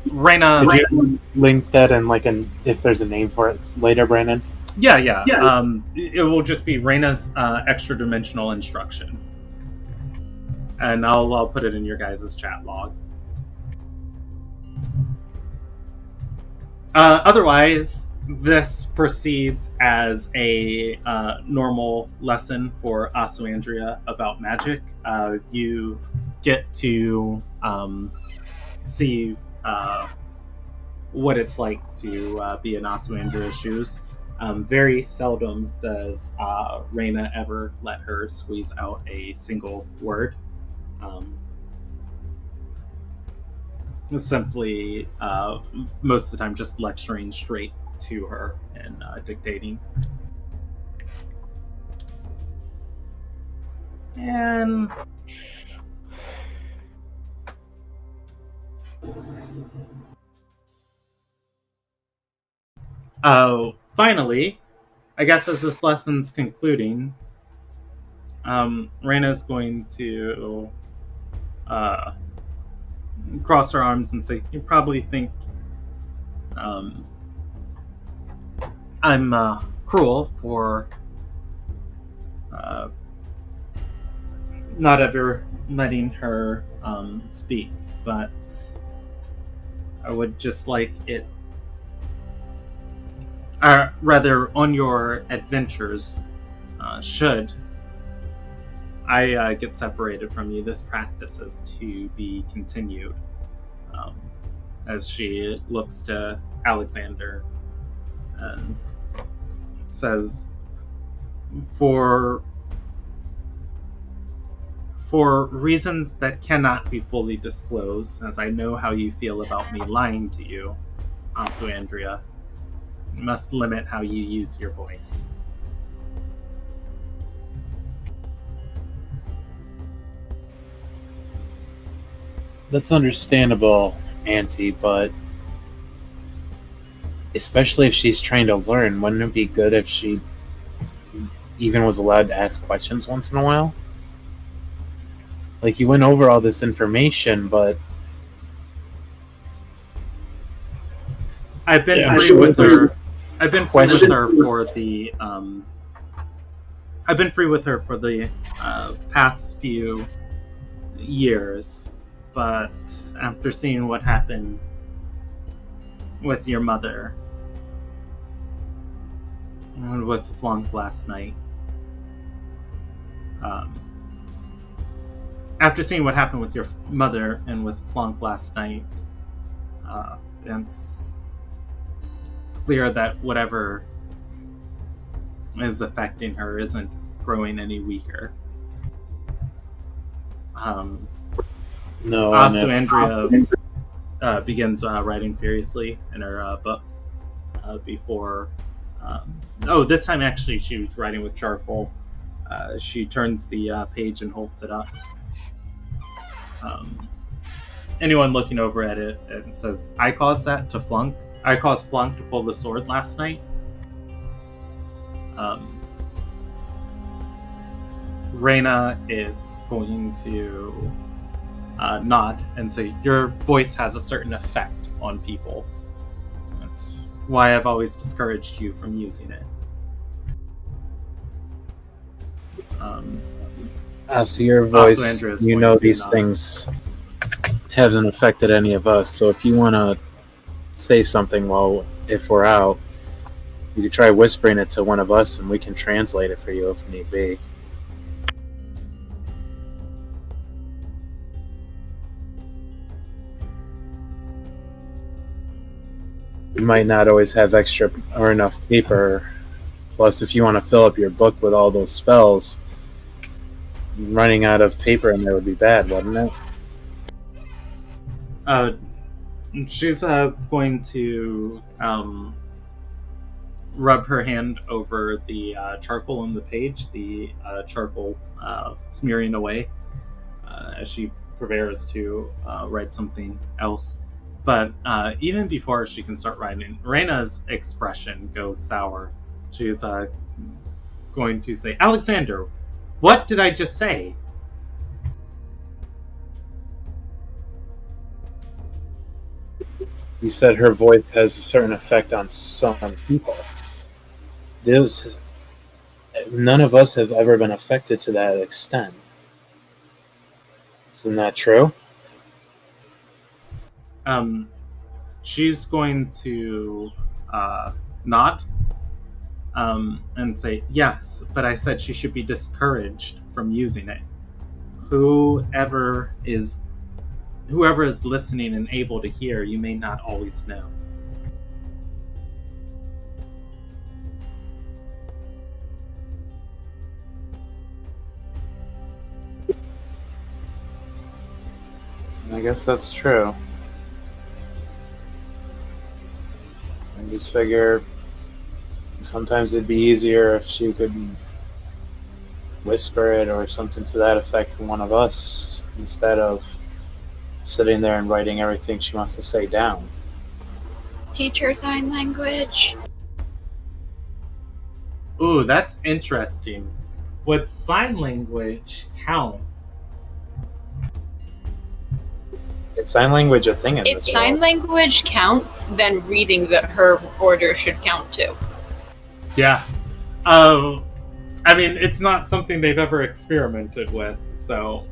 Reyna, Could you link that and if there's a name for it later, Brandon? Yeah. It will just be Reyna's extra dimensional instruction, and I'll put it in your guys' chat log. Otherwise, this proceeds as a normal lesson for Asuandria about magic. You get to see what it's like to be in Asuandria's shoes. Very seldom does Reyna ever let her squeeze out a single word. Simply, most of the time, just lecturing straight to her and dictating. And finally, I guess as this lesson's concluding, Reyna's going to cross her arms and say, "You probably think I'm cruel for not ever letting her speak, but I would just like it, or rather, on your adventures, should I get separated from you, this practice is to be continued." As she looks to Alexander and says, for reasons that cannot be fully disclosed, as I know how you feel about me lying to you, Asuandria, you must limit how you use your voice. That's understandable, Auntie, but especially if she's trying to learn, wouldn't it be good if she even was allowed to ask questions once in a while? Like, you went over all this information, but I've been free with her. I've been free with her for the. I've been free with her for the past few years, but after seeing what happened with your mother and with Flunk last night, after seeing what happened with your mother and with Flunk last night, it's clear that whatever is affecting her isn't growing any weaker. no. Asuandria begins writing furiously in her book before. This time actually she was writing with charcoal. She turns the page and holds it up. Anyone looking over at it and says, I caused Flunk to pull the sword last night. Reyna is going to nod and say, your voice has a certain effect on people. That's why I've always discouraged you from using it. So your voice, Andrea's you going know to these nod. things haven't affected any of us, so if you want to say something if we're out, you could try whispering it to one of us and we can translate it for you if need be. You might not always have extra or enough paper. Plus, if you want to fill up your book with all those spells, running out of paper in there would be bad, wouldn't it? She's going to rub her hand over the charcoal on the page, the charcoal smearing away as she prepares to write something else. But even before she can start writing, Reyna's expression goes sour. She's going to say, Alexander, what did I just say? You said her voice has a certain effect on some people. None of us have ever been affected to that extent. Isn't that true? She's going to nod and say, yes, but I said she should be discouraged from using it. Whoever is listening and able to hear, you may not always know. I guess that's true. I just figure sometimes it'd be easier if she could whisper it or something to that effect to one of us instead of sitting there and writing everything she wants to say down. Teach her sign language. Ooh, that's interesting. Would sign language count? Is sign language a thing in If this sign world? language counts, then reading her order should count too. Yeah. I mean, it's not something they've ever experimented with, so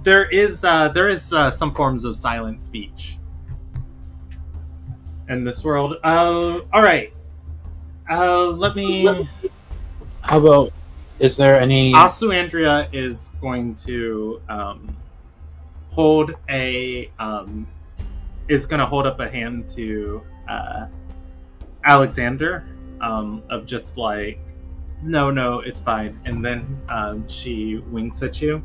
there is some forms of silent speech in this world. All right. Let me. How about? Is there any? Asu Andrea is going to hold up a hand to Alexander, of just like, no, it's fine. And then she winks at you.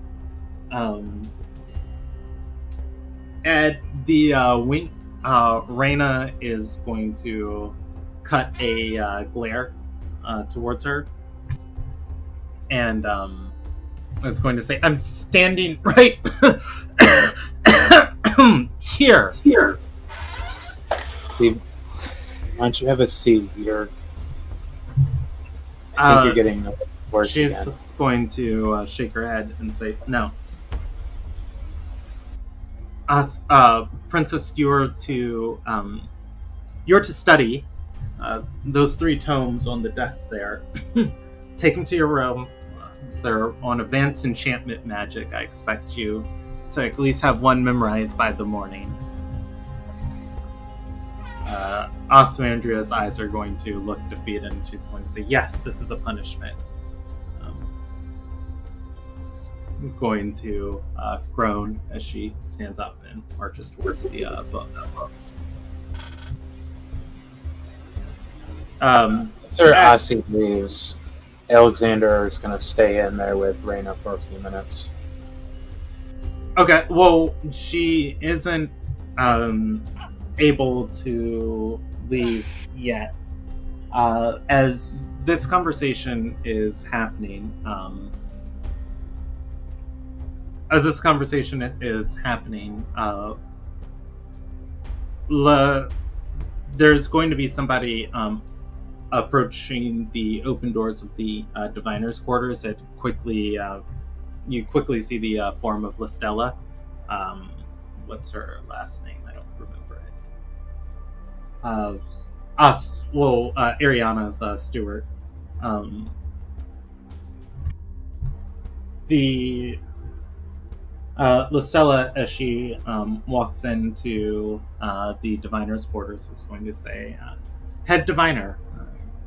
At the wink, Reyna is going to cut a glare towards her. And is going to say, I'm standing right here. Why don't you have a seat? I think you're getting worse She's again. going to shake her head and say, no. Princess, you're to study those 3 tomes on the desk there. Take them to your room. They're on advanced enchantment magic. I expect you to at least have one memorized by the morning. Asu Andrea's eyes are going to look defeated, and she's going to say, yes, this is a punishment. Going to groan as she stands up and marches towards the books. After Asi leaves, Alexander is going to stay in there with Reyna for a few minutes. Okay, well, she isn't able to leave yet. As this conversation is happening, there's going to be somebody approaching the open doors of the diviner's quarters, you quickly see the form of Listella. What's her last name? I don't remember it. Ariana's steward. The Listella, as she walks into the diviner's quarters, is going to say, "Head diviner,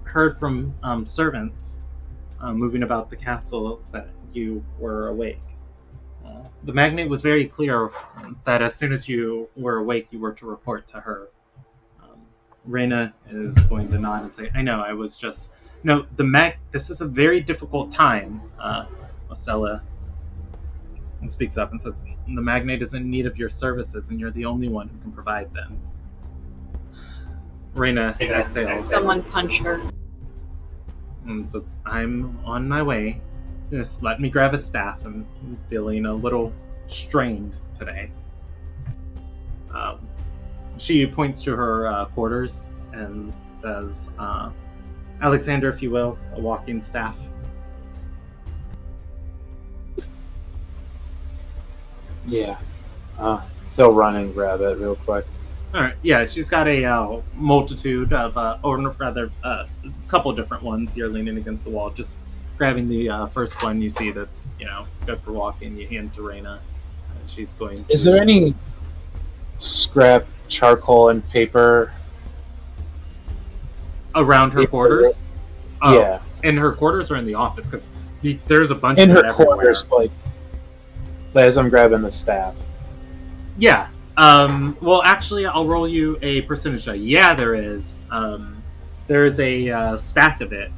heard from servants moving about the castle that you were awake. The magnate was very clear that as soon as you were awake, you were to report to her." Reyna is going to nod and say, "I know, I was just... No, this is a very difficult time," Listella speaks up and says, "The magnate is in need of your services, and you're the only one who can provide them." Reyna exhales. Someone punch her. And says, "I'm on my way. Just let me grab a staff. I'm feeling a little strained today." She points to her quarters and says, "Alexander, if you will, a walking staff." Yeah. He'll run and grab it real quick. All right. Yeah, she's got a multitude of, or rather, a couple different ones here leaning against the wall. Just grabbing the first one you see that's, good for walking. You hand to Reyna, and she's going to... Is there any scrap charcoal and paper around her quarters? Yeah. In her quarters or in the office? Because there's a bunch in of her quarters, like as I'm grabbing the staff. Yeah. Well, actually, I'll roll you a percentage die. Yeah, there is. There's a stack of it.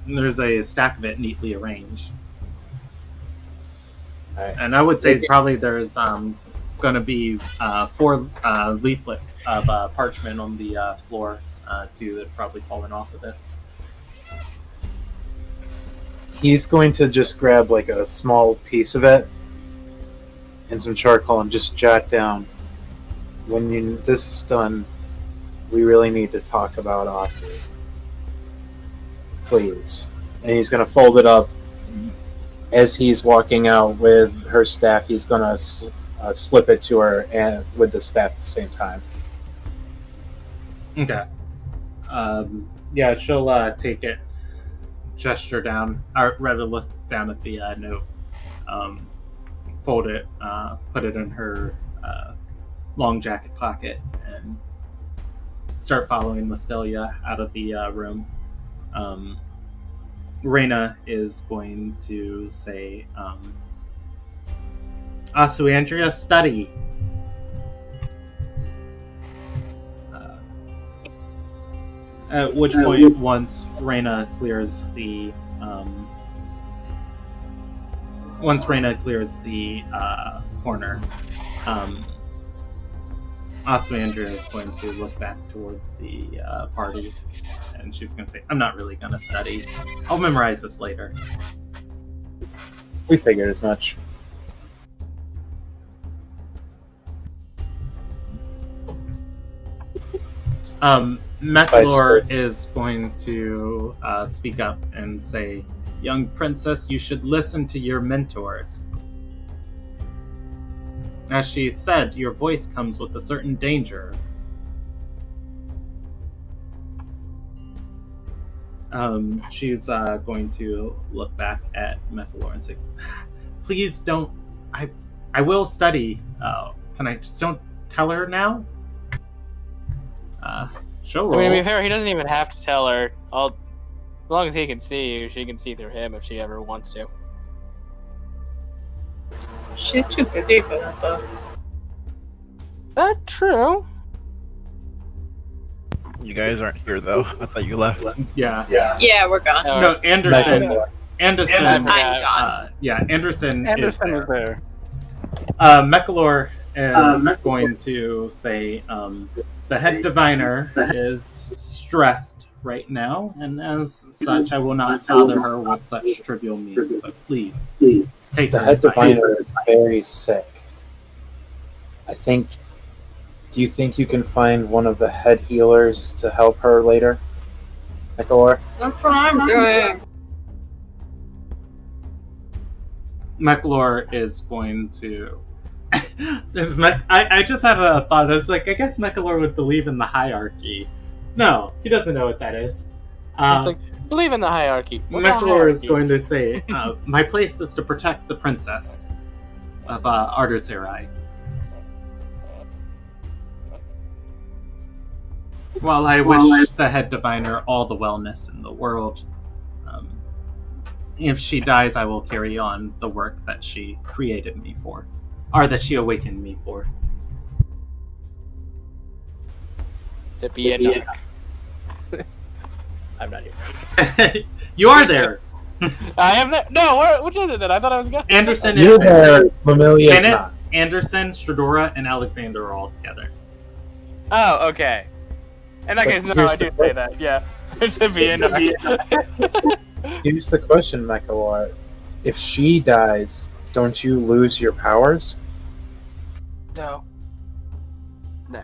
There's a stack of it neatly arranged. Right. And I would say probably there's going to be 4 leaflets of parchment on the floor, too, that probably fallen off of this. He's going to just grab like a small piece of it and some charcoal and just jot down, when this is done, we really need to talk about Aussie. Please. And he's going to fold it up. As he's walking out with her staff, he's going to slip it to her and with the staff at the same time. Okay. Yeah, she'll take it, gesture down, or rather look down at the note, fold it, put it in her long jacket pocket, and start following Listelia out of the room. Reyna is going to say, "Asuandria, study." At which point, once Reyna clears the corner, Asuandria is going to look back towards the party, and she's going to say, "I'm not really going to study. I'll memorize this later." We figured as much. Methalor is going to speak up and say, "Young princess, you should listen to your mentors. As she said, your voice comes with a certain danger." She's going to look back at Methalor and say, "Please don't... I will study tonight. Just don't tell her now." She'll roll. I mean, to be fair, he doesn't even have to tell her. As long as he can see you, she can see through him if she ever wants to. She's too busy for that, though. That's true. You guys aren't here, though. I thought you left. Yeah. Yeah, we're gone. No, Anderson. Anderson. I'm gone. Anderson is Anderson is there. there. Mekalor is going to say, "The head diviner is stressed right now, and as such, I will not bother her with such trivial means. But please, take The her head advice." diviner is very sick. Do you think you can find one of the head healers to help her later? Ekalor? That's what I'm doing. Mechalor is going to. I just had a thought. I was like, I guess Mechalor would believe in the hierarchy. No, he doesn't know what that is. It's like, believe in the hierarchy. What's a Mechalor is hierarchy? going to say, my place is to protect the princess of Arderserai. While I wish the head diviner all the wellness in the world, if she dies, I will carry on the work that she created me for, or that she awakened me for. To be a narc. I'm not here. You are there. I am there. No, which is it then? I thought I was going. Anderson You're is there. there. Familia is Kenneth, not. Anderson, Stradora, and Alexander are all together. Oh, okay. In that But case, no, here's I do the say that. Yeah. To be a narc. Here's the question, Mechalor. If she dies, don't you lose your powers? No. No.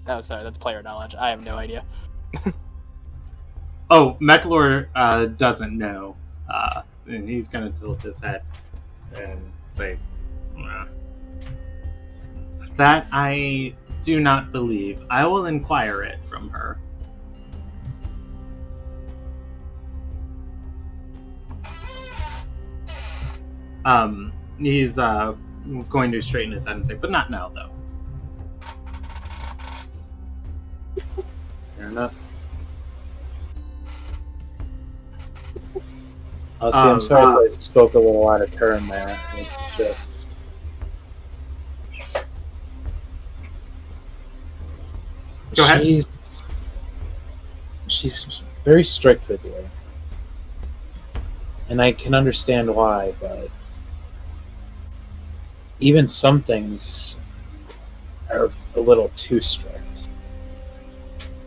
Oh, sorry, that's player knowledge. I have no idea. Oh, Mechalor doesn't know. And he's going to tilt his head and say, that I do not believe. I will inquire it from her. He's going to straighten his head and say, but not now, though. Fair enough. I'm sorry if I spoke a little out of turn there. It's just... Go ahead. She's very strict with you. And I can understand why, but even some things are a little too strict.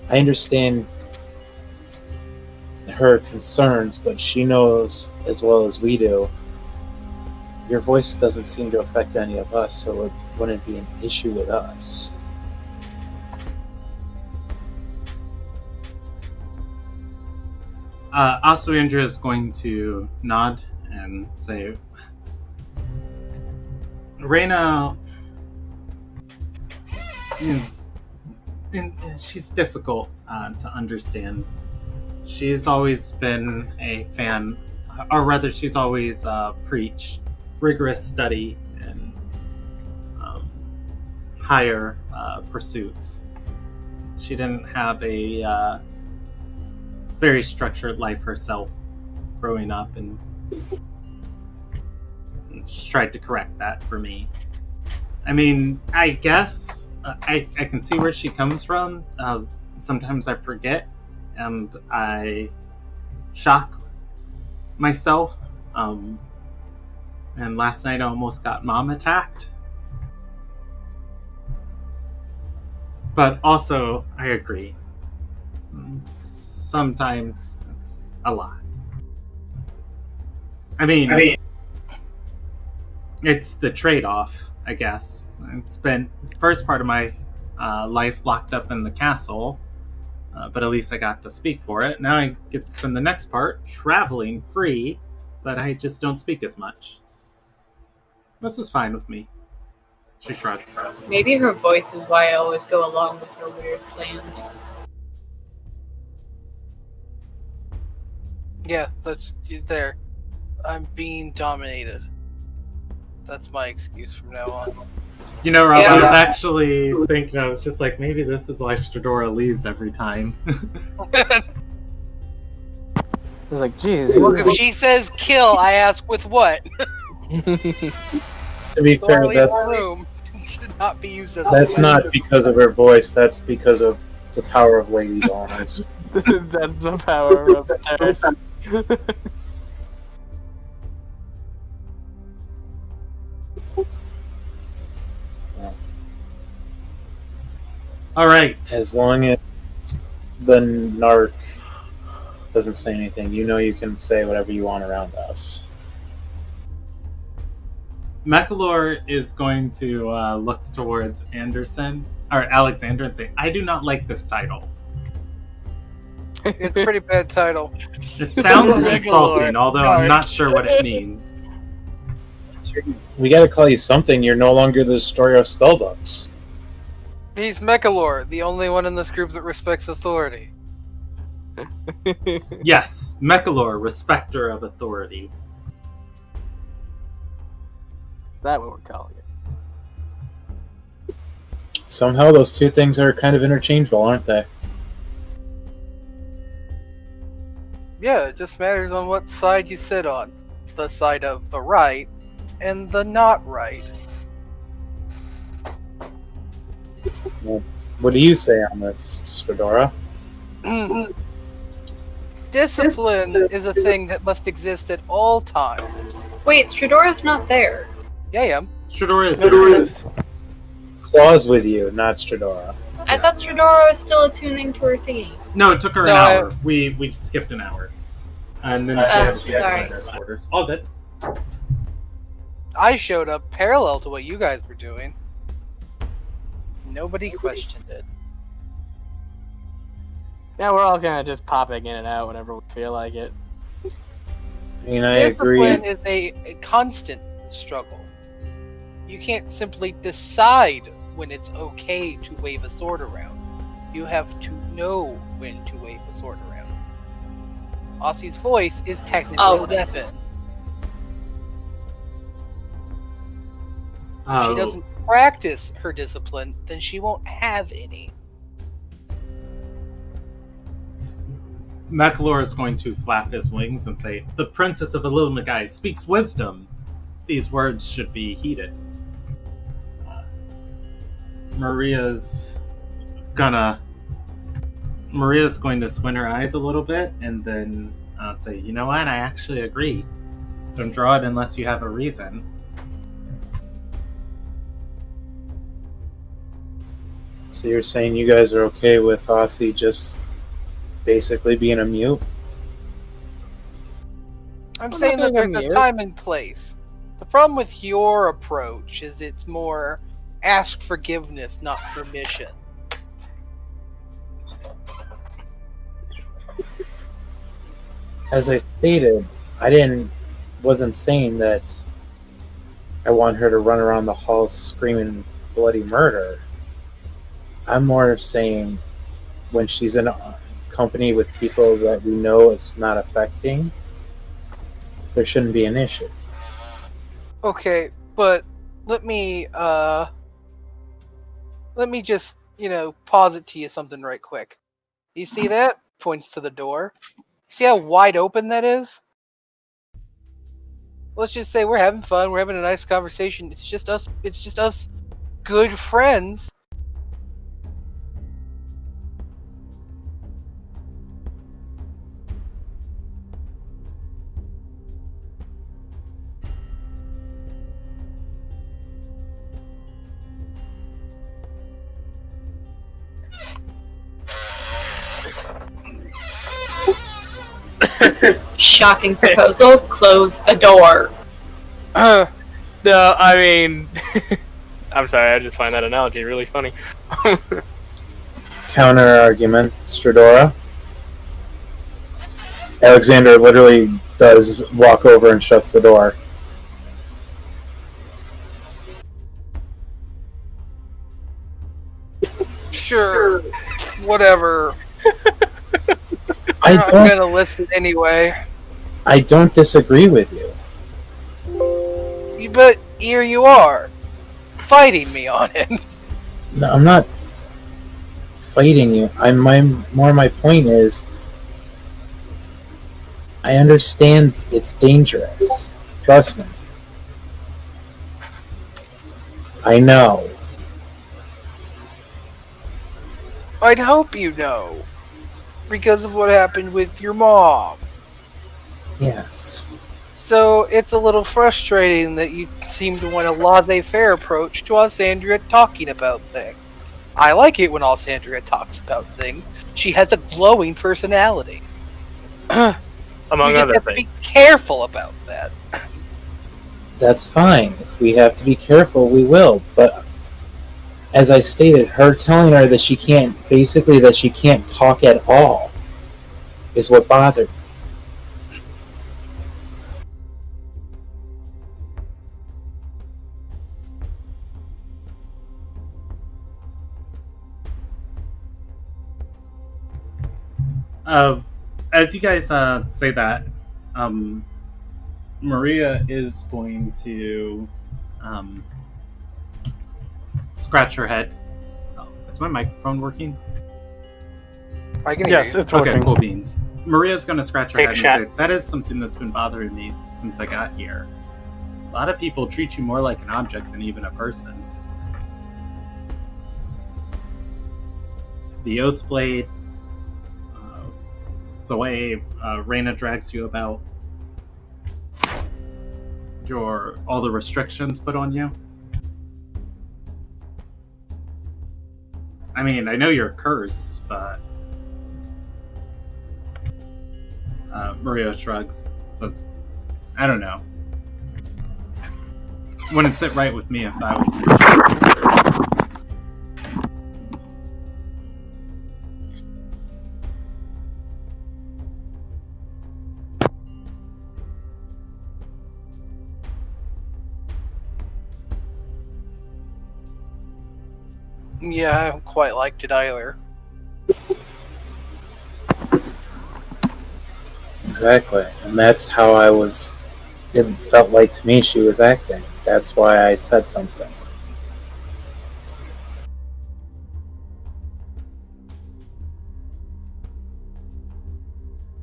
I understand her concerns, but she knows as well as we do, your voice doesn't seem to affect any of us, so it wouldn't be an issue with us. Asuyendra is going to nod and say, Reyna she's difficult to understand. She's always been a fan, or rather she's always preached rigorous study and higher pursuits. She didn't have a very structured life herself growing up, and she tried to correct that for me. I mean, I guess I can see where she comes from. Sometimes I forget and I shock myself. And last night I almost got mom attacked. But also, I agree. Sometimes it's a lot. I mean, it's the trade-off, I guess. I spent the first part of my life locked up in the castle, but at least I got to speak for it. Now I get to spend the next part traveling free, but I just don't speak as much. This is fine with me. She shrugs. Maybe her voice is why I always go along with her weird plans. Yeah, that's there. I'm being dominated. That's my excuse from now on. You know, Rob, Yeah. I was actually thinking, I was just like, maybe this is why Stradora leaves every time. I was like, geez. Look, if she says kill, I ask with what? To be fair, Leave the room should not be used as that's a not because of her voice, that's because of the power of Lady Dawners. That's the power of thirst. All right. As long as the narc doesn't say anything, you know you can say whatever you want around us. Mechalor is going to look towards Anderson or Alexander and say, I do not like this title. It's a pretty bad title. It sounds Megalord. insulting, although I'm Sorry. not sure what it means. We gotta call you something. You're no longer the destroyer of spellbooks. He's Mechalor, the only one in this group that respects authority. Yes, Mechalor, respecter of authority. Is that what we're calling it? Somehow those two things are kind of interchangeable, aren't they? Yeah, it just matters on what side you sit on. The side of the right and the not right. What do you say on this, Stradora? Discipline is a thing that must exist at all times. Wait, Stradora's not there. Yeah, yeah. Shadora is Yes. Claws with you, not Stradora. I thought Stradora was still attuning to her thingy. No, it took her an No, hour. We skipped an hour. And then she had sorry. to orders. All good. I showed up parallel to what you guys were doing. Nobody questioned it. Yeah, we're all kind of just popping in and out whenever we feel like it. I mean, I agree. Discipline is a constant struggle. You can't simply decide when it's okay to wave a sword around. You have to know when to wave a sword around. Aussie's voice is technically a yes. weapon. If Oh, she doesn't practice her discipline, then she won't have any. Mechalor is going to flap his wings and say, "The Princess of Illuminagai speaks wisdom. These words should be heeded." Maria's going to squint her eyes a little bit and then say, "You know what? I actually agree. Don't draw it unless you have a reason." So you're saying you guys are okay with Aussie just basically being a mute? I'm Well, saying that not being there's a a mute. time and place. The problem with your approach is it's more ask forgiveness, not permission. As I stated, wasn't saying that I want her to run around the halls screaming bloody murder. I'm more saying when she's in company with people that we know it's not affecting, there shouldn't be an issue. Okay, but let me just, pause it to you something right quick. You see that? Points to the door. See how wide open that is? Let's just say we're having fun, we're having a nice conversation. It's just us good friends. Shocking proposal. Close the door. No, I mean, I'm sorry. I just find that analogy really funny. Counter argument, Stradora. Alexander literally does walk over and shuts the door. Sure, whatever. I I'm not don't, gonna listen anyway. I don't disagree with you. But here you are, fighting me on it. No, I'm not fighting you. My point is, I understand it's dangerous. Trust me. I know. I'd hope you know, because of what happened with your mom. Yes. So it's a little frustrating that you seem to want a laissez-faire approach to Alessandria talking about things. I like it when Alessandria talks about things. She has a glowing personality. Among You just other have to be things. careful about that. That's fine. If we have to be careful, we will. But as I stated, her telling her that she can't talk at all. is what bothered me. As you guys say that, Maria is going to scratch her head. Oh, is my microphone working? I can hear Yes, you. it's working. Okay, cool beans. Maria's going to scratch her Take head shot. and say, that is something that's been bothering me since I got here. A lot of people treat you more like an object than even a person. The Oath Blade, the way Reyna drags you about, all the restrictions put on you. I mean, I know you're a curse, but Maria shrugs, says, I don't know. Wouldn't sit right with me if I was in your shoes. Yeah, I haven't quite liked it either. Exactly, and that's how it felt like to me she was acting. That's why I said something.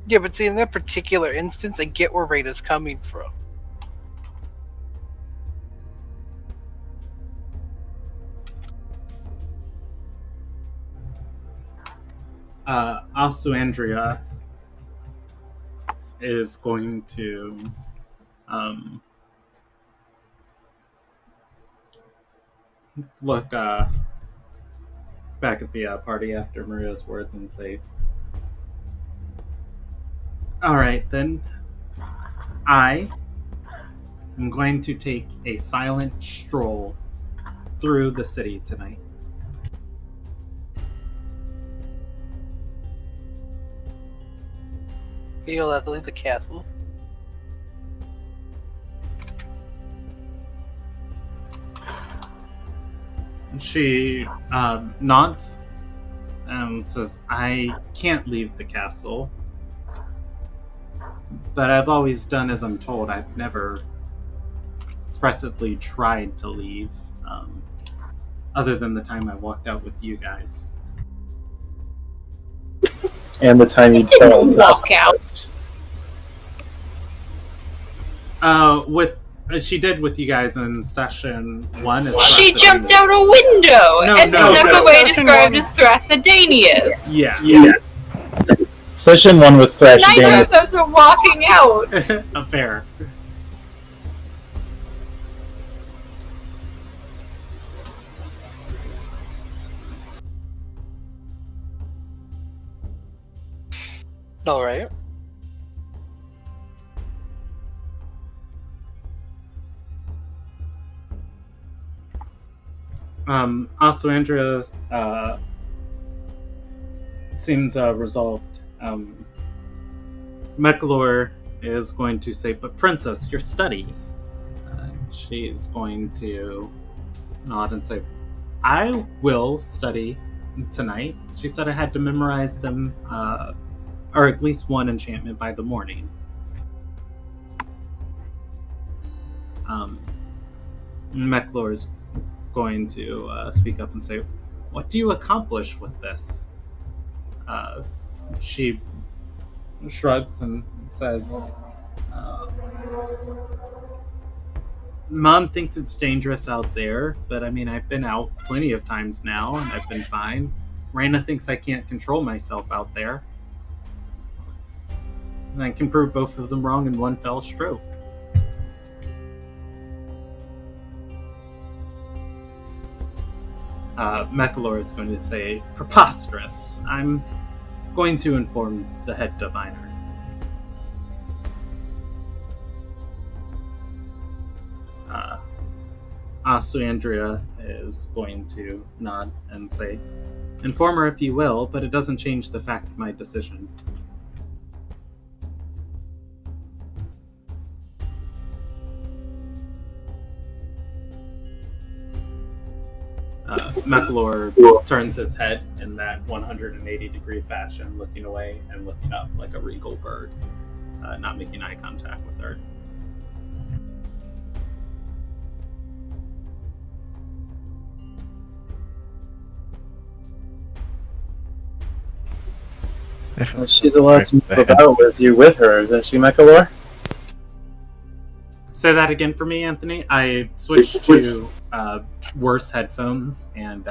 Yeah, but see, in that particular instance, I get where Reyna's coming from. Also, Andrea is going to look back at the party after Maria's words and say, all right, then. I am going to take a silent stroll through the city tonight. You'll have to leave the castle. She nods and says, I can't leave the castle, but I've always done as I'm told. I've never expressively tried to leave, other than the time I walked out with you guys. And the time you Didn't told walk out. She did with you guys in session 1. She jumped out a window and snuck away described as Thracidaneus. Yeah. Session 1 was Neither Thracidaneus. of us are walking out. Fair. All right. Also, Andrea seems resolved. Mekalor is going to say, but Princess, your studies. She's going to nod and say, I will study tonight. She said I had to memorize them, or at least one enchantment by the morning. Mekalor is going to speak up and say, what do you accomplish with this? She shrugs and says, Mom thinks it's dangerous out there, but I mean, I've been out plenty of times now and I've been fine. Reyna thinks I can't control myself out there. And I can prove both of them wrong in one fell stroke. Mekalor is going to say, preposterous. I'm going to inform the head diviner. Asu Andrea is going to nod and say, inform her if you will, but it doesn't change the fact of my decision. McLeod turns his head in that 180-degree fashion, looking away and looking up like a regal bird, not making eye contact with her. Well, she's allowed to move about with you with her, isn't she, McAlor? Say that again for me, Anthony. I switched to worse headphones, and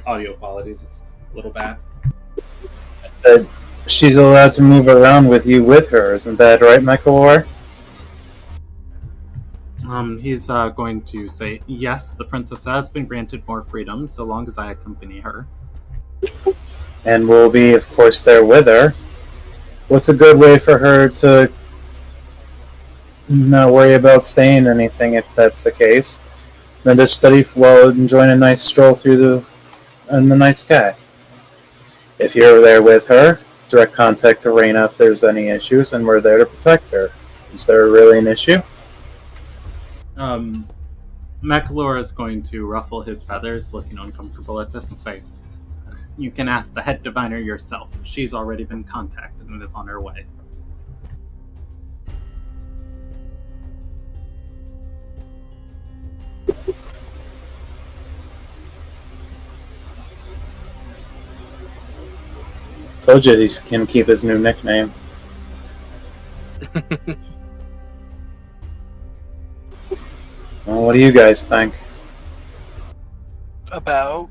audio quality is just a little bad. I said she's allowed to move around with you with her, isn't that right, McAlor? He's going to say, yes, the princess has been granted more freedom, so long as I accompany her. And we'll be, of course, there with her. What's a good way for her to not worry about saying anything if that's the case? Then just study while enjoying a nice stroll through in the night sky. If you're there with her, direct contact to Reyna if there's any issues, and we're there to protect her. Is there really an issue? McAlor is going to ruffle his feathers, looking uncomfortable at this, and say, you can ask the head diviner yourself. She's already been contacted and is on her way. Told you he can keep his new nickname. Well, what do you guys think? About?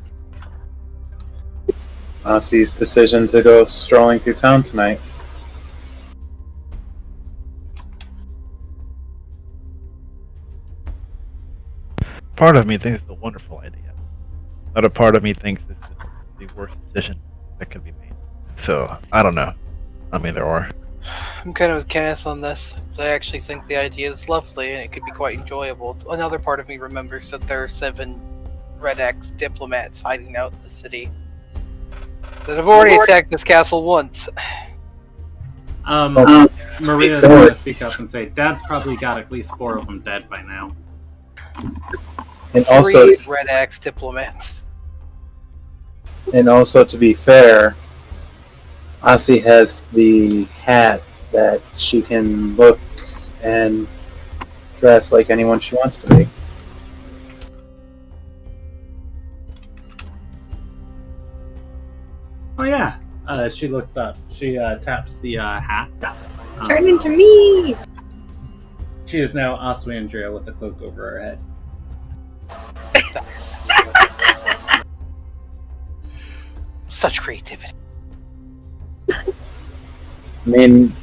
Ossie's decision to go strolling through town tonight. Part of me thinks it's a wonderful idea. Another part of me thinks this is the worst decision that could be made. So, I don't know. I'm either or. I'm kind of with Kenneth on this. I actually think the idea is lovely and it could be quite enjoyable. Another part of me remembers that there are 7 Red X diplomats hiding out in the city that have already attacked this castle once. Maria's going to speak up and say, Dad's probably got at least 4 of them dead by now. And also, 3 Red X diplomats. And also, to be fair, Ossie has the hat that she can look and dress like anyone she wants to be. Oh yeah. She looks up. She taps the hat. Turn into me! She is now Oswandria with a cloak over her head. Nice. Such creativity. I mean,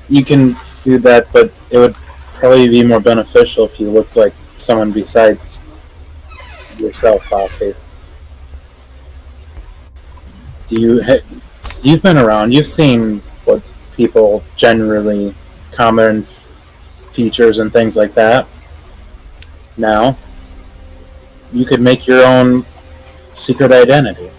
you can do that, but it would probably be more beneficial if you looked like someone besides yourself, Ossie. You've been around, you've seen what people generally, common features and things like that. Now, you could make your own secret identity.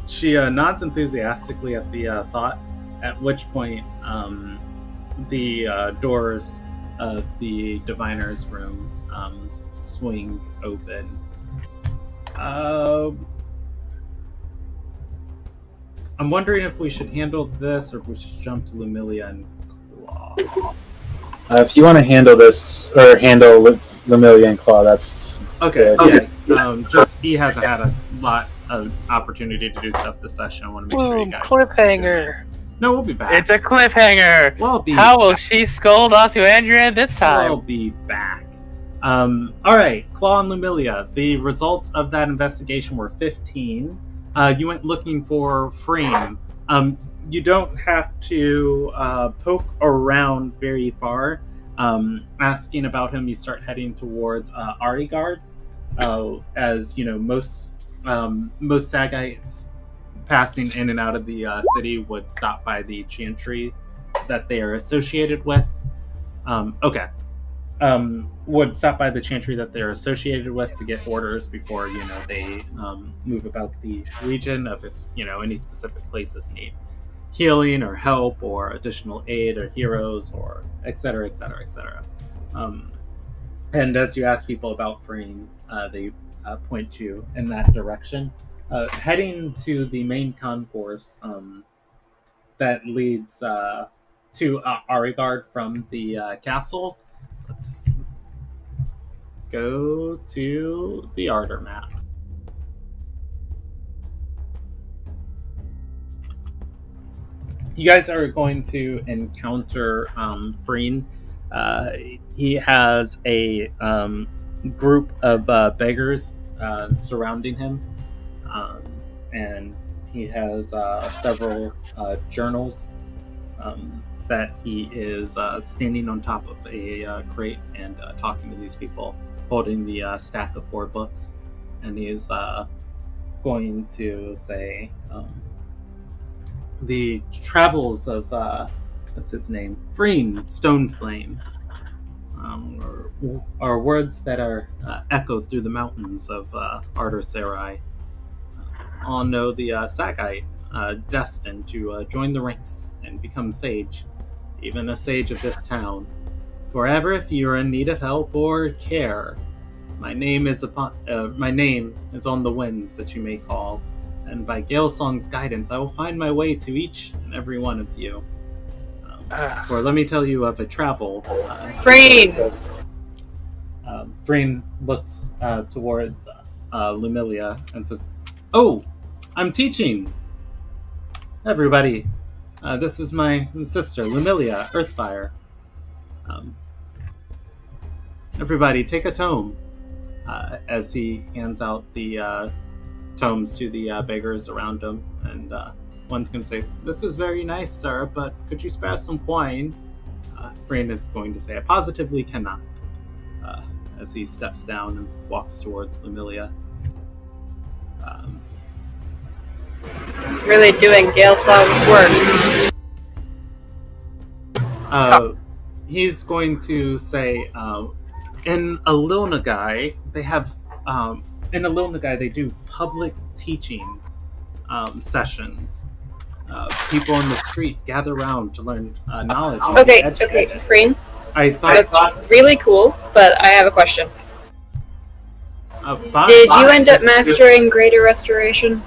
She nods enthusiastically at the thought, at which point the doors of the diviner's room swing open. I'm wondering if we should handle this or if we should jump to Lumilia and Claw. If you want to handle this, or handle Lumilia and Claw, that's okay. good. Okay. Just he hasn't had a lot of opportunity to do stuff this session. I want to make sure you guys. Cliffhanger. No, we'll be back. It's a cliffhanger. How will she scold Osuandria this time? We'll be back. All right, Claw and Lumilia. The results of that investigation were 15. You went looking for Frame. You don't have to poke around very far. Asking about him, you start heading towards Arigard. As you know, most Sagites passing in and out of the city would stop by the chantry that they are associated with. Would stop by the chantry that they're associated with to get orders before they move about the region of if any specific places need healing or help or additional aid or heroes or etc. And as you ask people about freeing, they point you in that direction. Heading to the main concourse that leads to Arigard from the castle. Let's go to the Ardor map. You guys are going to encounter Freen. He has a group of beggars surrounding him, and he has several journals that he is standing on top of a crate and talking to these people, holding the stack of 4 books, and he is going to say the travels of what's his name, Freen Stoneflame, are words that are echoed through the mountains of Ardor Sarai. All know the Sagite, destined to join the ranks and become sage, even a sage of this town. Forever, if you are in need of help or care, my name is on the winds that you may call, and by Galesong's guidance, I will find my way to each and every one of you. For let me tell you of a travel. Freen! Freen looks towards Lumilia and says, "Oh, I'm teaching! Everybody, this is my sister, Lumilia, Earthfire. Everybody, take a tome." As he hands out the tomes to the beggars around him, and one's going to say, "This is very nice, sir, but could you spare some coin?" Freen is going to say, "I positively cannot," as he steps down and walks towards Lumilia. Really doing Galesong's work. He's going to say, in Ililnagai, they have in Ililnagai they do public teaching sessions. People in the street gather around to learn knowledge. Okay, Freen. I thought That's really cool, but I have a question. fine. Did you end up mastering Greater Restoration?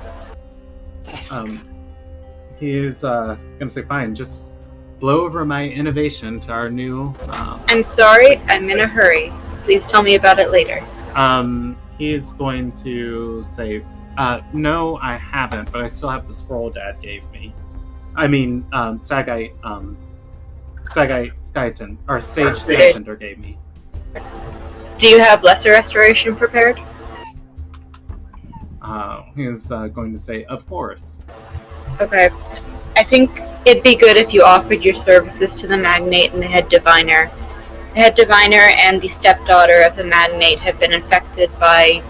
He is going to say, "Fine, just blow over my innovation to our new..." I'm sorry, I'm in a hurry. Please tell me about it later. He's going to say, "No, I haven't, but I still have the scroll Dad gave me. I mean, Sage Skytender gave me." Do you have Lesser Restoration prepared? He's going to say, "Of course." Okay. I think it'd be good if you offered your services to the Magnate and the Head Diviner. The Head Diviner and the stepdaughter of the Magnate have been infected by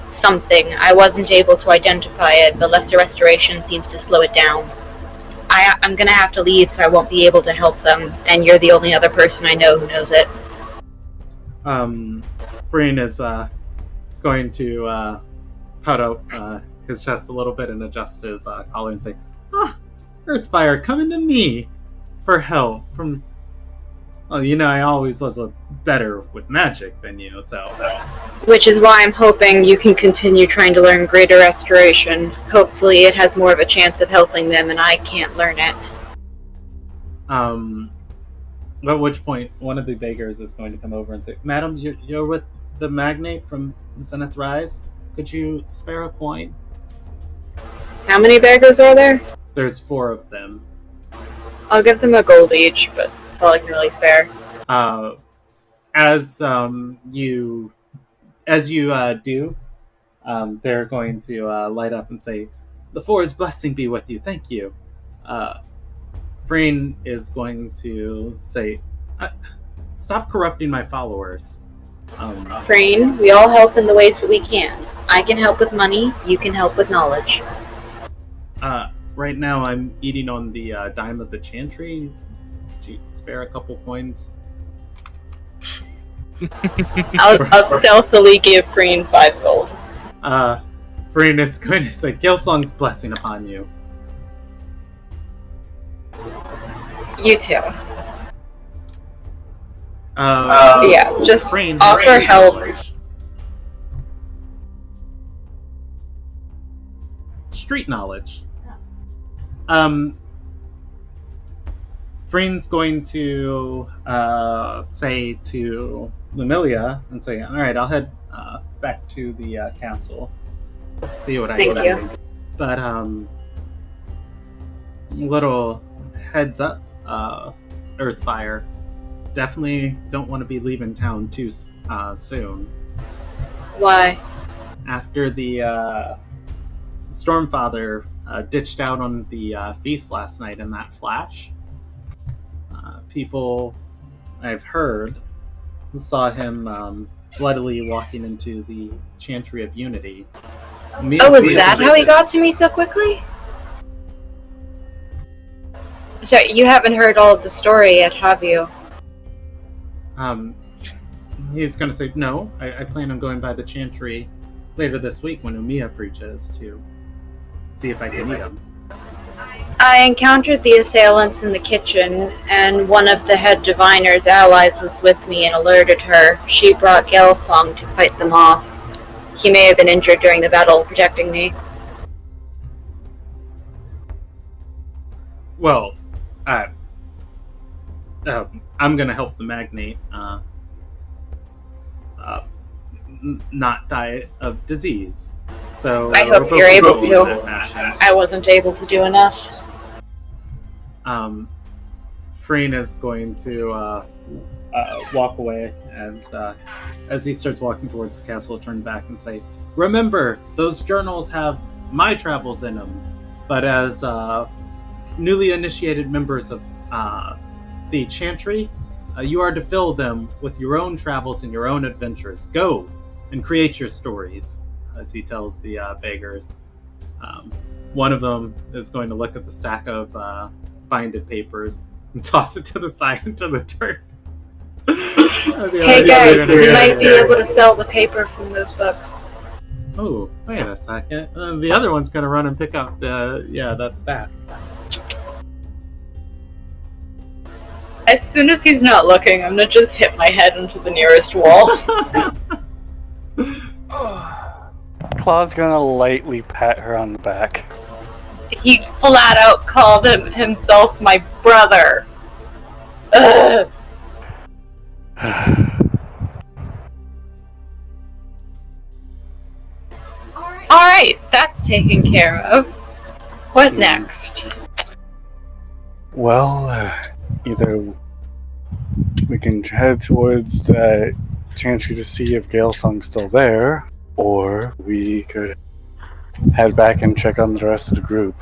something. I wasn't able to identify it, but Lesser Restoration seems to slow it down. I'm gonna have to leave, so I won't be able to help them, and you're the only other person I know who knows it. Freen is going to put out his chest a little bit and adjust his collar and say, Earthfire, coming to me for help from... Well, I always was better with magic than you, so... Which is why I'm hoping you can continue trying to learn Greater Restoration. Hopefully it has more of a chance of helping them, and I can't learn it. At which point, one of the beggars is going to come over and say, "Madam, you're with the Magnate from Zenith Rise? Could you spare a coin?" How many beggars are there? There's 4 of them. I'll give them a gold each, but that's all I can really spare. As you do, they're going to light up and say, "The Four's blessing be with you. Thank you." Freen is going to say, "Stop corrupting my followers." Freen, we all help in the ways that we can. I can help with money, you can help with knowledge. Right now I'm eating on the dime of the chantry. Could you spare a couple coins? I'll stealthily give Freen 5 gold. Freen is going to say, "Gilsong's blessing upon you." You too. Yeah, just Frayne offer has help. Street knowledge. Frayne's going to say to Lumilia and say, "All right, I'll head back to the castle. See what I Thank can you. do." But little heads up, Earthfire. Definitely don't want to be leaving town too soon. Why? After the Stormfather ditched out on the feast last night in that flash, people I've heard saw him bloodily walking into the Chantry of Unity. Oh, is that how he got to me so quickly? So you haven't heard all of the story yet, have you? He's going to say, no, I plan on going by the Chantry later this week when Umiya preaches to see if I can meet him. I encountered the assailants in the kitchen, and one of the head diviner's allies was with me and alerted her. She brought Gelsong to fight them off. He may have been injured during the battle, protecting me. Well, I'm going to help the magnate not die of disease. So I hope you're able to. Fashion. I wasn't able to do enough. Frayne is going to walk away, and as he starts walking towards the castle, turn back and say, "Remember, those journals have my travels in them, but as newly initiated members of the Chantry, you are to fill them with your own travels and your own adventures. Go and create your stories," as he tells the beggars. One of them is going to look at the stack of binded papers and toss it to the side into the dirt. Hey guys, we might be able to sell the paper from those books. Oh, wait a second. The other one's going to run and pick up that stack. As soon as he's not looking, I'm gonna just hit my head into the nearest wall. Claw's gonna lightly pat her on the back. He flat out called himself my brother. Ugh. Alright, that's taken care of. What next? Well, either we can head towards the Chantry to see if Galesong's still there, or we could head back and check on the rest of the group.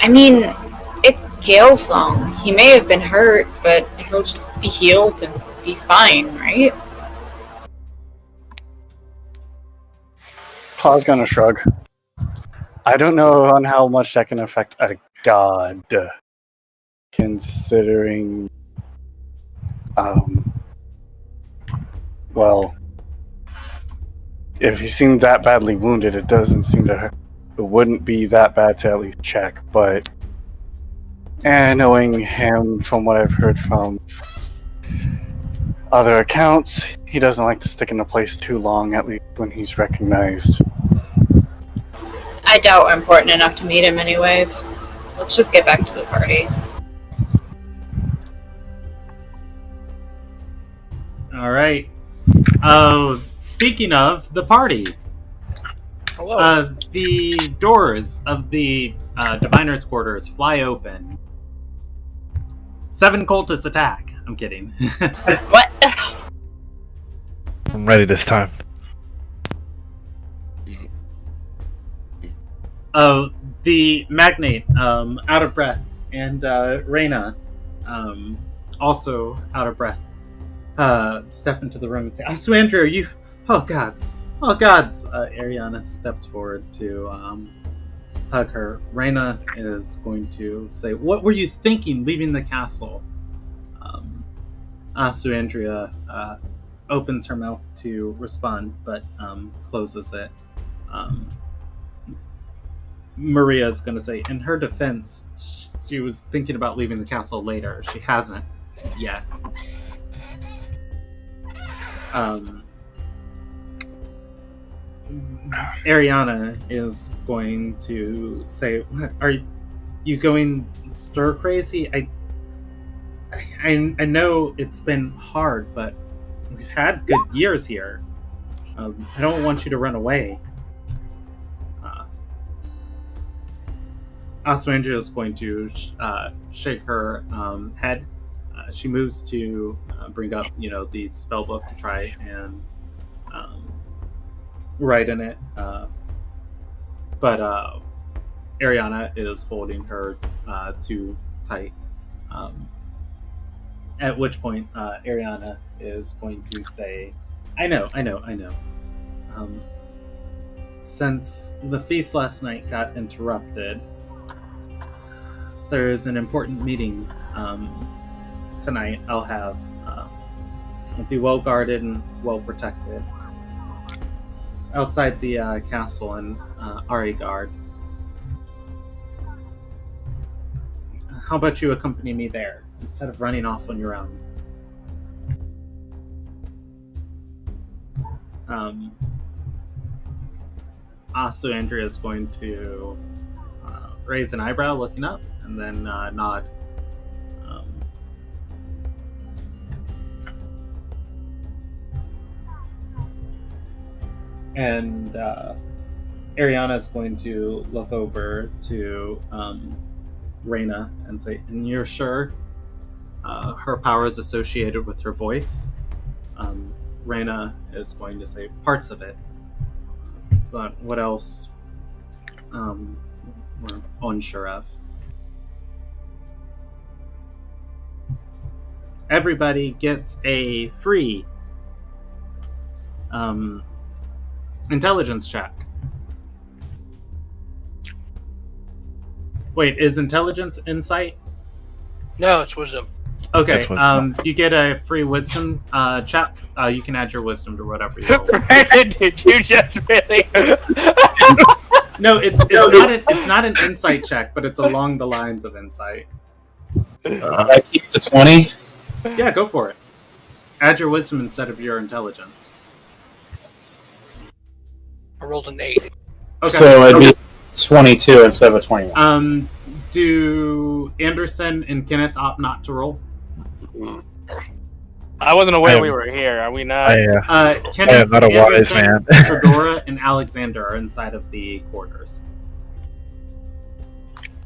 I mean, it's Galesong. He may have been hurt, but he'll just be healed and be fine, right? Claw's gonna shrug. I don't know on how much that can affect a god, considering, well, if he seemed that badly wounded, it doesn't seem to hurt. It wouldn't be that bad to at least check, but knowing him from what I've heard from other accounts, he doesn't like to stick in a place too long, at least when he's recognized. I doubt we're important enough to meet him anyways. Let's just get back to the party. All right. Speaking of the party, Hello. the doors of the diviner's quarters fly open. 7 cultists attack. I'm kidding. What? I'm ready this time. The magnate, out of breath, and Reyna, also out of breath, step into the room and say, "Asuandra, you... Oh gods! Oh gods!" Ariana steps forward to hug her. Reyna is going to say, "What were you thinking leaving the castle?" Asuandra opens her mouth to respond, but closes it. Maria's going to say, in her defense, she was thinking about leaving the castle later. She hasn't yet. Ariana is going to say, "What are you going stir crazy? I know it's been hard, but we've had good years here. I don't want you to run away." Aswandra is going to shake her head. She moves to bring up, the spell book to try and write in it. But Ariana is holding her too tight. At which point, Ariana is going to say, I know. Since the feast last night got interrupted, there's an important meeting tonight I'll have. It'll be well guarded and well protected. It's outside the castle in Arigard. How about you accompany me there, instead of running off on your own? Also, Andrea is going to raise an eyebrow, looking up, and then nod. And Ariana is going to look over to Reyna and say, "And you're sure her power is associated with her voice?" Reyna is going to say, "Parts of it. But what else we're unsure of." Everybody gets a free intelligence check. Wait, is intelligence insight? No, it's wisdom. Okay, That's wisdom. you get a free wisdom check. You can add your wisdom to whatever you roll. Brandon, did you just really? No, it's not an insight check, but it's along the lines of insight. I keep the 20. Yeah, go for it. Add your wisdom instead of your intelligence. I rolled an 8. Okay. So it'd be 22 instead of 21. Do Anderson and Kenneth opt not to roll? I wasn't aware we were here. Are we not? Kenneth, I am not a wise Anderson, man. Fedora, and Alexander are inside of the quarters.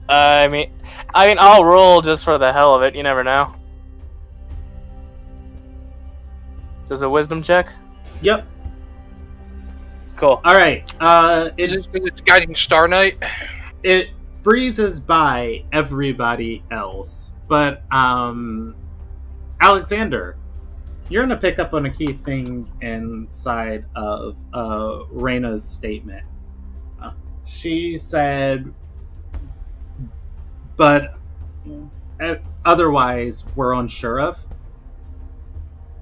I mean, I'll roll just for the hell of it. You never know. Does a wisdom check? Yep. Cool. All right. It's guiding Star Knight. It breezes by everybody else, but Alexander, you're gonna pick up on a key thing inside of Reyna's statement. She said, "But otherwise, we're unsure of."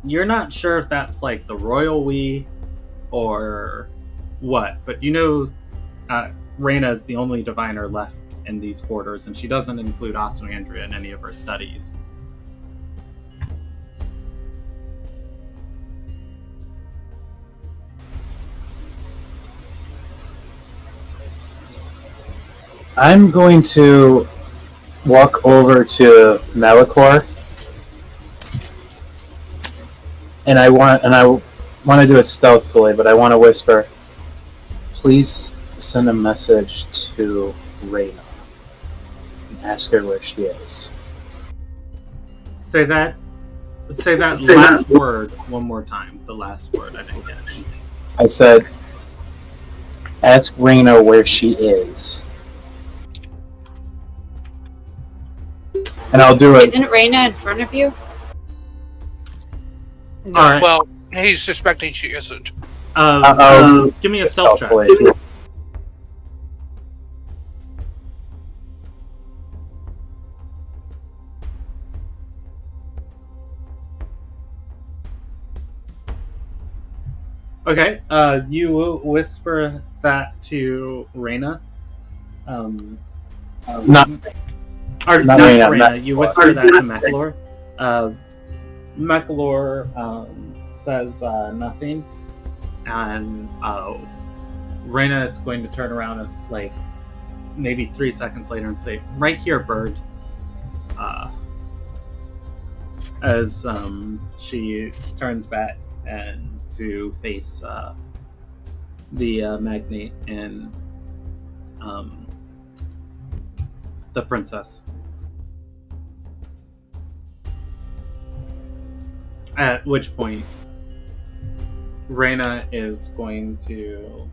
You're not sure if that's like the royal we or what, but Reyna is the only diviner left in these quarters, and she doesn't include Aswandria in any of her studies. I'm going to walk over to Melikor, and I want to do it stealthily, but I want to whisper, "Please send a message to Reyna and ask her where she is." Say that last word one more time. The last word I didn't catch. I said, "Ask Reyna where she is." And I'll do it. Isn't Reyna in front of you? No, All right. well, he's suspecting she isn't. Give me a stealth check. Stealthily. Okay, you whisper that to Reyna. Not Not Reyna, Reyna. Mekalor. You whisper that to Mekalor. Mekalor says nothing, and Reyna is going to turn around and, like, maybe 3 seconds later and say, "Right here, bird." As she turns back and to face the magnate and the princess. At which point, Reyna is going to...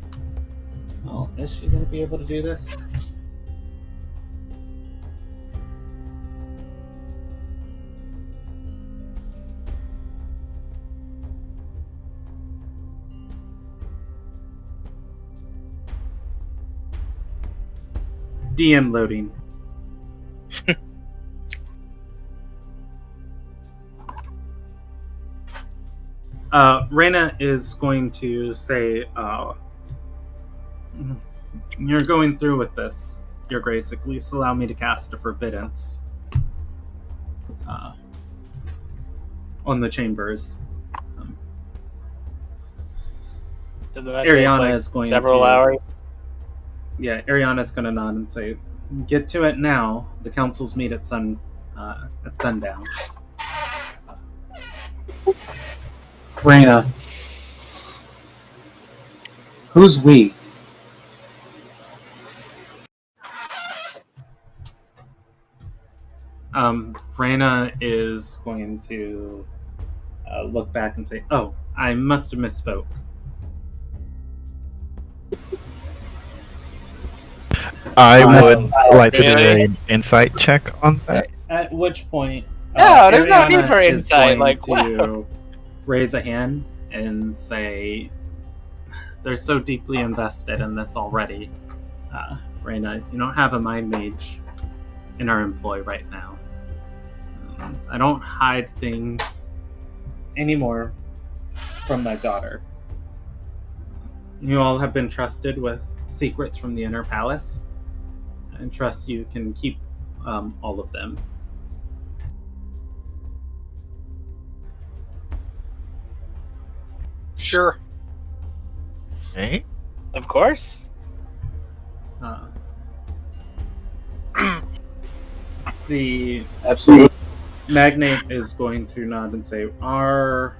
Oh, is she going to be able to do this? DM loading. Reyna is going to say, "You're going through with this, Your Grace. At least allow me to cast a forbiddance on the chambers." Doesn't that Ariana take, like, is going several to... hours? Yeah, Ariana's going to nod and say, "Get to it now. The councils meet at sundown." Reyna. Who's we? Reyna is going to look back and say, "Oh, I must have misspoke." I would like to do Really? an insight check on that. At which point, No, there's no Ariana need for is insight, going like, to wow. raise a hand and say, "They're so deeply invested in this already. Reyna, you don't have a mind mage in our employ right now. I don't hide things anymore from my daughter. You all have been trusted with secrets from the inner palace, and trust you can keep all of them." Sure. Okay. Of course. The Absolutely. magnate is going to nod and say, "Our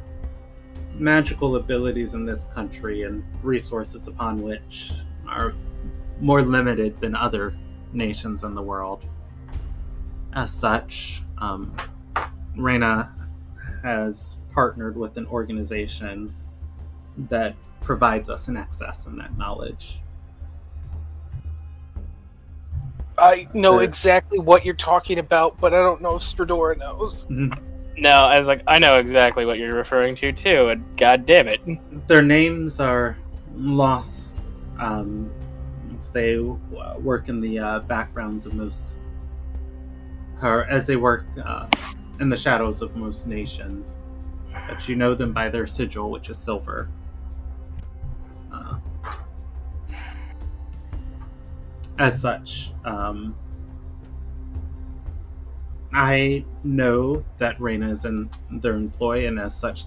magical abilities in this country and resources upon which are more limited than other nations in the world. As such, Reyna has partnered with an organization that provides us an access in that knowledge." I know Sure. exactly what you're talking about, but I don't know if Stradora knows. No, I was like, I know exactly what you're referring to too, and god damn it. Their names are lost as they work in the backgrounds of most, or as they work in the shadows of most nations. But you know them by their sigil, which is silver. As such, I know that Reyna is in their employ, and as such,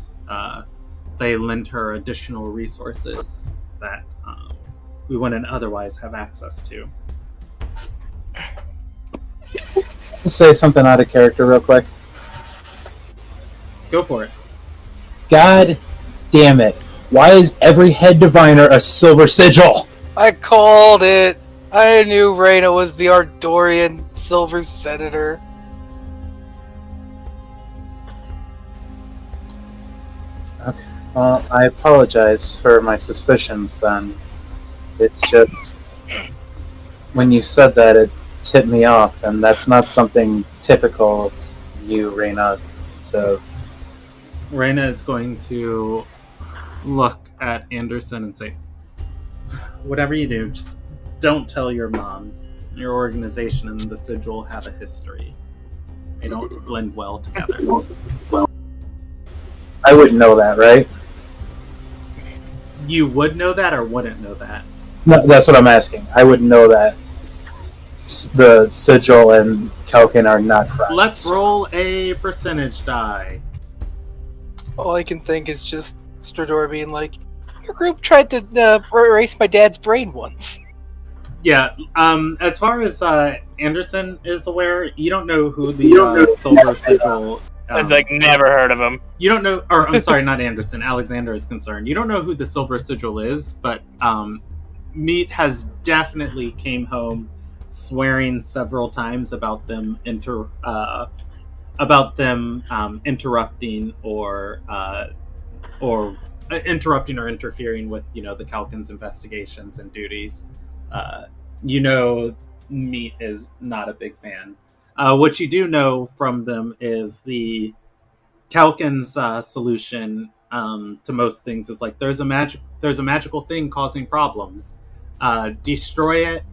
they lend her additional resources that we wouldn't otherwise have access to. Let's say something out of character real quick. Go for it. God damn it. Why is every head diviner a silver sigil? I called it! I knew Reyna was the Ardorian Silver Senator. Okay. Well, I apologize for my suspicions then. It's just... when you said that, it tipped me off, and that's not something typical of you, Reyna. So... Reyna is going to look at Anderson and say, "Whatever you do, just don't tell your mom. Your organization and the sigil have a history. They don't blend well together." I wouldn't know that, right? You would know that or wouldn't know that? No, that's what I'm asking. I wouldn't know that the sigil and Kelkin are not friends. Let's roll a percentage die. All I can think is just Strador being like, "Your group tried to erase my dad's brain once." Yeah. As far as Anderson is aware, you don't know who the Silver Sigil. I've like never heard of him. You don't know, or I'm sorry, not Anderson. Alexander is concerned. You don't know who the Silver Sigil is, but Meat has definitely came home swearing several times about them interrupting or interrupting or interfering with the Calkins investigations and duties. Meat is not a big fan. What you do know from them is the Calkin's solution to most things is like there's a magical thing causing problems. Destroy it,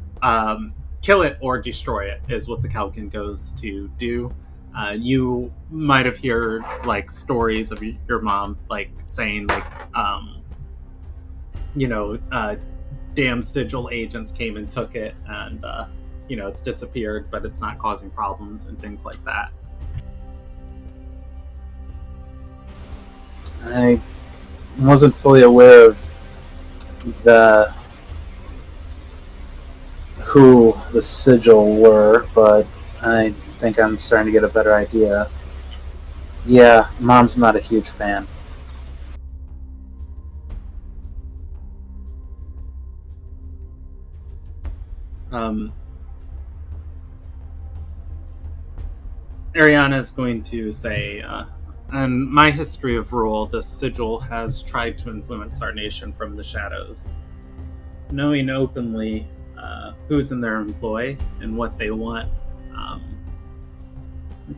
kill it, or destroy it is what the Calkin goes to do. You might have heard like stories of your mom like saying like damn sigil agents came and took it, and it's disappeared, but it's not causing problems and things like that. I wasn't fully aware of who the sigil were, but I think I'm starting to get a better idea. Yeah, Mom's not a huge fan. Ariana is going to say, in my history of rule, the sigil has tried to influence our nation from the shadows. Knowing openly who's in their employ and what they want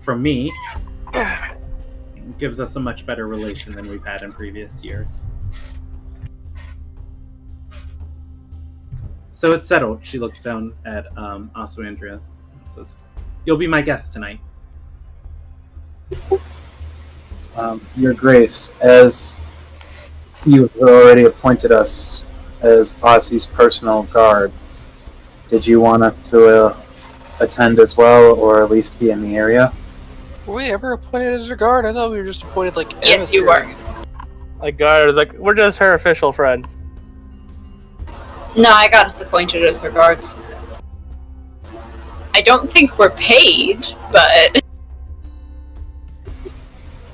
from me gives us a much better relation than we've had in previous years. So it's settled. She looks down at Andrea and says, "You'll be my guest tonight." Your Grace, as you have already appointed us as Ossie's personal guard, did you want us to attend as well, or at least be in the area? Were we ever appointed as a guard? I thought we were just appointed like. Yes, you were. Like guard was like, we're just her official friends. No, I got us appointed as her guards. I don't think we're paid, but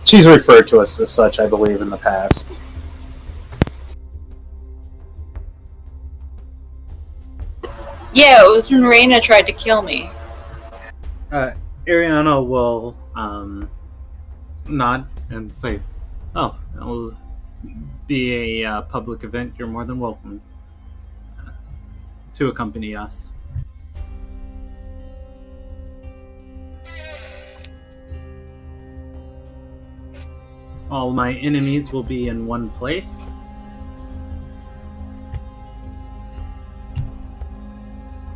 She's referred to us as such, I believe, in the past. yeah, it was when Reina tried to kill me. Ariana will nod and say, "Oh, that will be a public event. You're more than welcome to accompany us." All my enemies will be in one place.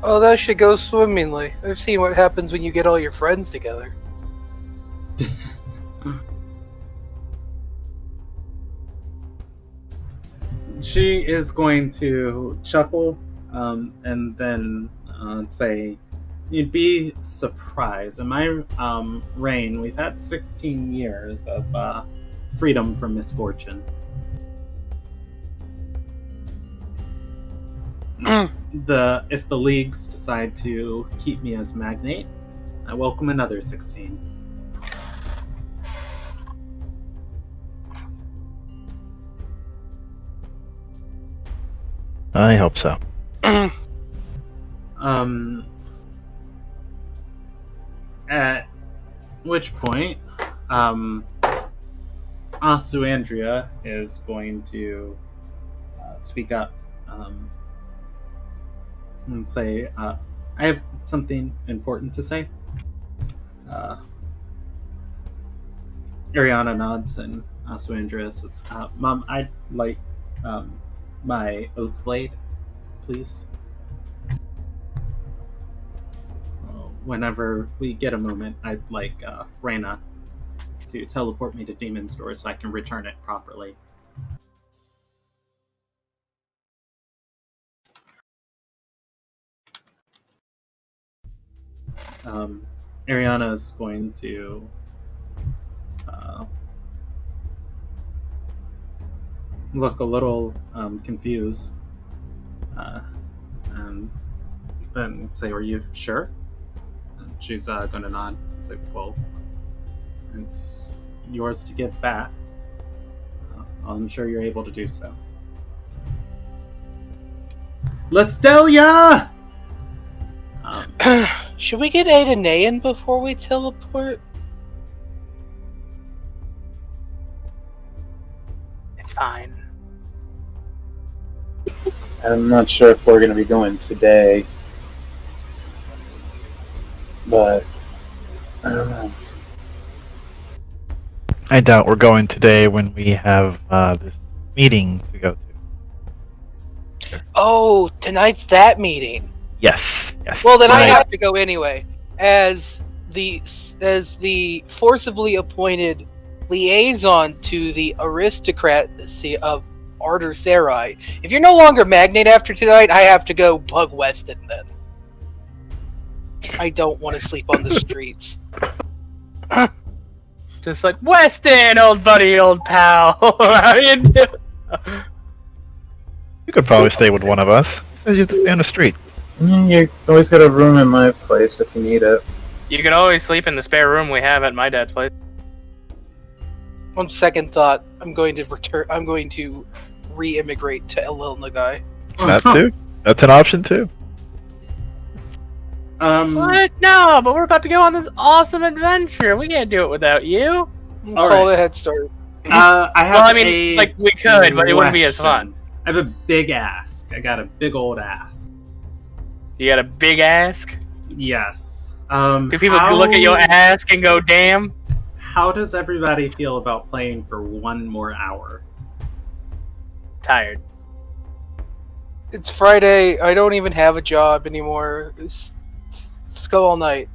Oh, that should go swimmingly. I've seen what happens when you get all your friends together. She is going to chuckle and then say, "You'd be surprised. In my reign, we've had 16 years of freedom from misfortune. If the leagues decide to keep me as magnate, I welcome another 16. I hope so. At which point, Andrea is going to speak up and say, "I have something important to say." Ariana nods and Andrea says, "Mom, I'd like my oath blade, please. Whenever we get a moment, I'd like Reina to teleport me to Demon's Door so I can return it properly." Ariana is going to look a little confused. And then say, "Are you sure?" And she's going to nod. It's like, "Well, it's yours to give back. I'm sure you're able to do so." Listelia! Should we get Aedenaean before we teleport? It's fine. I'm not sure if we're going to be going today, but I don't know. I doubt we're going today when we have this meeting to go to. Oh, tonight's that meeting. Yes. Well, then I Right. have to go anyway, as the forcibly appointed liaison to the aristocracy of Arter Sarai. If you're no longer magnate after tonight, I have to go bug Weston then. I don't want to sleep on the streets. Just like, Weston, old buddy, old pal. How you doing? You could probably stay with one of us. You have to stay on the street. You always got a room in my place if you need it. You can always sleep in the spare room we have at my dad's place. On second thought, I'm going to re-immigrate to Elil Nagai. That too. That's an option too. What? No, but we're about to go on this awesome adventure. We can't do it without you. All Call right. it a head start. I have Well, I mean, like, we could, but it wouldn't be as fun. I have a big ask. I got a big old ask. You got a big ask? Yes. Do people look at your ask and go, damn? How does everybody feel about playing for one more hour? Tired. It's Friday. I don't even have a job anymore. Let's go all night.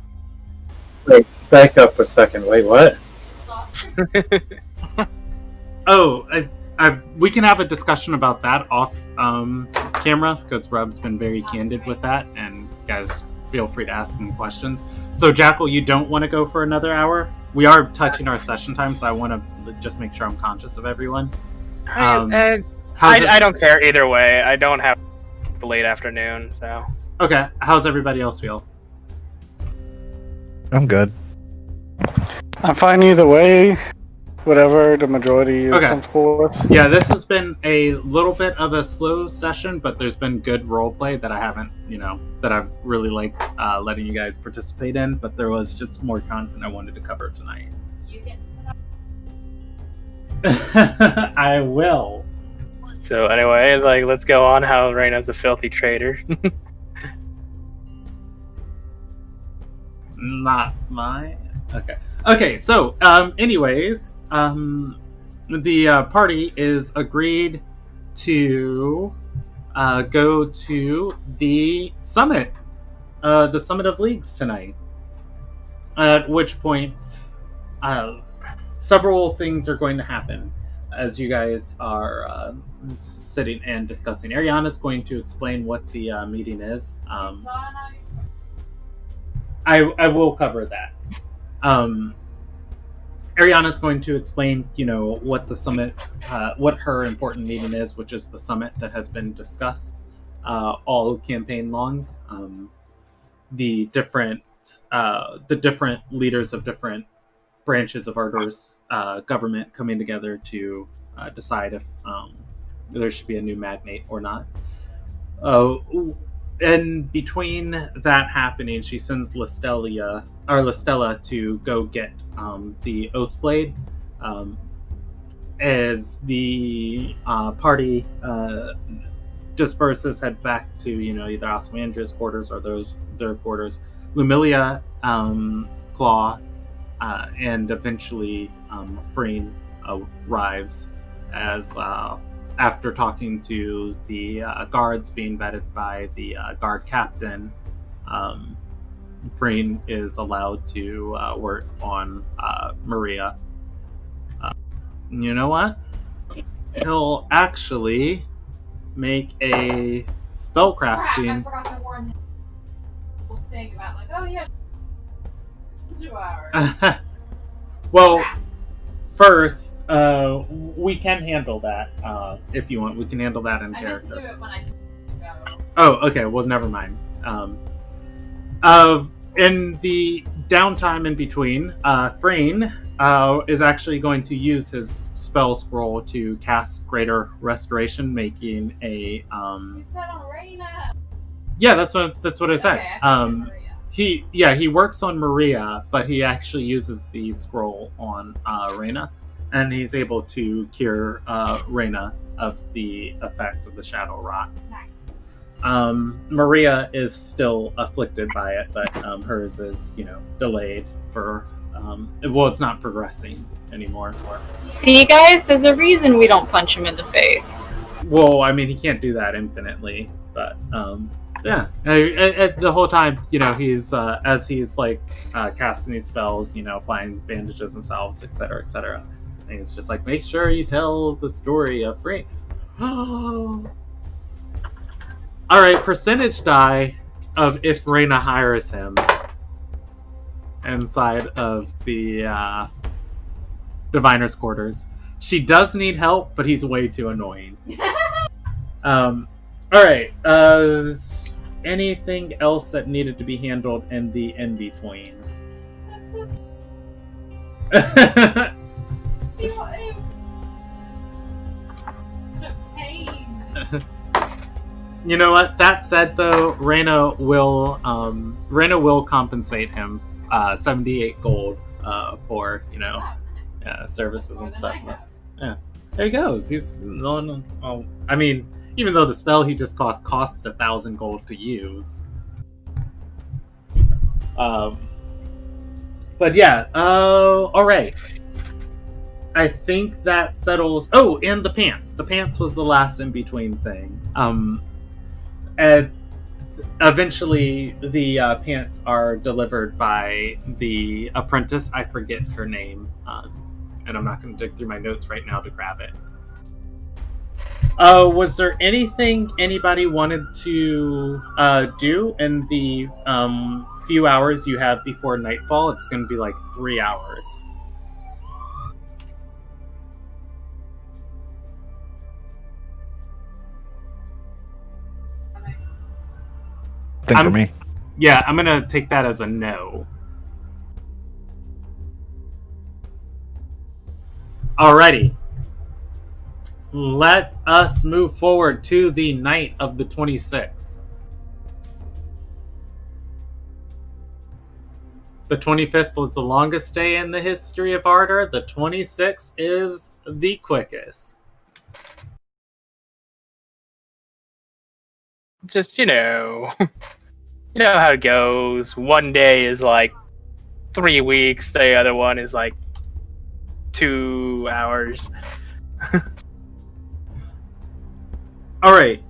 Wait, back up a second. Wait, what? Oh, we can have a discussion about that off camera, because Rob's been very candid with that, and guys, feel free to ask him questions. So, Jackal, you don't want to go for another hour? We are touching our session time, so I want to just make sure I'm conscious of everyone. I don't care either way. I don't have the late afternoon, so. Okay, how's everybody else feel? I'm good. I'm fine either way. Whatever the majority is Okay. comfortable with. Yeah, this has been a little bit of a slow session, but there's been good roleplay that I haven't, that I've really liked letting you guys participate in, but there was just more content I wanted to cover tonight. I will. So anyway, let's go on how Reyna's a filthy traitor. Not mine. Okay, so, anyways, the party is agreed to go to the summit of leagues tonight. At which point, several things are going to happen as you guys are sitting and discussing. Ariana's going to explain what the meeting is. I will cover that. Ariana's going to explain, what the summit, what her important meeting is, which is the summit that has been discussed all campaign long. The different leaders of different branches of Arter's government coming together to decide if there should be a new magnate or not. And between that happening, she sends Listella to go get the Oathblade. As the party disperses, head back to either Osmandra's quarters or their quarters. Lumilia, Claw, and eventually Freen arrives as. After talking to the guards being vetted by the guard captain, Freen is allowed to work on Maria. You know what? He'll actually make a spellcrafting. I forgot to warn him. People think about 2 hours. Well, first, we can handle that if you want. We can handle that in I meant to do character. it when I told you to go. Oh, okay. Well, never mind. In the downtime in between, Frayne is actually going to use his spell scroll to cast Greater Restoration, making a. Is that on Reina? Yeah, that's what I said. Okay, I thought you said Maria. He works on Maria, but he actually uses the scroll on Reyna, and he's able to cure Reyna of the effects of the Shadow Rot. Nice. Maria is still afflicted by it, but hers is, delayed for. Well, it's not progressing anymore. See, guys, there's a reason we don't punch him in the face. Well, I mean, he can't do that infinitely, but yeah. The whole time, he's as he's like casting these spells, applying bandages and salves, etc., etc. And he's just like, make sure you tell the story of Free. All right, percentage die of if Reyna hires him inside of the Diviner's quarters. She does need help, but he's way too annoying. All right. Anything else that needed to be handled in the in-between? That's so sad. The pain. You know what? That said, though, Reyna will compensate him 78 gold for services and stuff. Yeah, there he goes. He's I mean, even though the spell he just cost 1,000 gold to use. But yeah. All right. I think that settles. Oh, and the pants. The pants was the last in between thing. And eventually, the pants are delivered by the apprentice. I forget her name, and I'm not going to dig through my notes right now to grab it. Was there anything anybody wanted to do in the few hours you have before nightfall? It's going to be like 3 hours. For me. Yeah, I'm gonna take that as a no. Alrighty. Let us move forward to the night of the 26th. The 25th was the longest day in the history of Ardor. The 26th is the quickest. Just, you know how it goes. One day is like 3 weeks, the other one is like 2 hours. Alright.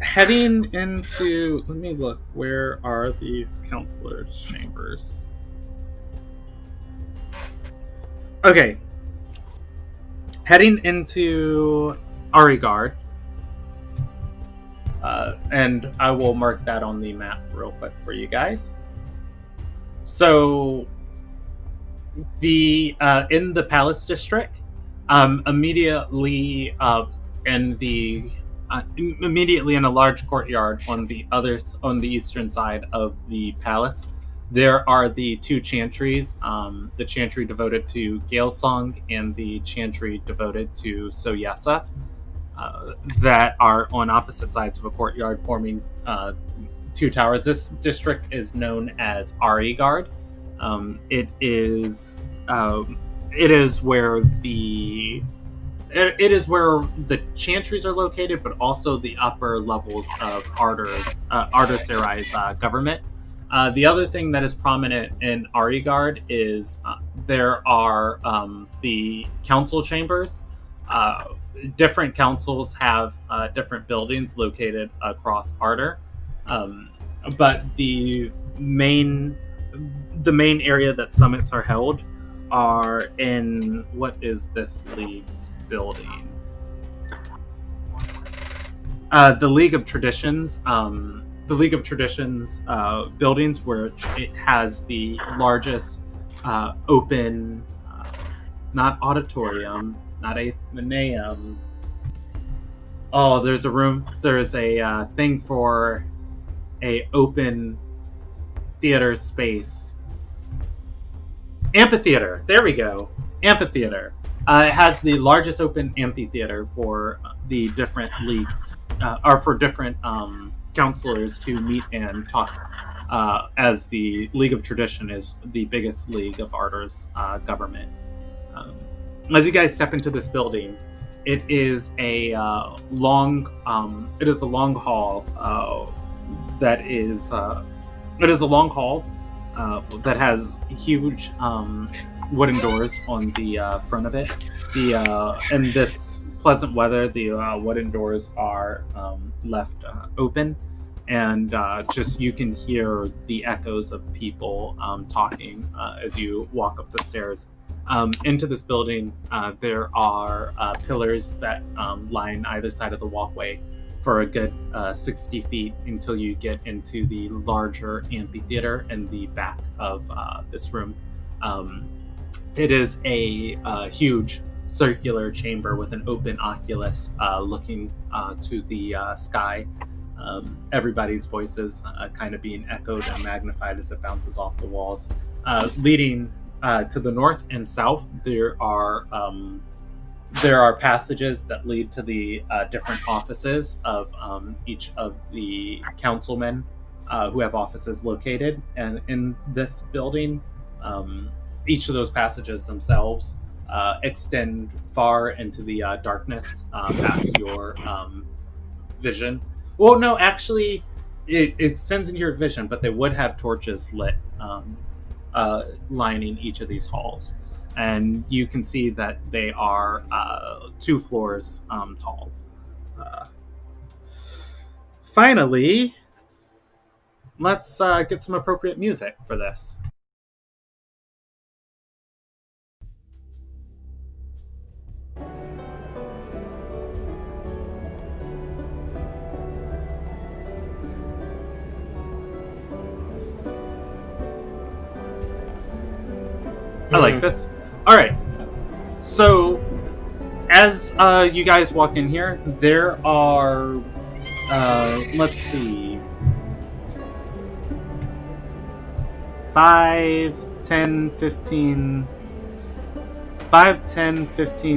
Heading into... Let me look. Where are these counselors' chambers? Okay. Heading into Arigard. And I will mark that on the map real quick for you guys. So, in the Palace District, immediately in a large courtyard on the eastern side of the palace, there are the two chantries, the chantry devoted to Galesong and the chantry devoted to Soyesa. That are on opposite sides of a courtyard, forming two towers. This district is known as Arigard. It is where the chantries are located, but also the upper levels of Ardor Serai's government. The other thing that is prominent in Arigard is there are the council chambers. Different councils have different buildings located across Ardor, but the main area that summits are held are in what is this league's building? The League of Traditions. The League of Traditions buildings, where it has the largest open not auditorium, not athenaeum. Oh, there's a room. There's a thing for a open theater space. Amphitheater. There we go. Amphitheater. It has the largest open amphitheater for the different leagues, or for different counselors to meet and talk. As the League of Tradition is the biggest league of Arter's government. As you guys step into this building, it is a long hall that is it is a long hall that has huge wooden doors on the front of it. In this pleasant weather, the wooden doors are left open, and just you can hear the echoes of people talking as you walk up the stairs. Into this building, there are pillars that line either side of the walkway for a good 60 feet until you get into the larger amphitheater in the back of this room. It is a huge circular chamber with an open oculus looking to the sky. Everybody's voices kind of being echoed and magnified as it bounces off the walls. Leading to the north and south, there are passages that lead to the different offices of each of the councilmen who have offices located. And in this building, each of those passages themselves extend far into the darkness past your vision. Well, no, actually, it extends into your vision, but they would have torches lit lining each of these halls. And you can see that they are 2 floors tall. Finally, let's get some appropriate music for this. I like this. All right. So, as you guys walk in here, there are, let's see, 5, 10, 15,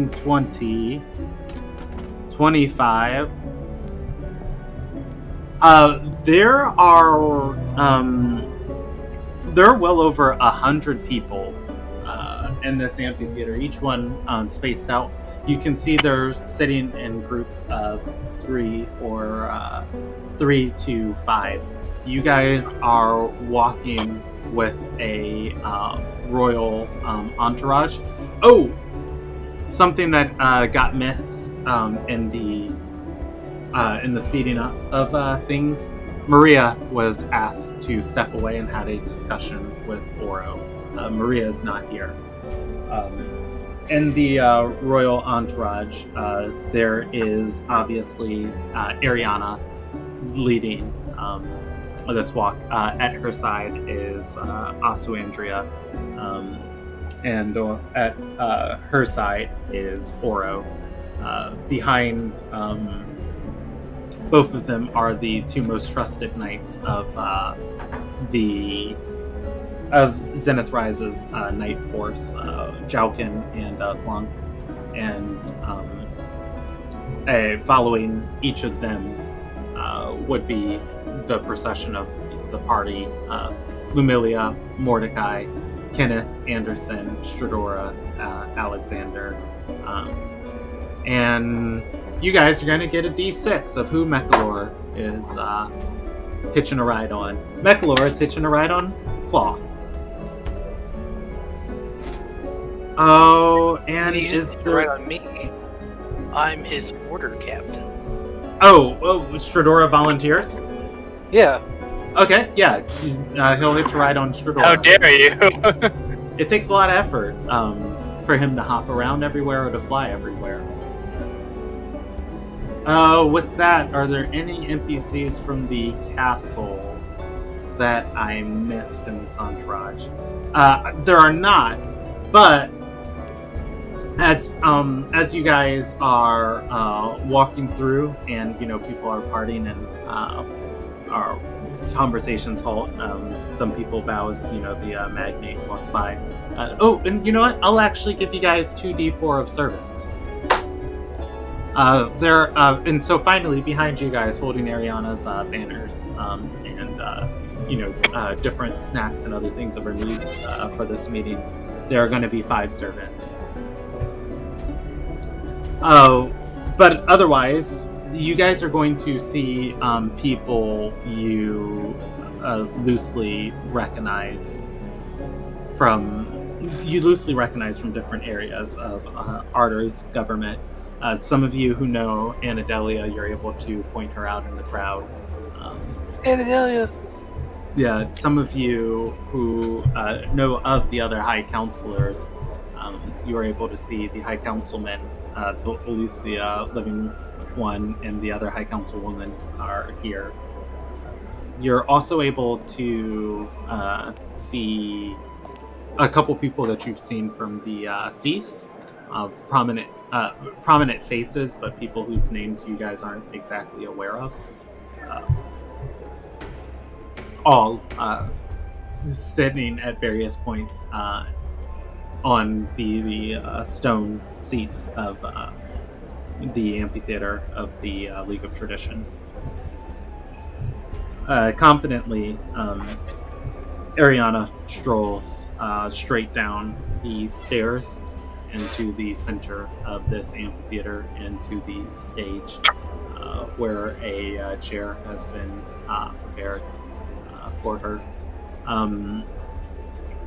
20, 25. There are well over 100 people in this amphitheater, each one spaced out. You can see they're sitting in groups of 3 or 3 to 5. You guys are walking with a royal entourage. Oh, something that got missed in the speeding up of things. Maria was asked to step away and had a discussion with Oro. Maria is not here. In the royal entourage, there is obviously Ariana leading this walk. At her side is Asu Andrea, and at her side is Oro. Behind both of them are the 2 most trusted knights of Zenith Rise's Night Force, Jaukin and Flunk, and following each of them would be the procession of the party: Lumilia, Mordecai, Kenneth, Anderson, Stradora, Alexander, and you guys are going to get a D6 of who Mechalor is hitching a ride on. Mechalor is hitching a ride on Claw. Oh, and He's right on me. I'm his order captain. Oh, Stradora volunteers? Yeah. Okay, yeah. He'll hitch a ride on Stradora. How dare you? It takes a lot of effort for him to hop around everywhere or to fly everywhere. With that, are there any NPCs from the castle that I missed in this entourage? There are not, but As you guys are walking through, and people are partying, and our conversations halt. Some people bow as the magnate walks by. And you know what? I'll actually give you guys 2d4 of servants. And so finally, behind you guys, holding Ariana's banners, and different snacks and other things of her needs for this meeting, there are going to be 5 servants. But otherwise, you guys are going to see people you loosely recognize from different areas of Arter's government. Some of you who know Anadelia, you're able to point her out in the crowd. Anadelia! Yeah, some of you who know of the other High Counselors, you are able to see the High Councilman, at least the living one, and the other High Councilwoman are here. You're also able to see a couple people that you've seen from the feast of prominent faces, but people whose names you guys aren't exactly aware of. All sitting at various points on the stone seats of the amphitheater of the League of Tradition. Confidently, Ariana strolls straight down the stairs into the center of this amphitheater, into the stage, where a chair has been prepared for her.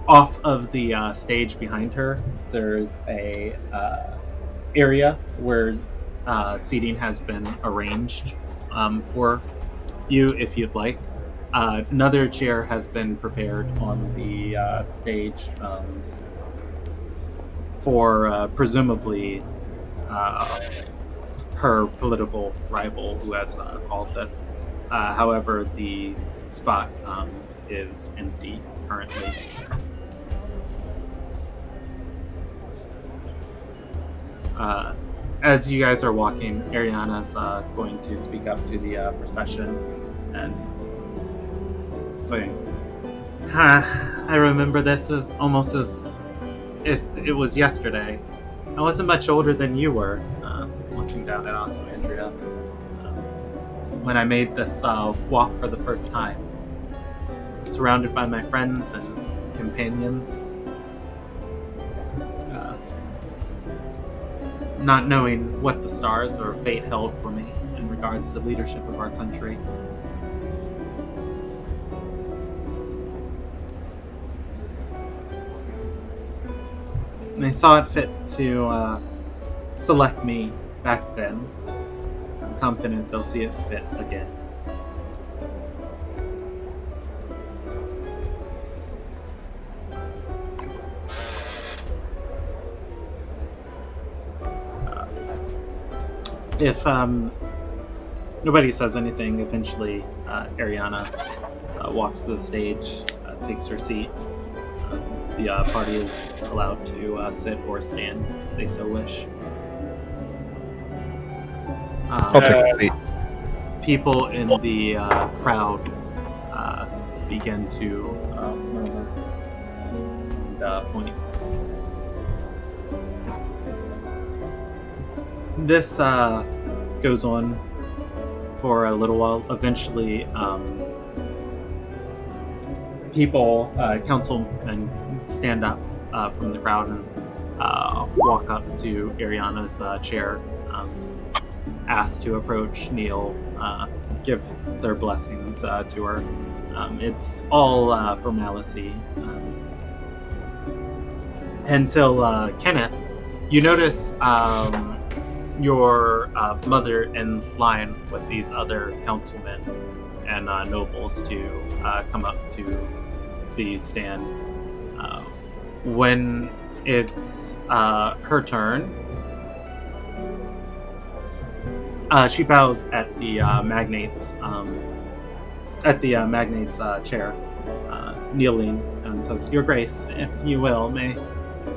Off of the stage behind her, there's a area where seating has been arranged for you, if you'd like. Another chair has been prepared on the stage for presumably her political rival who has called this. However, the spot is empty currently. As you guys are walking, Ariana's going to speak up to the procession and say, I remember this as almost as if it was yesterday. I wasn't much older than you were, looking down at Osmandria, when I made this walk for the first time, surrounded by my friends and companions. Not knowing what the stars or fate held for me in regards to leadership of our country. And they saw it fit to select me back then. I'm confident they'll see it fit again. If nobody says anything, eventually Ariana walks to the stage, takes her seat. The party is allowed to sit or stand if they so wish. I'll take a seat. People in the crowd begin to murmur and point. This goes on for a little while. Eventually, people, councilmen, stand up from the crowd and walk up to Ariana's chair, ask to approach, kneel, give their blessings to her. It's all formality. Until Kenneth, you notice your mother in line with these other councilmen and nobles to come up to the stand. When it's her turn, she bows at the magnate's chair, kneeling, and says, "Your Grace, if you will, may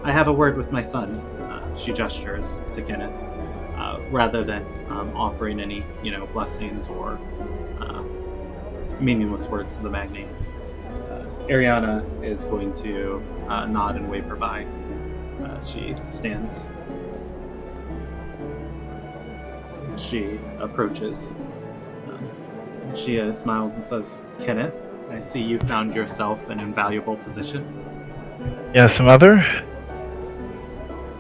I have a word with my son?" she gestures to Kenneth, rather than offering any, blessings or meaningless words to the magnate. Ariana is going to nod and wave her by. She stands. She approaches. She smiles and says, "Kenneth, I see you found yourself an invaluable position." Yes, Mother.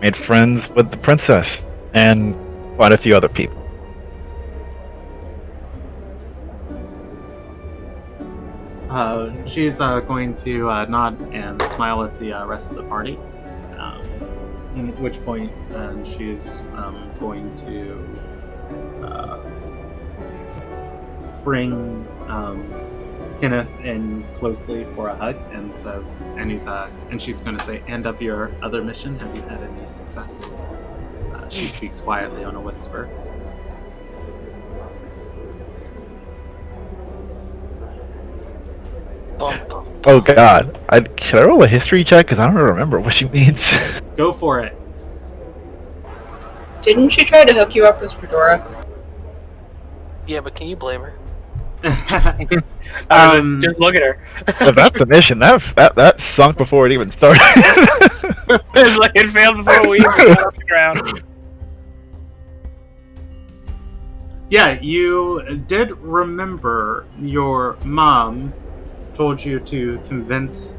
Made friends with the princess and quite a few other people. She's going to nod and smile at the rest of the party. At which point, she's going to bring Kenneth in closely for a hug, and she's going to say, "And of your other mission, have you had any success?" She speaks quietly on a whisper. Oh God! Can I roll a history check? Because I don't remember what she means. Go for it. Didn't she try to hook you up with Fedora? Yeah, but can you blame her? Just look at her. If that's the mission, that sunk before it even started. It's like it failed before we even got off the ground. Yeah, you did remember your mom told you to convince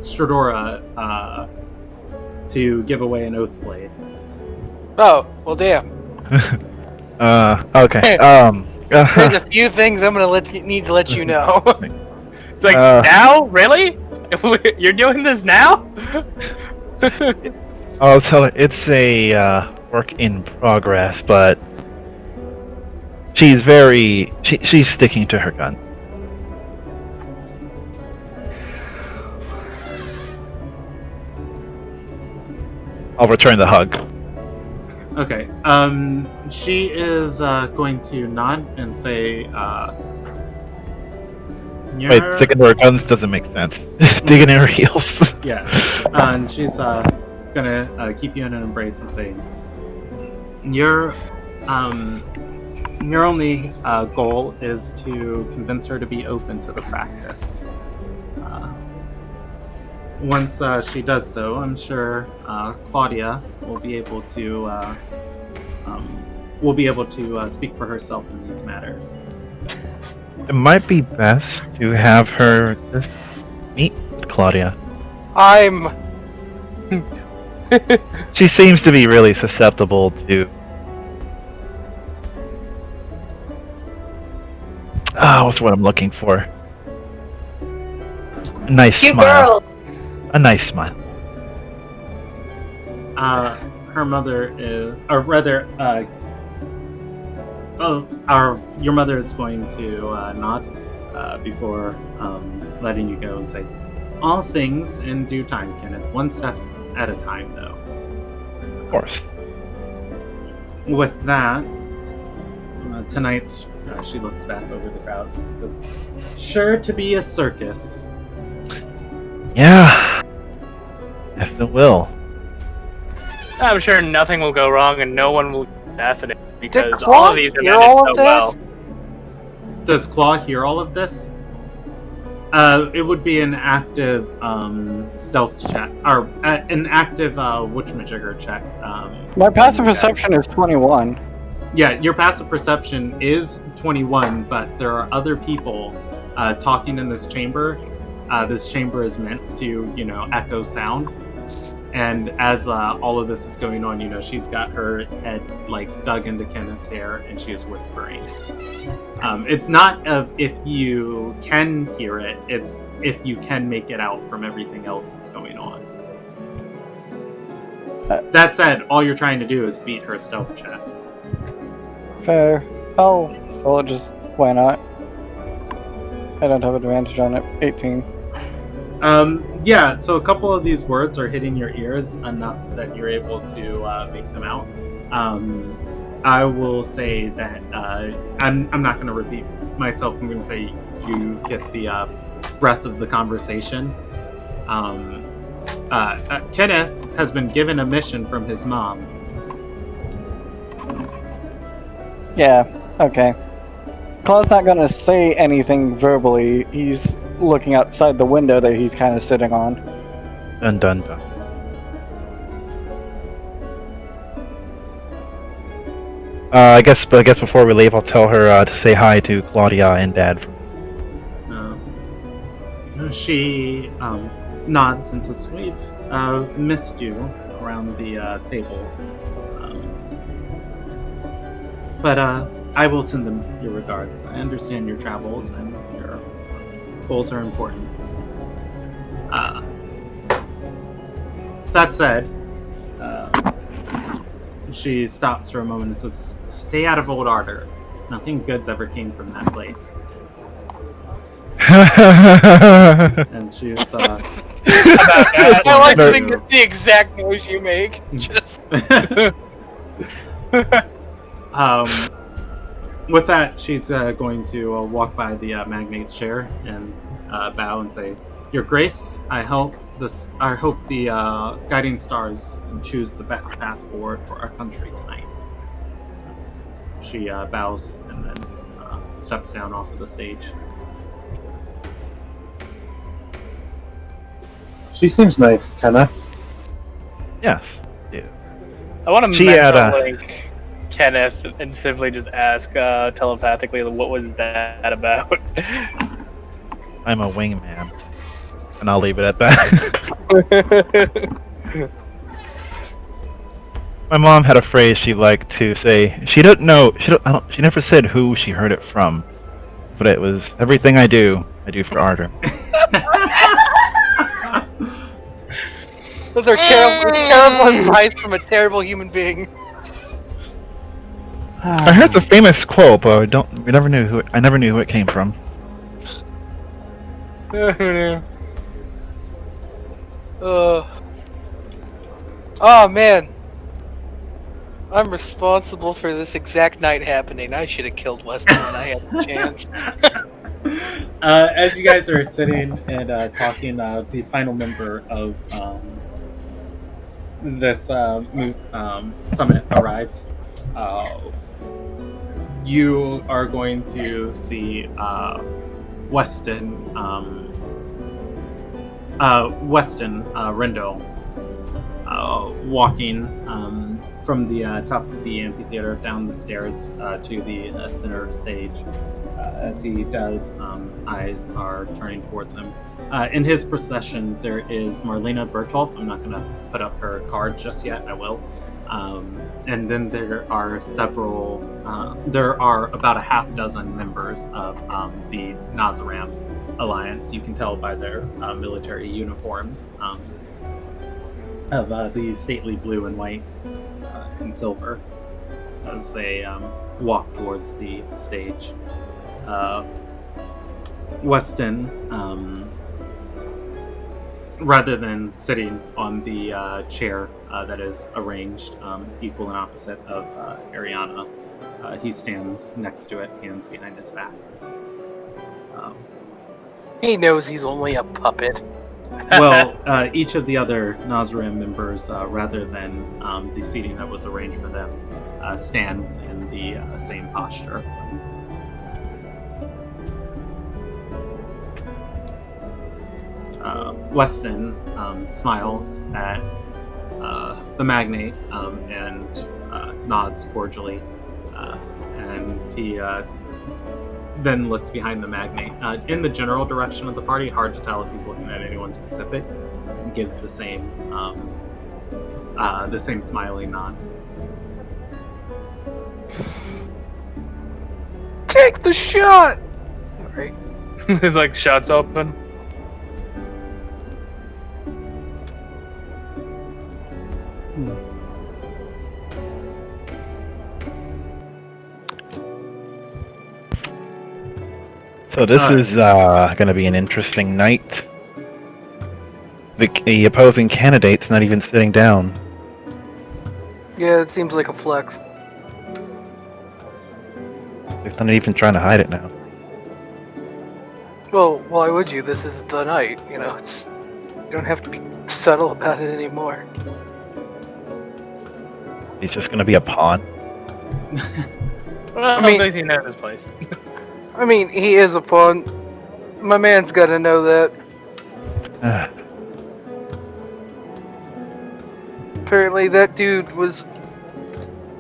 Stradora to give away an oath blade. Oh, well, damn. Okay. There's a few things I'm gonna need to let you know. It's like, now? Really? You're doing this now? I'll tell her it's a work in progress, but she's she's sticking to her gun. I'll return the hug. Okay. She is going to nod and say, Wait, sticking to her guns doesn't make sense. Digging in her heels. Yeah. And she's gonna keep you in an embrace and say, your only goal is to convince her to be open to the practice. Once she does so, I'm sure Claudia will be able to speak for herself in these matters. It might be best to have her just meet Claudia. She seems to be really susceptible to. What's what I'm looking for? A nice Cute smile. girl. A nice smile. Her mother is, or rather, your mother is going to nod before letting you go and say, "All things in due time, Kenneth. One step at a time, though." Of course. With that, tonight's, she looks back over the crowd and says, "Sure to be a circus." Yeah. Yes, it will. I'm sure nothing will go wrong and no one will be assassinated Did because Claw all of these are hear managed all so of well. this? Does Claw hear all of this? It would be an active stealth check, or an active whatchamajigger check. My passive perception is 21. Yeah, your passive perception is 21, but there are other people talking in this chamber. This chamber is meant to, echo sound. And as all of this is going on, she's got her head dug into Kenneth's hair, and she is whispering. It's not if you can hear it; it's if you can make it out from everything else that's going on. That said, all you're trying to do is beat her stealth check. Fair. Well, just why not? I don't have advantage on it. 18. Yeah, so a couple of these words are hitting your ears enough that you're able to make them out. I will say that I'm not going to repeat myself. I'm going to say you get the breadth of the conversation. Kenneth has been given a mission from his mom. Yeah, okay. Claw's not gonna say anything verbally. He's looking outside the window that he's kind of sitting on. Dun dun dun. I guess before we leave, I'll tell her to say hi to Claudia and Dad. She nods and says, "We've missed you around the table, but I will send them your regards. I understand your travels and your goals are important." That said, she stops for a moment and says, "Stay out of Old Ardor. Nothing good's ever came from that place." And she's I like to think that's the exact noise you make. Just with that, she's going to walk by the magnate's chair and bow and say, "Your Grace, I hope the guiding stars choose the best path forward for our country tonight." She bows and then steps down off of the stage. She seems nice, Kenneth. Yes. Yeah. I want to She had link Kenneth and simply just ask telepathically, what was that about? I'm a wingman, and I'll leave it at that. My mom had a phrase she liked to say. She didn't know. She never said who she heard it from, but it was everything I do for Ardor. those are terrible advice from a terrible human being. I heard the famous quote, but I never knew who it came from. Oh man, I'm responsible for this exact night happening. I should have killed Weston when I had the chance. As you guys are sitting and talking, the final member of this summit arrives. You are going to see Weston Rendell walking from the top of the amphitheater down the stairs to the center stage. As he does, eyes are turning towards him. In his procession, there is Marlena Bertolf. I'm not going to put up her card just yet. I will. And then there are about a half dozen members of the Nazaram Alliance. You can tell by their military uniforms of the stately blue and white and silver as they walk towards the stage. Weston, rather than sitting on the chair that is arranged equal and opposite of Ariana, he stands next to it, hands behind his back. He knows he's only a puppet. Well, each of the other Nazarim members, rather than the seating that was arranged for them, stand in the same posture. Weston smiles at the magnate and nods cordially, and he then looks behind the magnate in the general direction of the party. Hard to tell if he's looking at anyone specific, and gives the same smiling nod. Take the shot. All right. There's like shots open. So this is going to be an interesting night. The opposing candidate's not even sitting down. Yeah, it seems like a flex. They're not even trying to hide it now. Well, why would you? This is the night. You know, you don't have to be subtle about it anymore. He's just going to be a pawn. Well, I mean- how does he know this place? I mean, he is a pawn. My man's got to know that. Apparently, that dude was.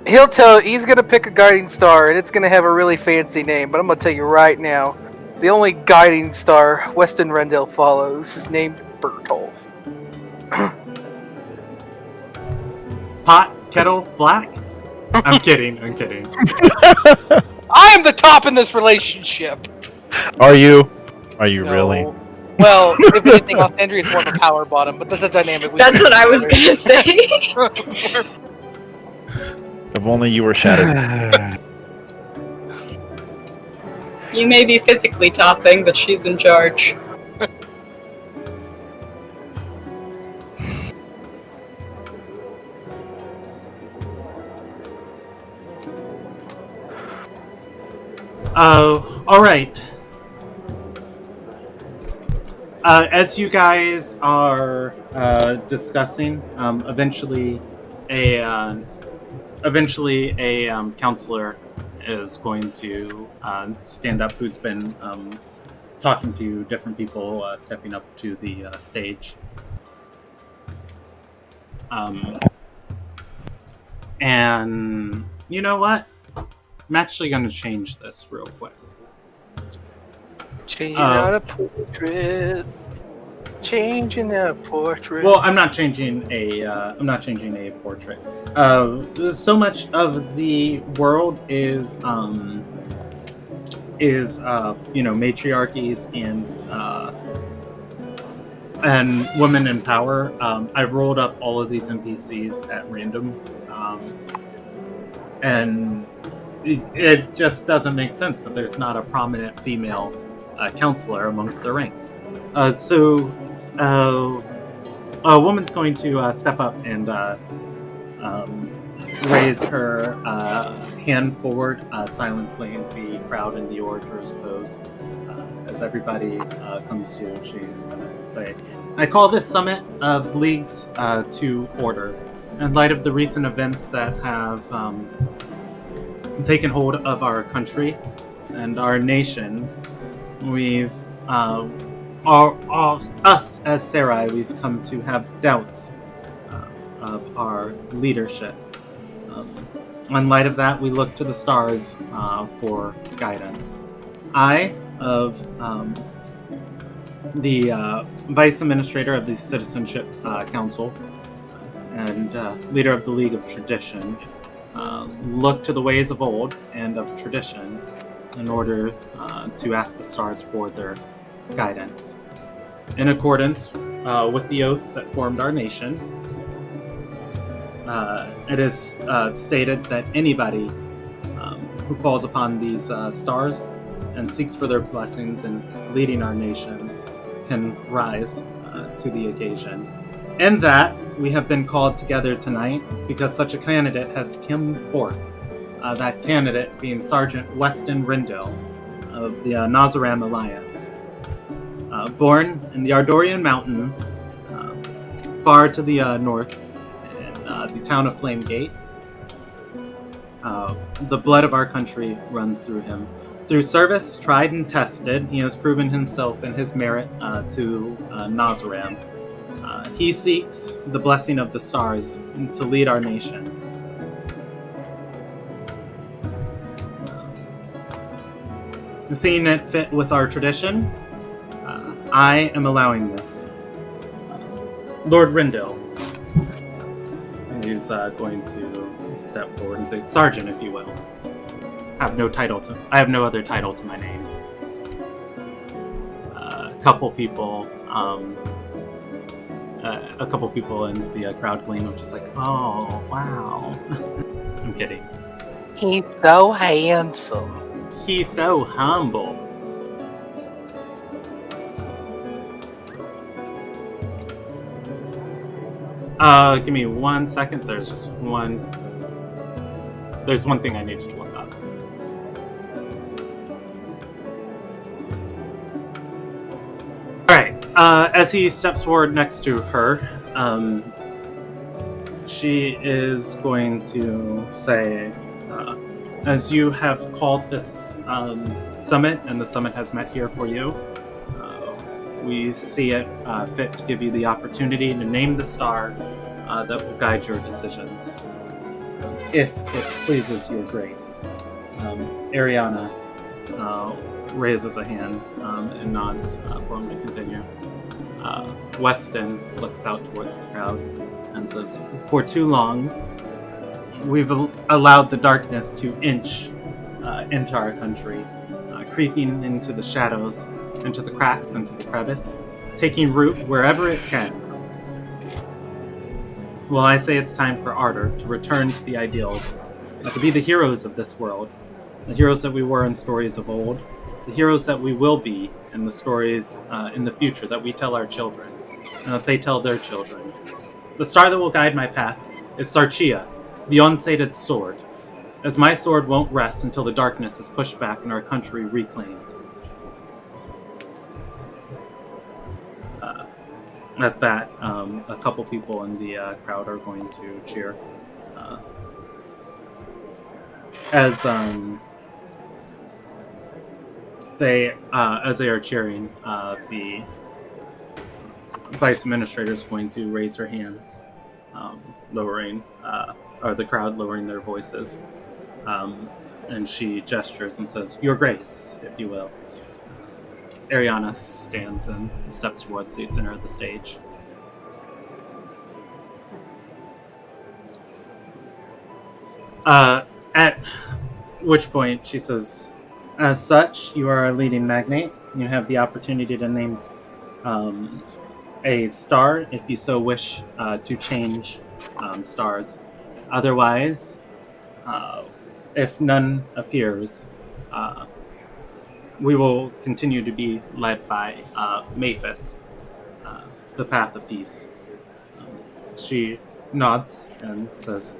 He's gonna pick a guiding star, and it's gonna have a really fancy name. But I'm gonna tell you right now, the only guiding star Weston Rendell follows is named Bertolf. Pot, kettle, black? I'm kidding. I am the top in this relationship. Are you? Are you No. really? Well, if anything, Alessandria is more of a power bottom, but that's a dynamic. That's what I was gonna say. If only you were shattered. You may be physically topping, but she's in charge. All right. As you guys are discussing, eventually a counselor is going to stand up who's been talking to different people, stepping up to the stage. And you know what? I'm actually going to change this real quick. Changing out a portrait. Changing out a portrait. Well, I'm not changing a portrait. So much of the world is matriarchies and women in power. I rolled up all of these NPCs at random, and it just doesn't make sense that there's not a prominent female counselor amongst the ranks. So a woman's going to step up and raise her hand forward, silencing the crowd in the orator's pose. As everybody comes to, she's going to say, "I call this summit of leagues to order. In light of the recent events that have taken hold of our country and our nation, we've us as Sarai, we've come to have doubts of our leadership. In light of that, we look to the stars for guidance. I, of the Vice Administrator of the Citizenship Council and leader of the League of Tradition, look to the ways of old and of tradition in order to ask the stars for their guidance. In accordance with the oaths that formed our nation, it is stated that anybody who calls upon these stars and seeks for their blessings in leading our nation can rise to the occasion. In that, we have been called together tonight because such a candidate has come forth. That candidate being Sergeant Weston Rendell of the Nazaram Alliance. Born in the Ardorian Mountains, far to the north, in the town of Flamegate. The blood of our country runs through him. Through service, tried and tested, he has proven himself and his merit to Nazaram. He seeks the blessing of the stars to lead our nation. Seeing it fit with our tradition, I am allowing this. Lord Rendell. He's going to step forward and say, "Sergeant, if you will. I have no other title to my name." A couple people in the crowd gleam of just like, "Oh, wow." I'm kidding. He's so handsome. He's so humble. Give me 1 second. There's one thing I need to look up. Alright, as he steps forward next to her, she is going to say, as you have called this summit, and the summit has met here for you, we see it fit to give you the opportunity to name the star that will guide your decisions, if it pleases your grace. Ariana raises a hand and nods for him to continue. Weston looks out towards the crowd and says, for too long, we've allowed the darkness to inch into our country, creeping into the shadows, into the cracks, into the crevice, taking root wherever it can. Well, I say it's time for Ardor to return to the ideals, to be the heroes of this world, the heroes that we were in stories of old, the heroes that we will be in the stories in the future that we tell our children, and that they tell their children. The star that will guide my path is Sarchia, the unsated sword, as my sword won't rest until the darkness is pushed back and our country reclaimed. At that, a couple people in the crowd are going to cheer. As they are cheering, the vice administrator is going to raise her hands, lowering, or the crowd lowering their voices, and she gestures and says, "Your Grace, if you will." Ariana stands and steps towards the center of the stage. At which point she says, as such, you are a leading magnate. You have the opportunity to name a star if you so wish to change stars. Otherwise, if none appears, we will continue to be led by Maphis, the Path of Peace. She nods and says,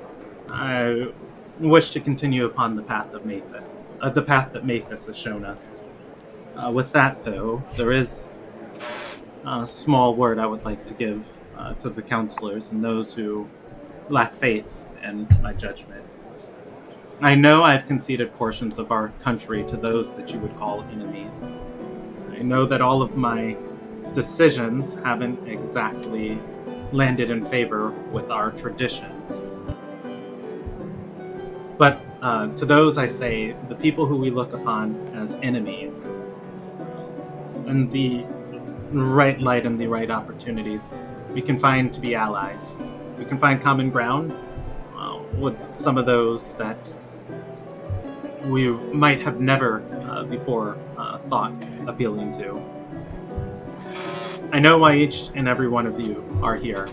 I wish to continue upon the path of Maphis, the path that Maphis has shown us. With that, though, there is a small word I would like to give to the counselors and those who lack faith in my judgment. I know I've conceded portions of our country to those that you would call enemies. I know that all of my decisions haven't exactly landed in favor with our traditions. But to those I say, the people who we look upon as enemies, in the right light and the right opportunities, we can find to be allies. We can find common ground with some of those that we might have never before thought appealing to. I know why each and every one of you are here.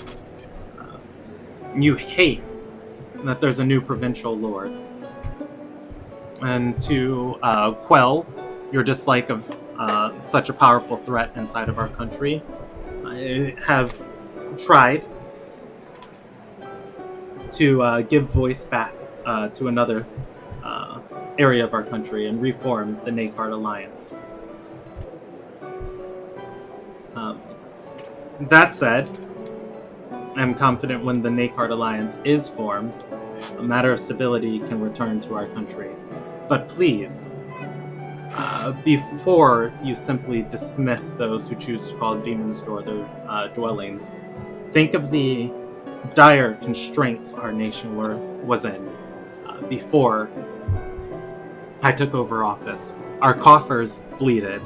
You hate that there's a new provincial lord. And to quell your dislike of such a powerful threat inside of our country, I have tried to give voice back to another area of our country and reform the Nakard Alliance. That said, I'm confident when the Nakard Alliance is formed, a matter of stability can return to our country. But please, before you simply dismiss those who choose to call demons to their dwellings, think of the dire constraints our nation was in before I took over office. Our coffers bleeded.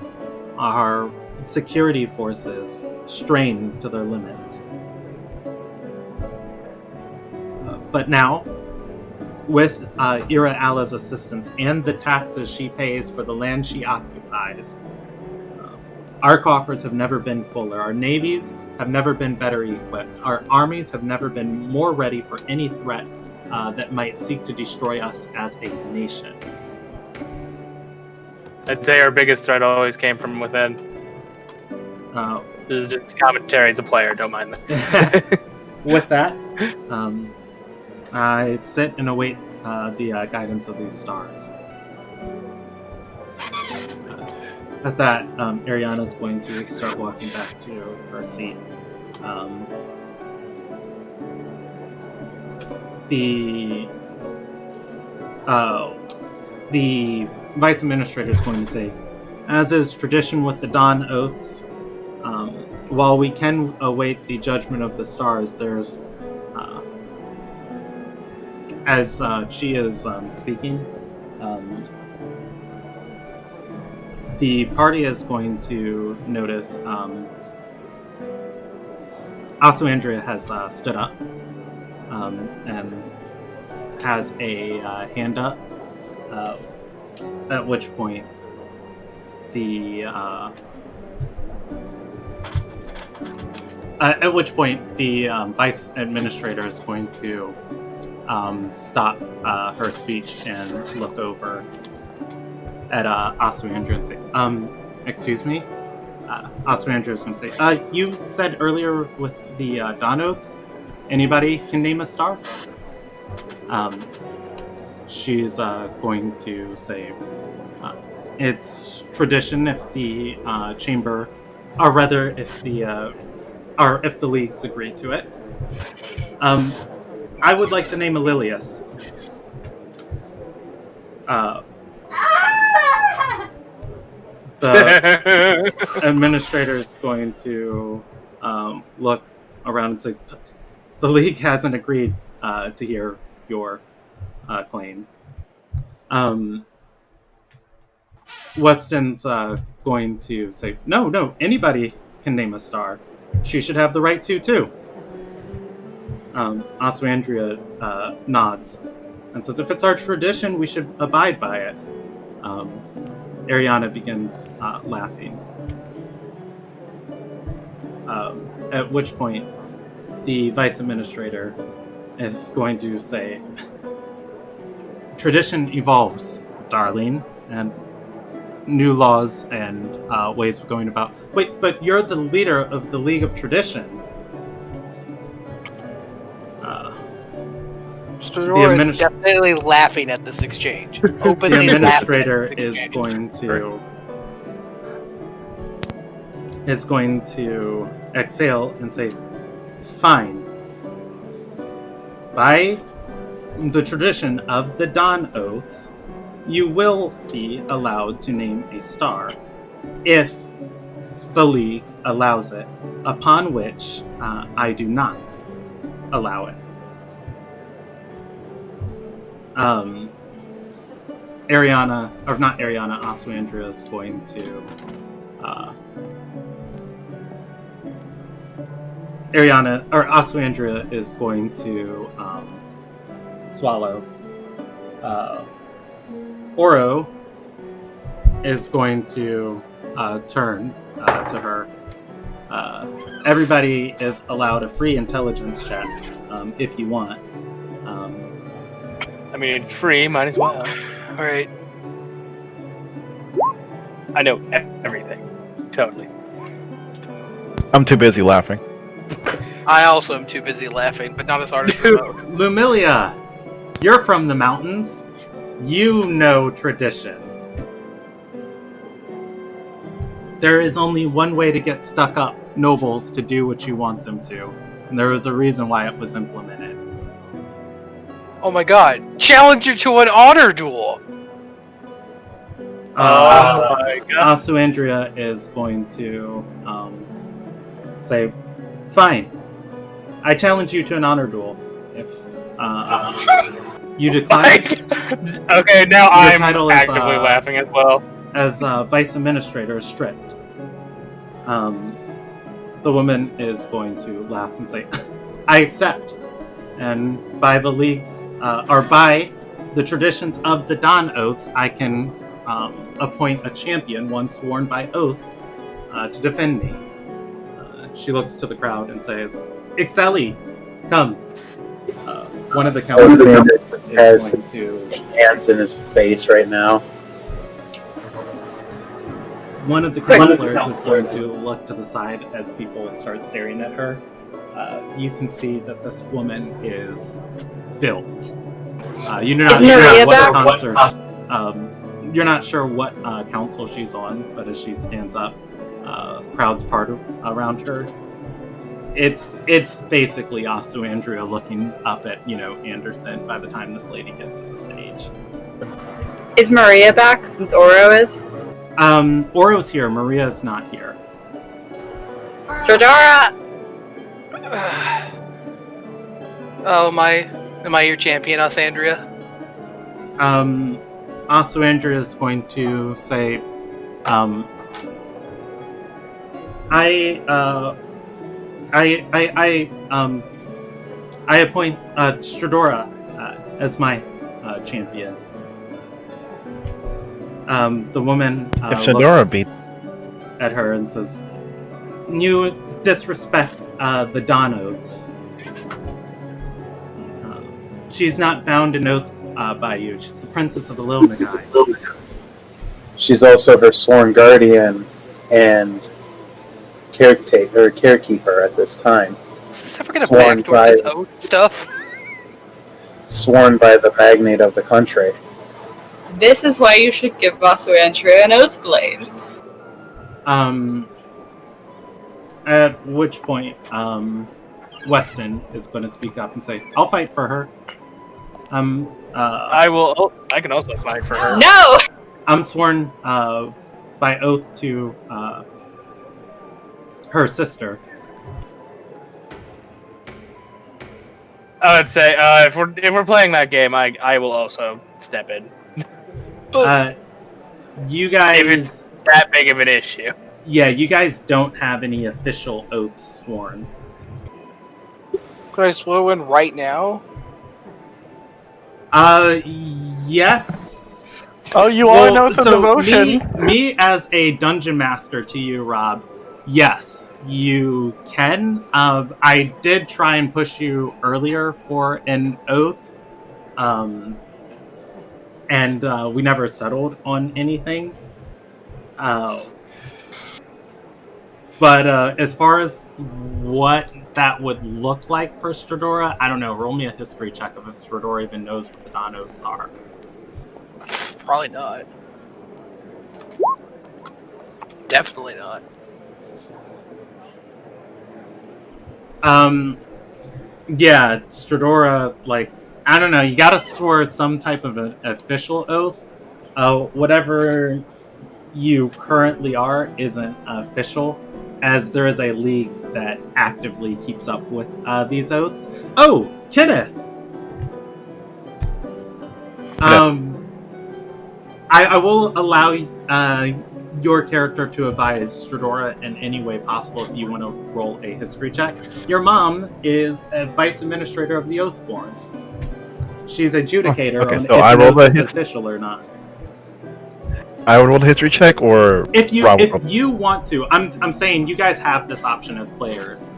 Our security forces strained to their limits. But now, with Ira Alla's assistance and the taxes she pays for the land she occupies, our coffers have never been fuller. Our navies have never been better equipped. Our armies have never been more ready for any threat that might seek to destroy us as a nation. I'd say our biggest threat always came from within. This is just commentary as a player, don't mind that. With that, I sit and await the guidance of these stars. At that, Ariana's going to start walking back to her seat. the vice administrator is going to say, as is tradition with the Dawn Oaths, while we can await the judgment of the stars, there's, as she is speaking, the party is going to notice Asuandria has stood up and has a hand up, at which point the vice administrator is going to stop her speech and look over at Asuandria and say, excuse me? Asuandria is going to say, you said earlier with the Dawn Oaths, anybody can name a star? She's going to say, it's tradition if the chamber, or rather if the leagues agree to it. I would like to name a Lilius. The administrator is going to look around and say, the league hasn't agreed to hear your claim. Weston's going to say, no, anybody can name a star. She should have the right to, too. Asuandria nods and says, if it's our tradition, we should abide by it. Ariana begins laughing. At which point, the vice administrator is going to say, tradition evolves, darling, and new laws and ways of going about. Wait, but you're the leader of the League of Tradition. Stronor is definitely laughing at this exchange. Openly the administrator laughing at this exchange. is going to exhale and say, fine. By the tradition of the Dawn Oaths, you will be allowed to name a star if the League allows it, upon which I do not allow it. Asuandria is going to Asuandria is going to swallow. Oro is going to turn to her. Everybody is allowed a free intelligence check if you want. I mean, it's free, might as well. Alright. I know everything. Totally. I'm too busy laughing. I also am too busy laughing, but not as hard as remote. Lumilia, you're from the mountains. You know tradition. There is only one way to get stuck up nobles to do what you want them to, and there was a reason why it was implemented. Oh my god. Challenger to an honor duel! Oh my god. Asuandria is going to say, fine. I challenge you to an honor duel. If you decline... Okay, now I'm title is, actively laughing as well. As Vice Administrator stripped. The woman is going to laugh and say, I accept. And by the leagues, or by the traditions of the Dawn Oaths, I can appoint a champion, one sworn by oath, to defend me. She looks to the crowd and says, Ixeli, come. One of the counselors is going to... hands in his face right now. One of the counselors is going to look to the side as people start staring at her. You can see that this woman is built. You do not know what concert. You're not sure what council she's on, but as she stands up, crowds part around her. it's basically also Andrea looking up at Anderson by the time this lady gets to the stage. Is Maria back since Oro is? Oro's here. Maria's not here. Stradora! Oh, am I your champion, Asandria? Also, Andrea is going to say, I appoint Stradora as my champion. The woman If Stradora looks beat, at her and says, "You disrespect the Dawn Oaths. She's not bound in oath by you. She's the princess of the Lil Nagai. She's also her sworn guardian and carekeeper at this time. Is this ever gonna Sworn backdoor by- this oath stuff? Sworn by the magnate of the country. This is why you should give Vasu Andrea an oath blade. At which point, Weston is going to speak up and say, "I'll fight for her. I will. I can also fight for her. No! I'm sworn by oath to her sister." I would say if we're playing that game, I will also step in. You guys, If it's that big of an issue. yeah, you guys don't have any official oaths sworn. Can I swear one right now? Yes. Oh, you are an oath of so devotion. me as a dungeon master to you, Rob. Yes, you can. I did try and push you earlier for an oath, and we never settled on anything. But as far as what that would look like for Stradora, I don't know. Roll me a history check of if Stradora even knows what the Dawn Oaths are. Probably not. Definitely not. Yeah, Stradora, like, I don't know, you gotta swear some type of an official oath. Whatever you currently are isn't official, as there is a league that actively keeps up with these oaths. Oh, Kenneth! I will allow your character to advise Stradora in any way possible if you want to roll a history check. Your mom is a vice administrator of the Oathborn. She's adjudicator okay, on so if I an rolled oath a is official or not. I would roll a history check, or If you Rob will if roll? you want to, I'm saying you guys have this option as players.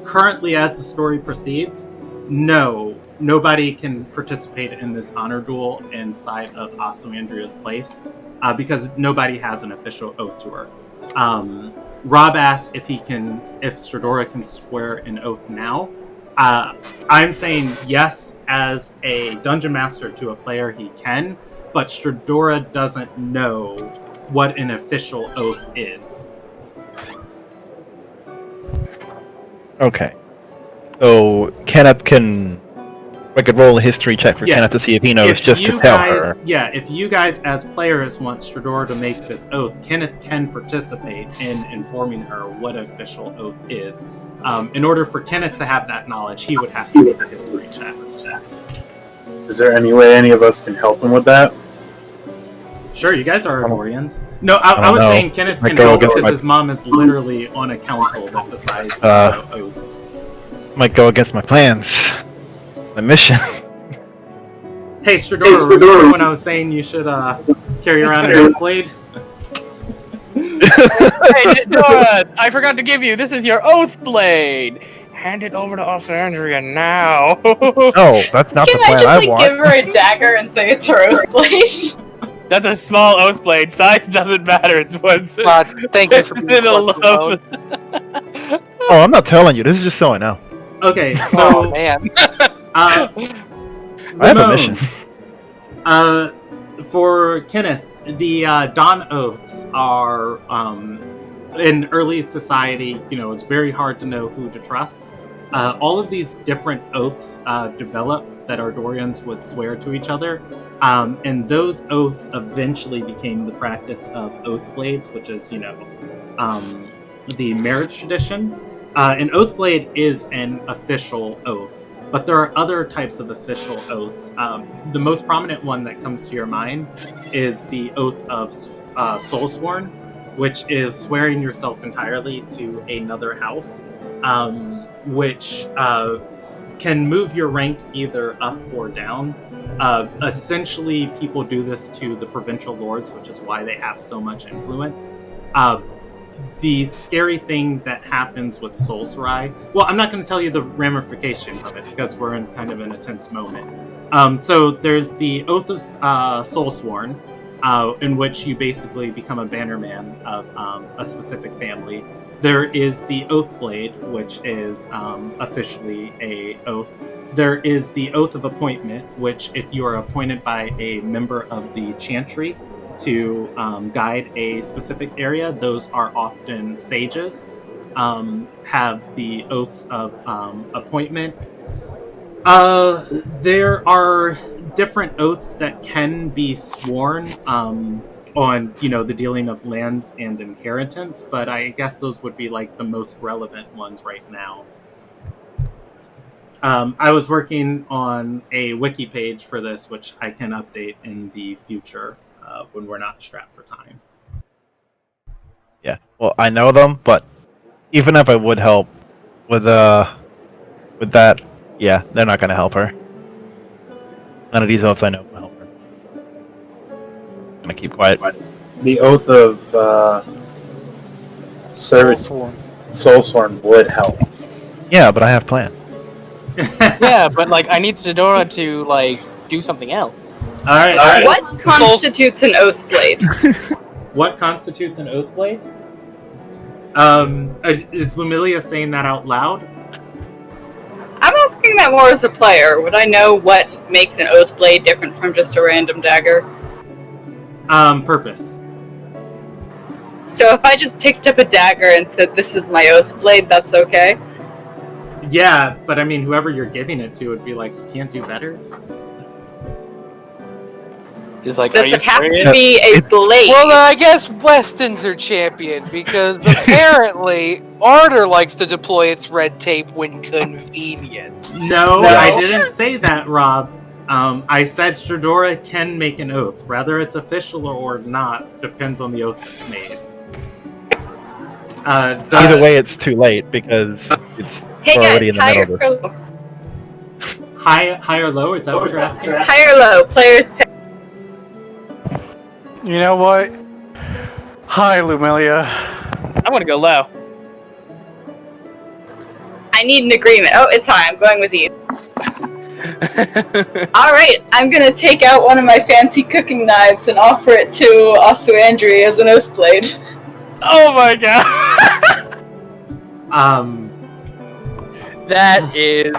Currently, as the story proceeds, nobody can participate in this honor duel inside of Asu Andrea's place because nobody has an official oath to her. Rob asked if Stradora can swear an oath now. I'm saying yes, as a dungeon master to a player, he can, but Stradora doesn't know what an official oath is. Okay. So Kenneth I could roll a history check for Yeah. Kenneth to see if he knows, If just you to tell guys, her. yeah, if you guys as players want Stradora to make this oath, Kenneth can participate in informing her what official oath is. In order for Kenneth to have that knowledge, he would have to make a history check. Is there any way any of us can help him with that? Sure, you guys are I don't- Argorians. No, I I don't was know. saying Kenneth Might can go help against because my- his mom is literally on a council that decides oaths. Might go against my plans. My mission. Hey, Stradora, remember when I was saying you should carry around an oath blade? Hey, Dora, I forgot to give you. This is your oath blade. Hand it over to Alessandria now. No, that's not Can the I plan just I like want. give her a dagger and say it's her oath blade? That's a small oath blade. Size doesn't matter. It's one. God, thank you for being It's in a left alone. Oh, I'm not telling you. This is just so I know. Okay, Oh so man. I have a Ramon, mission. For Kenneth, the Dawn Oaths are in early society, it's very hard to know who to trust. All of these different oaths developed that Ardorians would swear to each other, and those oaths eventually became the practice of oath blades, which is, the marriage tradition. An oath blade is an official oath, but there are other types of official oaths. The most prominent one that comes to your mind is the oath of Soulsworn, which is swearing yourself entirely to another house, which can move your rank either up or down. Essentially, people do this to the provincial lords, which is why they have so much influence. The scary thing that happens with Soulsrai, well, I'm not going to tell you the ramifications of it because we're in kind of an intense moment. So there's the Oath of Soulsworn, in which you basically become a bannerman of a specific family. There is the Oath Blade, which is officially a oath. There is the Oath of Appointment, which if you are appointed by a member of the Chantry to guide a specific area, those are often sages, have the Oaths of Appointment. There are different oaths that can be sworn on, the dealing of lands and inheritance, but I guess those would be like the most relevant ones right now. I was working on a wiki page for this, which I can update in the future when we're not strapped for time. Yeah, well, I know them, but even if I would help with that, yeah, they're not going to help her. None of these oaths I know will help her. I'm going to keep quiet. The oath of Soulsworn would help. Yeah, but I have plans. Yeah, but I need Zadora to do something else. All right. What constitutes an oath blade? What constitutes an oath blade? Is Lumilia saying that out loud? I'm asking that more as a player. Would I know what makes an oath blade different from just a random dagger? Purpose. So if I just picked up a dagger and said, "This is my oath blade," that's okay? Yeah, but I mean, whoever you're giving it to would be like, you can't do better? Does it have to be a blade? Well, I guess Weston's her champion, because apparently Ardor likes to deploy its red tape when convenient. No, I didn't say that, Rob. I said Stradora can make an oath. Whether it's official or not depends on the oath that's made. Either way, it's too late because we're already in the middle of it. High or low? Is that what you're asking? High or low? Players pick. You know what? Hi, Lumilia. I want to go low. I need an agreement. Oh, it's high. I'm going with you. Alright, I'm gonna take out one of my fancy cooking knives and offer it to Asuandri as an oath blade. Oh my god! That is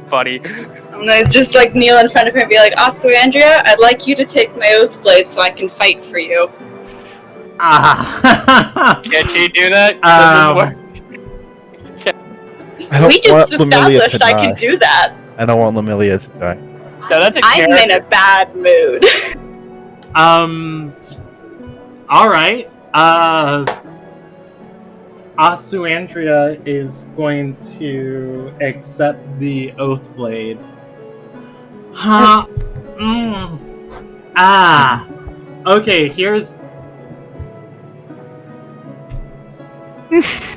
funny. I'm gonna just kneel in front of her and be like, Asuandria, I'd like you to take my oath blade so I can fight for you. Can she do that? We just established I can do that. I don't want Lumilia to die. No, that's a I'm in a bad mood. Alright. Asuandria is going to accept the oath blade. Huh? Okay, here's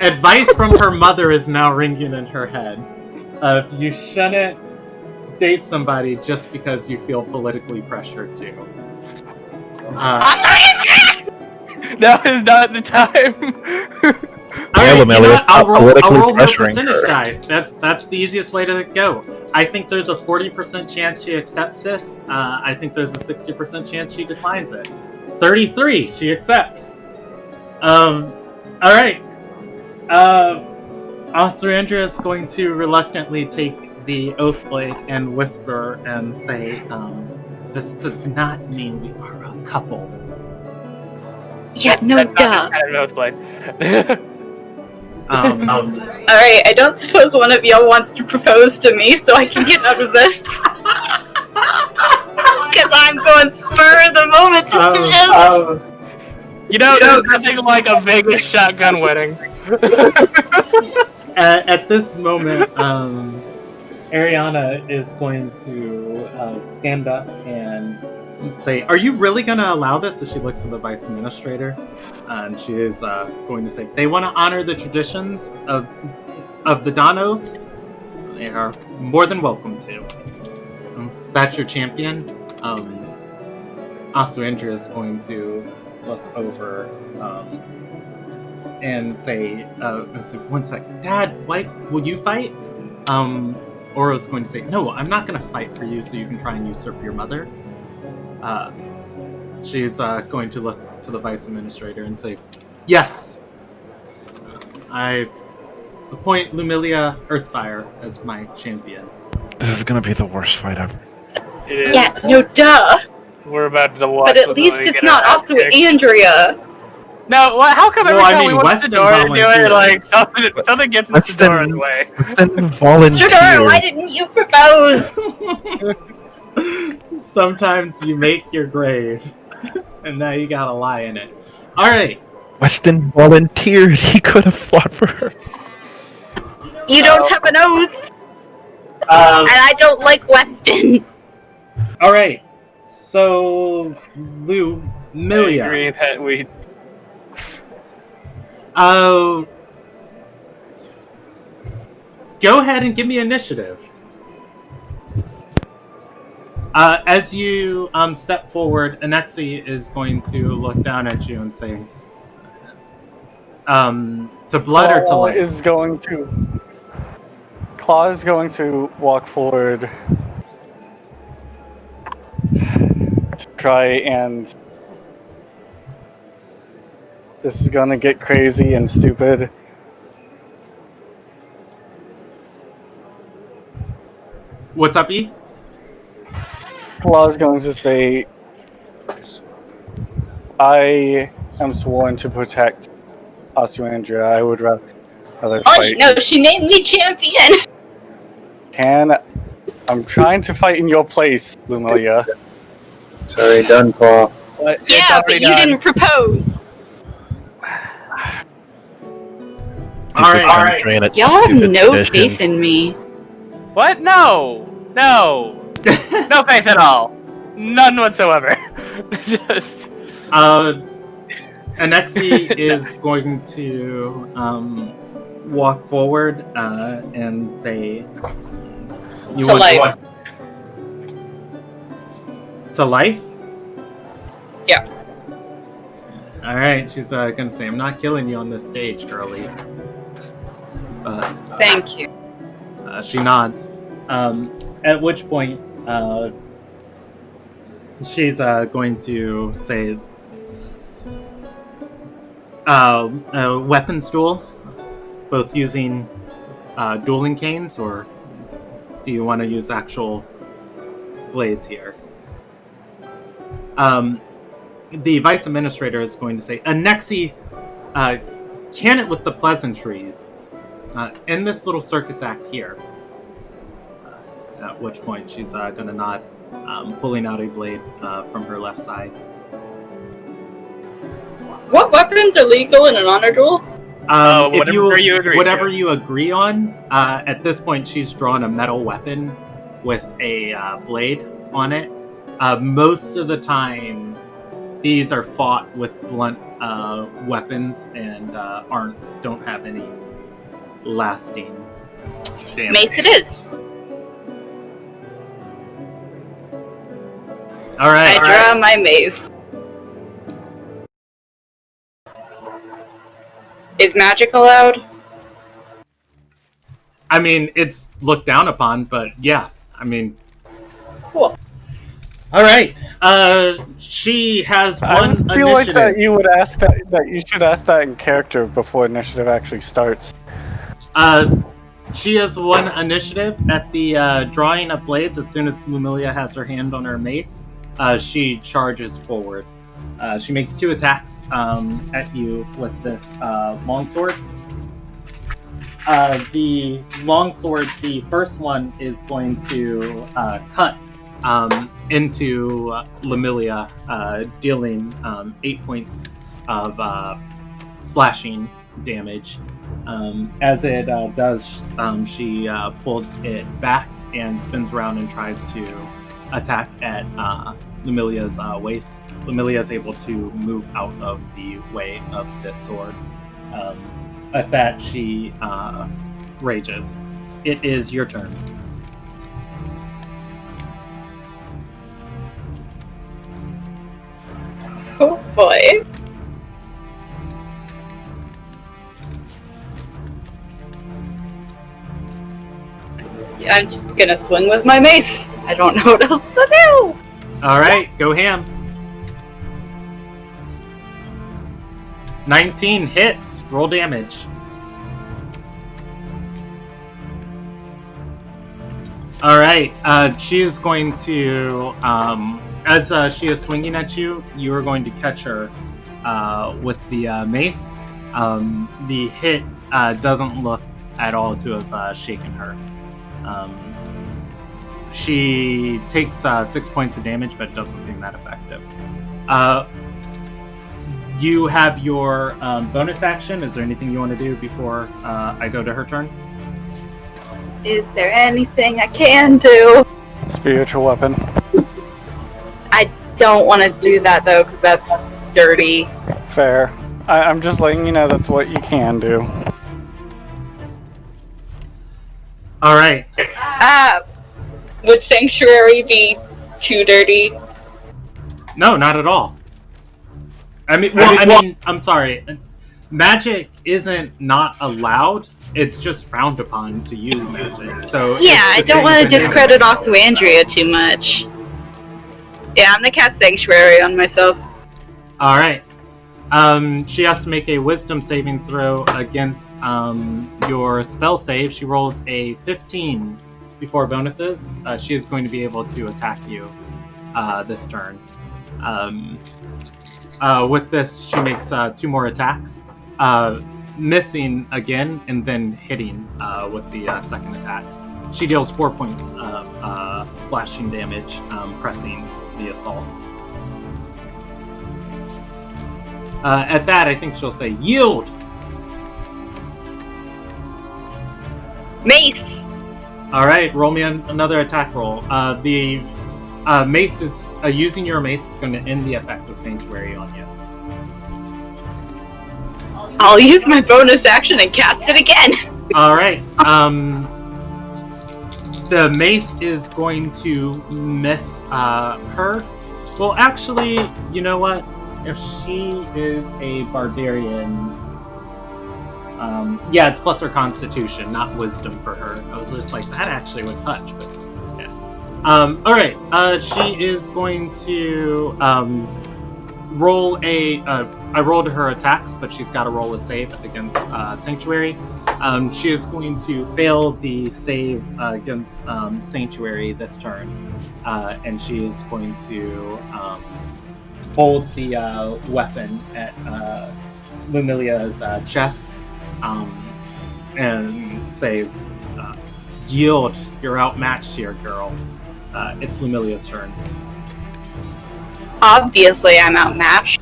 advice from her mother is now ringing in her head. You shouldn't date somebody just because you feel politically pressured to. That is not the time. Alright, I'll roll her percentage die. That's the easiest way to go. I think there's a 40% chance she accepts this. I think there's a 60% chance she declines it. 33, she accepts. Alright. Asuandria is going to reluctantly take the oath blade and whisper and say, this does not mean we are a couple. Yeah, no That's duh. not kind of play. Alright, I don't suppose one of y'all wants to propose to me so I can get out of this. Because I'm going spur of the moment decisions. You know, there's nothing like a Vegas shotgun wedding. At this moment, Ariana is going to stand up and say, "Are you really going to allow this?" As she looks at the vice administrator, and she is going to say, "They want to honor the traditions of the Dawn Oaths. They are more than welcome to. Is that your champion?" Andrea is going to look over and say, "1 sec, Dad, wife, will you fight?" Oro's going to say, "No, I'm not going to fight for you so you can try and usurp your mother." She's going to look to the vice administrator and say, "Yes, I appoint Lumilia Earthfire as my champion." This is gonna be the worst fight ever. It is. Yeah, no duh. We're about to watch. But at least it's not also Andrea. No, how come every Well, I time mean, we watch the Weston door and do volunteered. it, like something gets in the door in the way? Volunteer. Mr. Dora, why didn't you propose? Sometimes you make your grave, and now you gotta lie in it. All right. Weston volunteered. He could have fought for her. You don't have an oath, and I don't like Weston. All right. So, Lumilia. I agree that we. Go ahead and give me initiative. As you step forward, Anexi is going to look down at you and say, "To blood or to life?" Claw is going to walk forward to try and. This is gonna get crazy and stupid. What's up, E? Claw is going to say, I am sworn to protect Osuandria. I would rather Oh, fight. no, she named me champion. I'm trying to fight in your place, Lumilia. Sorry, done, Paul. But it's Yeah, but already you done. didn't propose. All right. Y'all have no faith in me. What? No, no faith at all. None whatsoever. Just. Anexi is going to walk forward and say, "You To want life. to life?" Yeah. All right. She's gonna say, "I'm not killing you on this stage, girlie." Thank you. She nods. At which point, she's going to say, "Weapons duel, both using dueling canes, or do you want to use actual blades here?" The vice administrator is going to say, "Anexi, can it with the pleasantries in this little circus act here." At which point she's going to nod, pulling out a blade from her left side. What weapons are legal in an honor duel? Whatever you agree on. At this point, she's drawn a metal weapon with a blade on it. Most of the time, these are fought with blunt weapons and don't have any lasting damage. Mace it is. All right. I draw my mace. Is magic allowed? I mean, it's looked down upon, but yeah. I mean, Cool. all right. She has one I feel like initiative. that you would ask that you should ask that in character before initiative actually starts. She has one initiative at the drawing of blades. As soon as Lumilia has her hand on her mace, she charges forward She makes 2 attacks at you with this longsword. The longsword, the first one is going to cut into Lamilia, dealing 8 points of slashing damage. As it does, she pulls it back and spins around and tries to attack at Lamilia's waist. Lamilia is able to move out of the way of this sword. At that, she rages. It is your turn. Oh boy. Yeah, I'm just gonna swing with my mace. I don't know what else to do. All right, go ham. 19 hits. Roll damage. All right. She is going to, as she is swinging at you, you are going to catch her with the mace. The hit doesn't look at all to have shaken her. She takes 6 points of damage, but it doesn't seem that effective. You have your bonus action. Is there anything you want to do before I go to her turn? Is there anything I can do? Spiritual weapon. I don't want to do that though, because that's dirty. Fair. I'm just letting you know that's what you can do. All right. Would Sanctuary be too dirty? No, not at all. I mean, I'm sorry. Magic isn't not allowed. It's just frowned upon to use magic. So Yeah, I don't want to discredit also Andrea too much. Yeah, I'm gonna cast Sanctuary on myself. All right. She has to make a Wisdom saving throw against your spell save. She rolls a 15 before bonuses. She is going to be able to attack you this turn. With this, she makes 2 more attacks, missing again and then hitting with the second attack. She deals 4 points of slashing damage, pressing the assault. At that, I think she'll say, "Yield!" Mace! Alright, roll me another attack roll. The mace is, using your mace is going to end the effects of Sanctuary on you. I'll use my bonus action and cast it again! Alright, the mace is going to miss her. Well, actually, you know what? If she is a barbarian, yeah, it's plus her constitution, not wisdom for her. I was just like, that actually would touch, but yeah. Alright, she is going to roll a... I rolled her attacks, but she's got to roll a save against Sanctuary. She is going to fail the save against Sanctuary this turn, and she is going to hold the weapon at Lumilia's chest and say, "Yield, you're outmatched here, girl." It's Lumilia's turn. Obviously, I'm outmatched.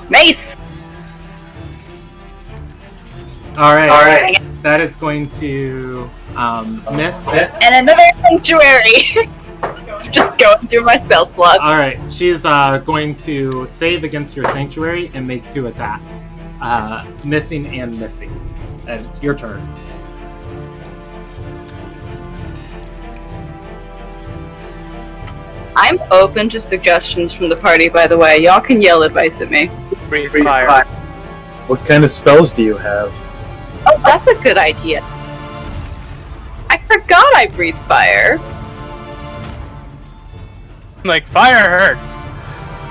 Mace! Alright. That is going to miss. And another Sanctuary! Just going through my spell slot. Alright, she's going to save against your Sanctuary and make 2 attacks. Missing and missing. And it's your turn. I'm open to suggestions from the party, by the way. Y'all can yell advice at me. Breathe fire. What kind of spells do you have? Oh, that's a good idea. I forgot I breathe fire. Like, fire hurts.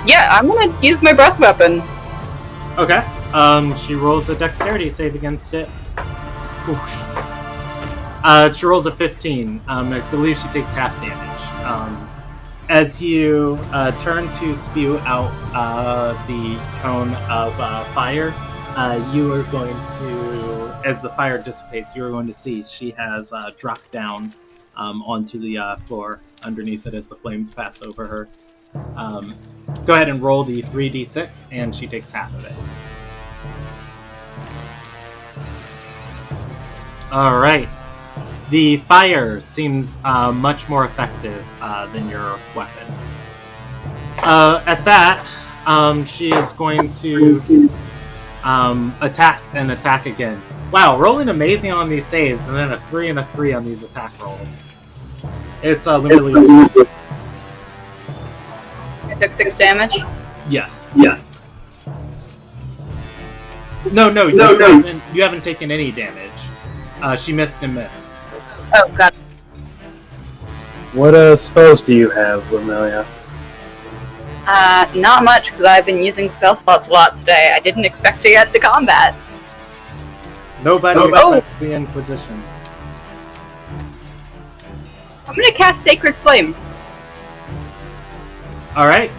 Yeah, I'm gonna use my breath weapon. Okay. She rolls a dexterity save against it. She rolls a 15. I believe she takes half damage. as you turn to spew out the cone of fire, you are going to, as the fire dissipates, you are going to see she has dropped down onto the floor underneath it as the flames pass over her. Go ahead and roll the 3d6, and she takes half of it. All right. The fire seems much more effective than your weapon. At that, she is going to attack again. Wow, rolling amazing on these saves, and then a 3 and a 3 on these attack rolls. It's really easy. I took 6 damage. Yes. No, you haven't taken any damage. She missed and missed. Oh, God. What spells do you have, Lemuria? Not much, because I've been using spell slots a lot today. I didn't expect to get to combat. Nobody expects the Inquisition. I'm gonna cast Sacred Flame. Alright,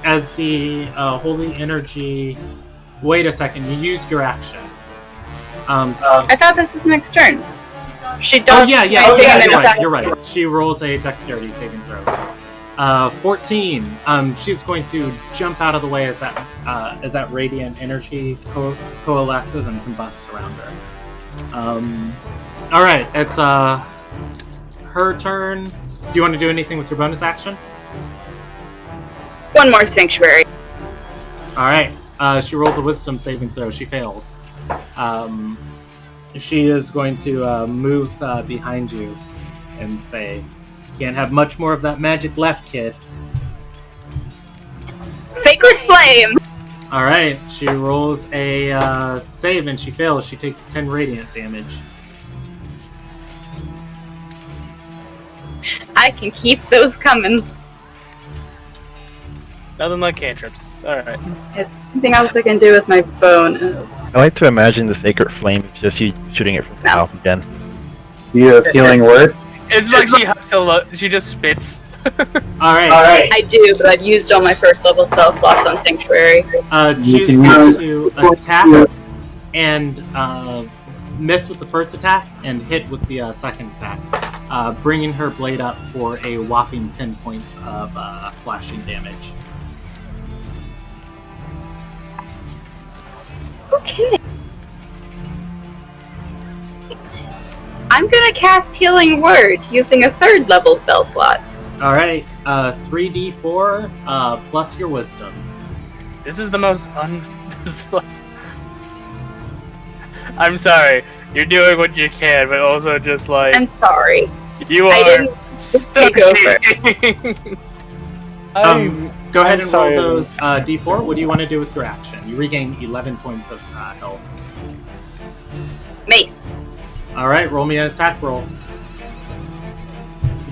as the holy energy... Wait a second, you used your action. I thought this was next turn. She Oh, does. you're right. She rolls a dexterity saving throw. 14. She's going to jump out of the way as that radiant energy coalesces and combusts around her. All right, it's her turn. Do you want to do anything with your bonus action? One more sanctuary. All right. She rolls a wisdom saving throw. She fails. She is going to move behind you and say, "Can't have much more of that magic left, kid." Sacred Flame! Alright, she rolls a save and she fails. She takes 10 radiant damage. I can keep those coming. Nothing like cantrips. Alright. There's something else I can do with my bonus. I like to imagine the sacred flame is just you shooting it from the mouth again. Do you have healing word? It's like she has to look, she just spits. Alright. I do, but I've used all my first level spell slots on Sanctuary. She's going to attack and miss with the first attack and hit with the second attack, bringing her blade up for a whopping 10 points of slashing damage. Okay. I'm gonna cast Healing Word using a 3rd level spell slot. Alright, 3d4 plus your wisdom. This is the most I'm sorry. You're doing what you can, but also just like... I'm sorry. You I are didn't take over. Go ahead and roll sorry, those d4. What do you want to do with your action? You regain 11 points of health. Mace. Alright, roll me an attack roll.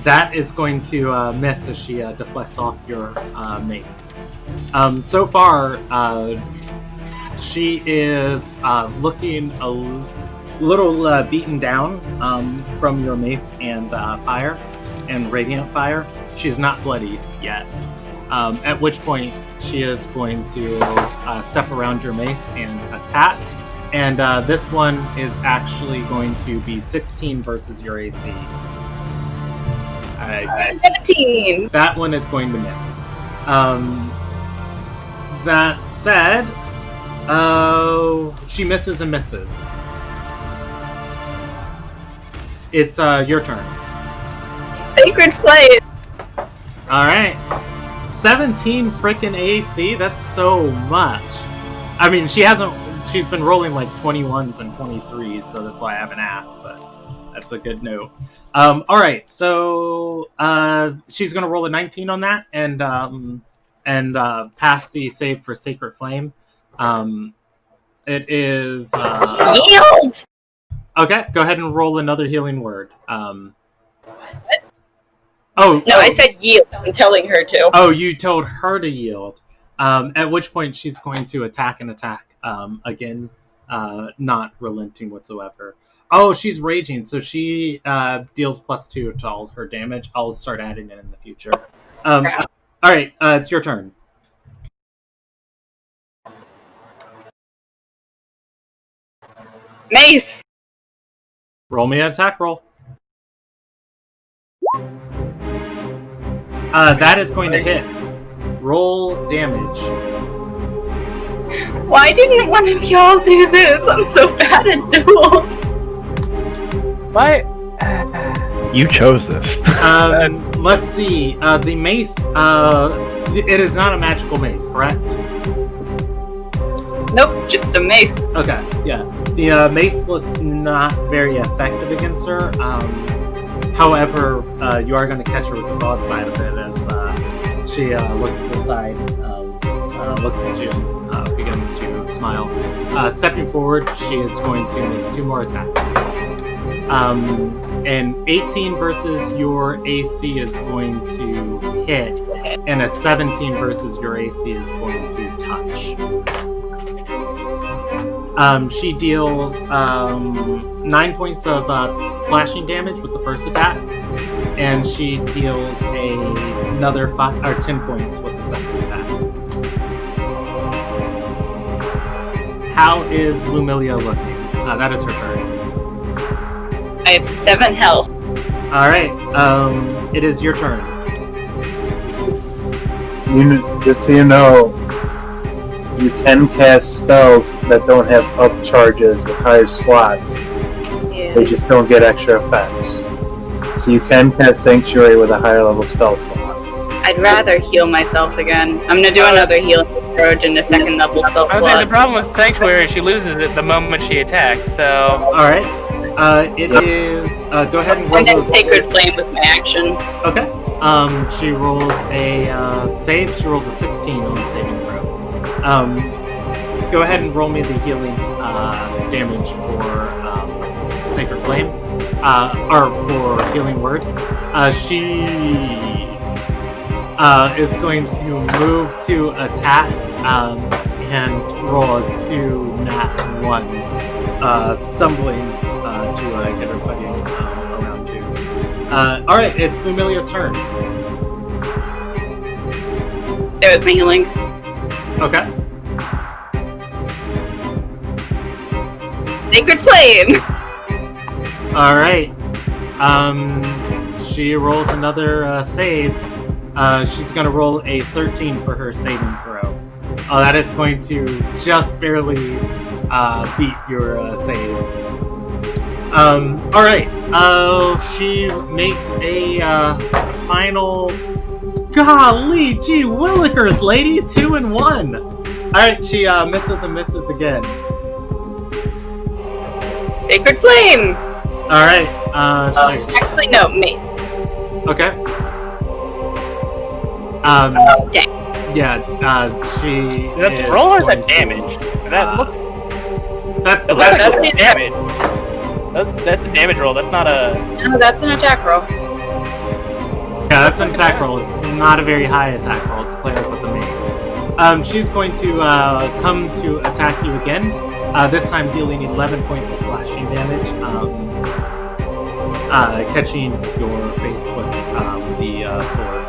That is going to miss as she deflects off your mace. So far, she is looking a little beaten down from your mace and fire, and radiant fire. She's not bloodied yet. At which point, she is going to step around your mace and attack. And this one is actually going to be 16 versus your AC. 17! That one is going to miss. That said, she misses and misses. It's your turn. Sacred Flame! Alright. 17 frickin' AC? That's so much. I mean, she's been rolling like 21s and 23s, so that's why I haven't asked, but that's a good note. Alright, so she's gonna roll a 19 on that and pass the save for Sacred Flame. It is Yield! okay, go ahead and roll another healing word. No, I said yield. I'm telling her to. Oh, you told her to yield. At which point she's going to attack again, not relenting whatsoever. Oh, she's raging, so she deals +2 to all her damage. I'll start adding it in the future. All right, it's your turn. Mace. Roll me an attack roll. That is going to hit. Roll damage. Why didn't one of y'all do this? I'm so bad at duels. What? You chose this. Let's see. The mace. It is not a magical mace, correct? Nope, just a mace. Okay. Yeah. The mace looks not very effective against her. However, you are going to catch her with the broadside of it as she looks to the side, looks at you, and begins to smile. Stepping forward, she is going to make 2 more attacks. An 18 versus your AC is going to hit, and a 17 versus your AC is going to touch. She deals 9 points of slashing damage with the first attack, and she deals another 10 points with the second attack. How is Lumilia looking? That is her turn. I have 7 health. All right, it is your turn. Just so you know, you can cast spells that don't have up charges with higher slots. Yeah. They just don't get extra effects. So you can cast Sanctuary with a higher level spell slot. I'd rather heal myself again. I'm gonna do another healing approach in the second level spell I was saying the slot. problem with Sanctuary, she loses it the moment she attacks. So All right, it is. Go ahead and roll And then those. Sacred Flame with my action. Okay. She rolls a save. She rolls a 16 on the saving throw. Go ahead and roll me the healing damage for Sacred Flame, or for Healing Word. She is going to move to attack and roll 2 nat 1s, stumbling to get everybody around you. All right, it's Lumilia's turn. There's my healing. Okay. Sacred Flame! All right. She rolls another save. She's going to roll a 13 for her saving throw. Oh, that is going to just barely beat your save. All right. She makes a final. Golly, gee willikers, lady, 2 and 1. All right, she misses and misses again. Sacred Flame! All right. Actually, no, Mace. Okay. Oh, dang. Yeah. She. the is roll has going a to- damage. That looks. That's It the looks like that's it's it. damage. That's a damage roll. That's not a. No, that's an attack roll. Yeah, that's an attack roll. It's not a very high attack roll. It's a player with the mace. She's going to come to attack you again. This time dealing 11 points of slashing damage, catching your face with the sword.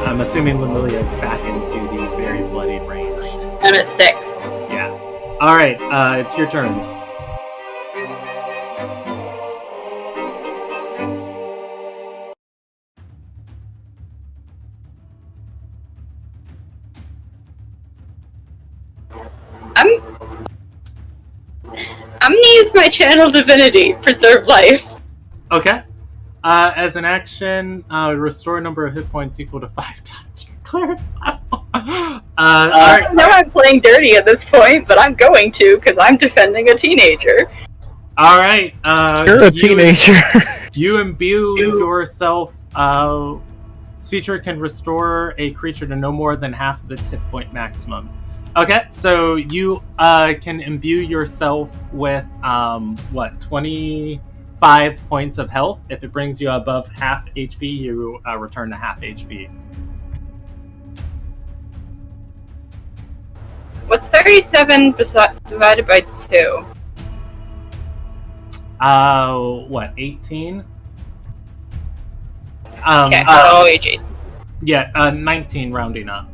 I'm assuming Lumilia is back into the very bloody range. I'm at 6. Yeah. All right. It's your turn. I'm gonna use my channel divinity, preserve life. Okay. As an action, restore number of hit points equal to 5 times your cleric level. I know I'm playing dirty at this point, but I'm going to because I'm defending a teenager. All right. You're a teenager. You imbue yourself. This feature can restore a creature to no more than half of its hit point maximum. Okay, so you can imbue yourself with 25 points of health. If it brings you above half HP, you return to half HP. What's 37 divided by 2? 18? Okay, oh, AJ. Yeah, 19 rounding up.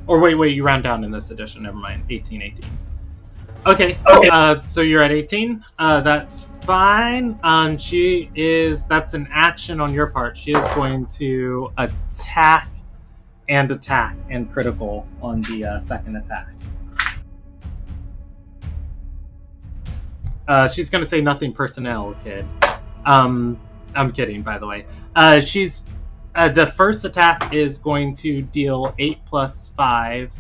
Or wait, you round down in this edition. Never mind. 18. Okay, so you're at 18. That's fine. That's an action on your part. She is going to attack and critical on the second attack. She's going to say nothing personnel, kid. I'm kidding, by the way. The first attack is going to deal 8 plus 5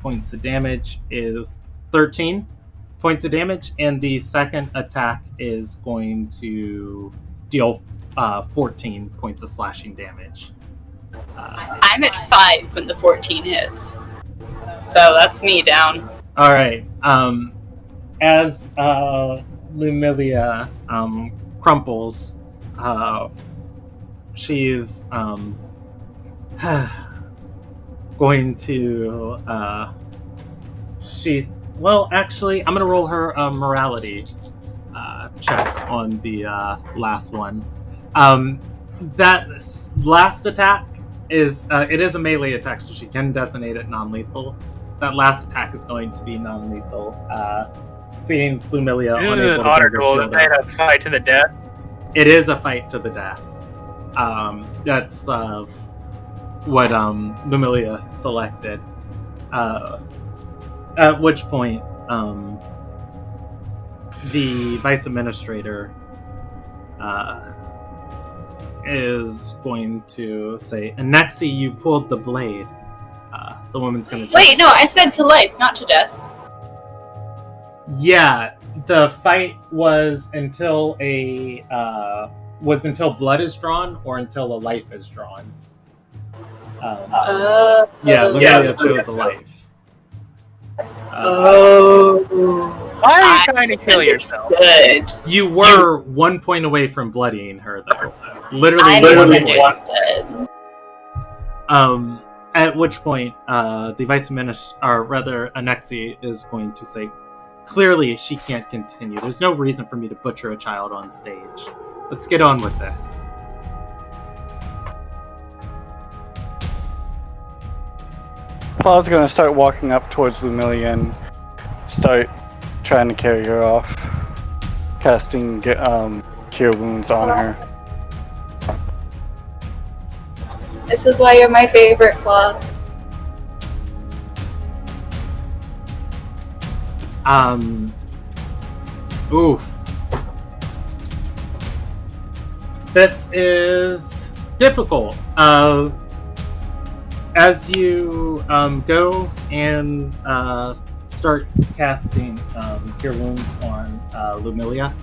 points of damage, is 13 points of damage, and the second attack is going to deal 14 points of slashing damage. I'm at 5 when the 14 hits. So that's me down. Alright. As Lumilia crumples, she's going to actually, I'm gonna roll her morality check on the last one. That last attack is it is a melee attack, so she can designate it non-lethal. That last attack is going to be non-lethal. Seeing Lumilia unable to bring her shield up. A fight to the death. It is a fight to the death. That's what Lumilia selected. At which point, the vice administrator is going to say, "Anexi, you pulled the blade." The woman's going to. Wait, no, I said to life, not to death. Yeah, the fight was until blood is drawn or until a life is drawn. Lumilia chose a life. Why are you trying to kill yourself? Good. You were 1 point away from bloodying her, though. Literally I 1 point. understood. At which point, the vice minister, or rather, Anexi, is going to say, "Clearly, she can't continue. There's no reason for me to butcher a child on stage. Let's get on with this." Claw's gonna start walking up towards Lumilia and start trying to carry her off, casting Cure Wounds on her. This is why you're my favorite, Claw. Oof. This is difficult. As you go and start casting Cure Wounds on Lumilia,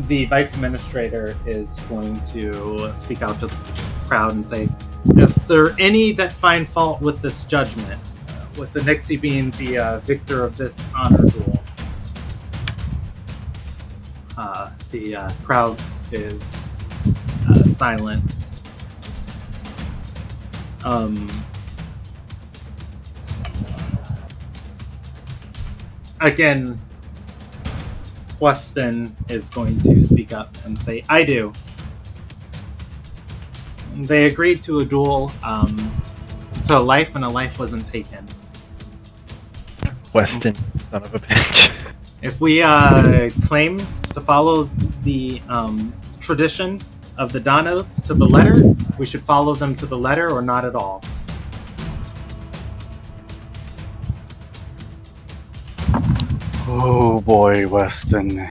the vice administrator is going to speak out to the crowd and say, "Is there any that find fault with this judgment?" With the Nixie being the victor of this honor duel. The crowd is silent. Again, Weston is going to speak up and say, "I do." They agreed to a duel to a life, and a life wasn't taken. Weston, son of a bitch. If we claim to follow the tradition of the Dawn Oaths to the letter, we should follow them to the letter or not at all. Oh boy, Weston.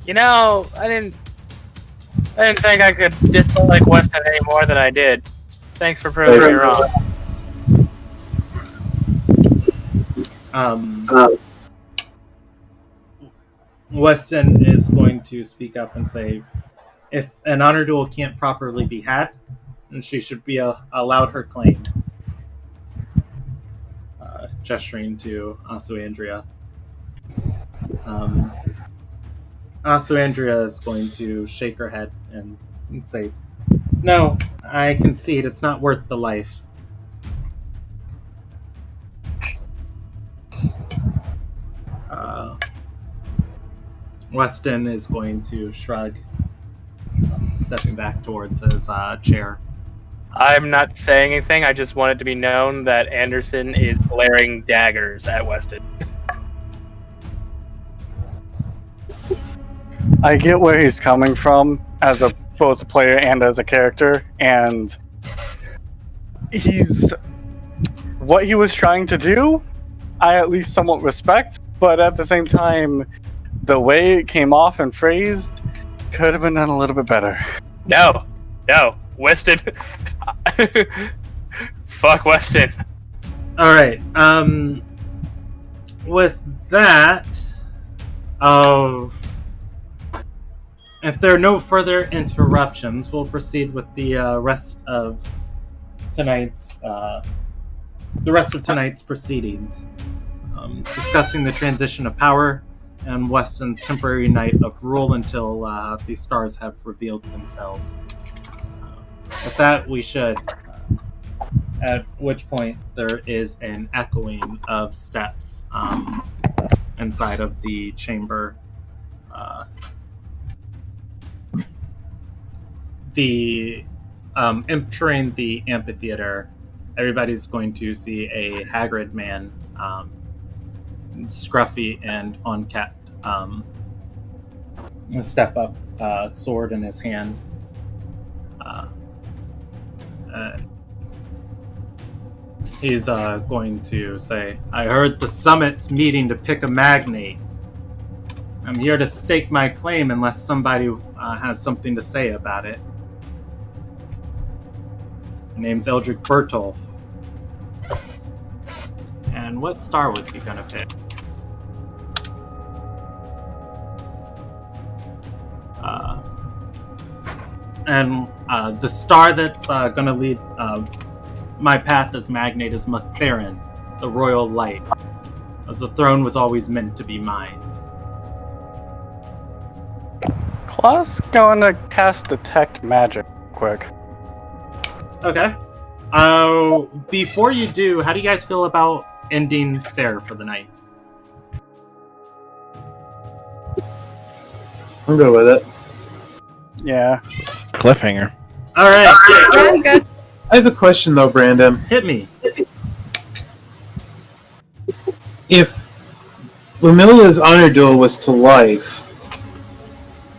You know, I didn't think I could dislike Weston any more than I did. Thanks for proving me wrong. Weston is going to speak up and say, if an honor duel can't properly be had, then she should be allowed her claim. Gesturing to Asuandria. Asuandria is going to shake her head and say, "No, I concede. It's not worth the life." Weston is going to shrug. Let's stepping back towards his chair. I'm not saying anything. I just want it to be known that Anderson is glaring daggers at Weston. I get where he's coming from as a both a player and as a character, and what he was trying to do, I at least somewhat respect, but at the same time, the way it came off and phrased could have been done a little bit better. No, Weston. Fuck Weston. All right. With that, if there are no further interruptions, we'll proceed with the rest of tonight's proceedings, discussing the transition of power and Weston's temporary night of rule until the stars have revealed themselves. With that, we should. At which point there is an echoing of steps inside of the chamber. Entering the amphitheater, everybody's going to see a haggard man, scruffy and unkempt, step up, sword in his hand. He's going to say, "I heard the summit's meeting to pick a magnate. I'm here to stake my claim unless somebody has something to say about it. My name's Eldrick Bertolf." And what star was he gonna pick? The star that's gonna lead my path as magnate is Matherin, the royal light, as the throne was always meant to be mine. Claw's going to cast Detect Magic quick. Okay. Before you do, how do you guys feel about ending there for the night? I'm good with it. Yeah. Cliffhanger. All right. Yeah, good. I have a question though, Brandon. Hit me. If Lumilia's honor duel was to life,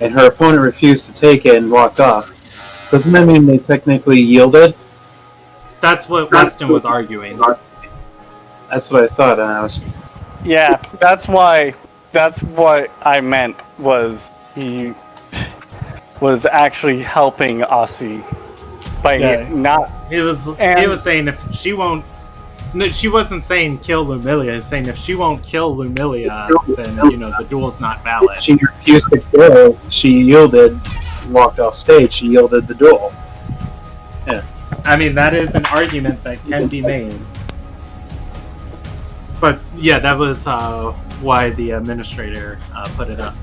and her opponent refused to take it and walked off, doesn't that mean they technically yielded? That's what Weston was arguing. That's what I thought, and I was... Yeah, that's what I meant, was he was actually helping Aussie by not... He was saying if she won't... No, she wasn't saying kill Lumilia. He's saying if she won't kill Lumilia, then, the duel's not valid. She refused to kill, she yielded, walked off stage, she yielded the duel. Yeah. I mean, that is an argument that can be made. But, yeah, that was why the administrator put it up.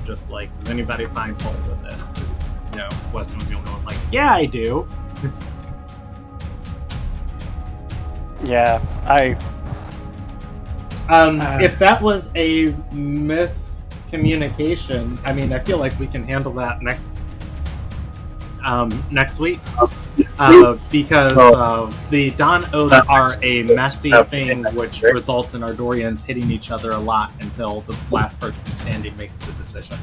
Just like, does anybody find fault with this? Weston was the only one like, yeah, I do. Yeah, if that was a miscommunication, I mean, I feel like we can handle that next week. Because the Dawn Oaths are a messy thing which results in our Dorians hitting each other a lot until the last person standing makes the decision.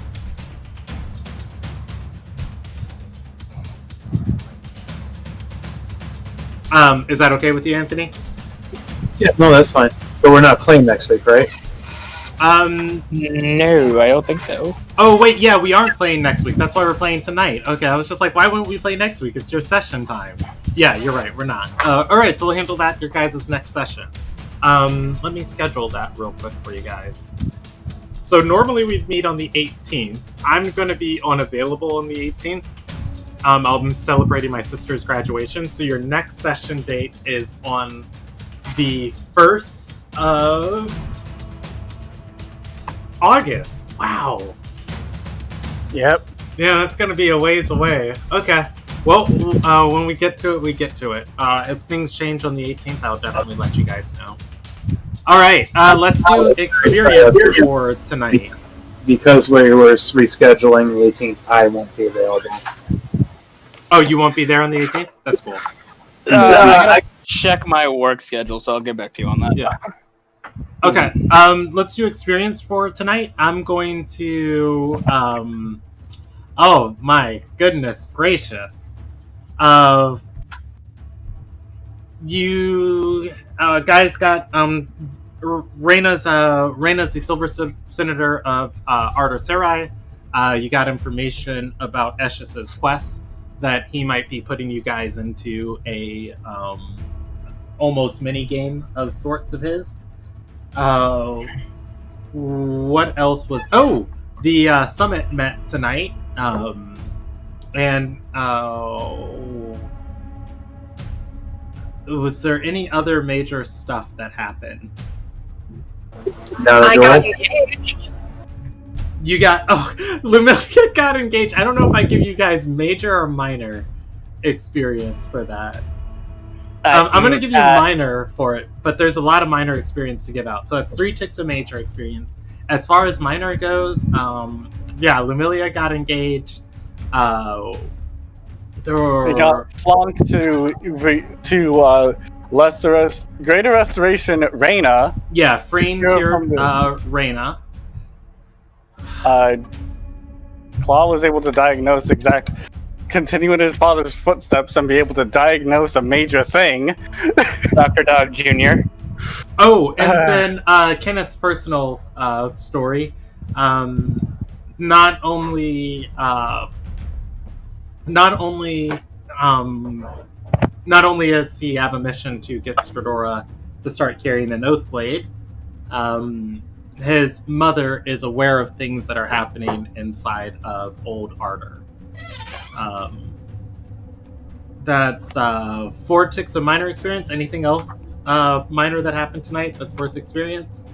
Is that okay with you, Anthony? Yeah, no, that's fine. But we're not playing next week, right? No, I don't think so. Oh, wait, yeah, we aren't playing next week. That's why we're playing tonight. Okay, I was just like, why wouldn't we play next week? It's your session time. Yeah, you're right, we're not. Alright, so we'll handle that your guys' next session. Let me schedule that real quick for you guys. So normally we'd meet on the 18th. I'm going to be unavailable on the 18th. I'll be celebrating my sister's graduation, so your next session date is on the 1st of August. Wow. Yep. Yeah, that's going to be a ways away. Okay. Well, when we get to it, we get to it. If things change on the 18th, I'll definitely let you guys know. All right, let's do experience for tonight. Because we were rescheduling the 18th, I won't be available. Oh, you won't be there on the 18th? That's cool. I gotta check my work schedule, so I'll get back to you on that. Yeah. Okay. Let's do experience for tonight. I'm going to. Oh my goodness gracious! You guys got Reyna's the Silver Senator of Ardor Sarai. You got information about Eshis's quest that he might be putting you guys into a almost mini game of sorts of his. What else was? Oh, the summit met tonight, and was there any other major stuff that happened? No, I got engaged. You got Lumilia got engaged. I don't know if I give you guys major or minor experience for that. I'm going to give you minor for it, but there's a lot of minor experience to give out. So that's 3 ticks of major experience. As far as minor goes, Lumilia got engaged. They got flunked to Greater Restoration Reyna. Yeah, Frame cured Reyna. Claw was able to continue in his father's footsteps and be able to diagnose a major thing. Dr. Dog Jr. Oh, and then Kenneth's personal story. Not only does he have a mission to get Stradora to start carrying an Oathblade, his mother is aware of things that are happening inside of Old Ardor. That's 4 ticks of minor experience. Anything else minor that happened tonight that's worth experience?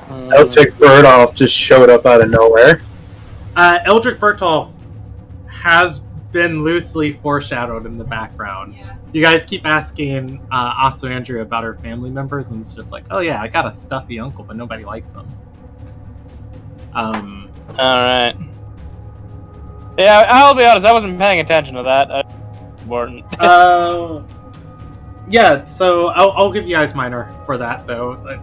Eldrick Birdolph just showed up out of nowhere. Eldrick Bertolf has been loosely foreshadowed in the background. Yeah. You guys keep asking Asu Andrea about her family members, and it's just like, oh yeah, I got a stuffy uncle, but nobody likes him. Alright. Yeah, I'll be honest, I wasn't paying attention to that. Important. Yeah, so I'll give you guys minor for that, though.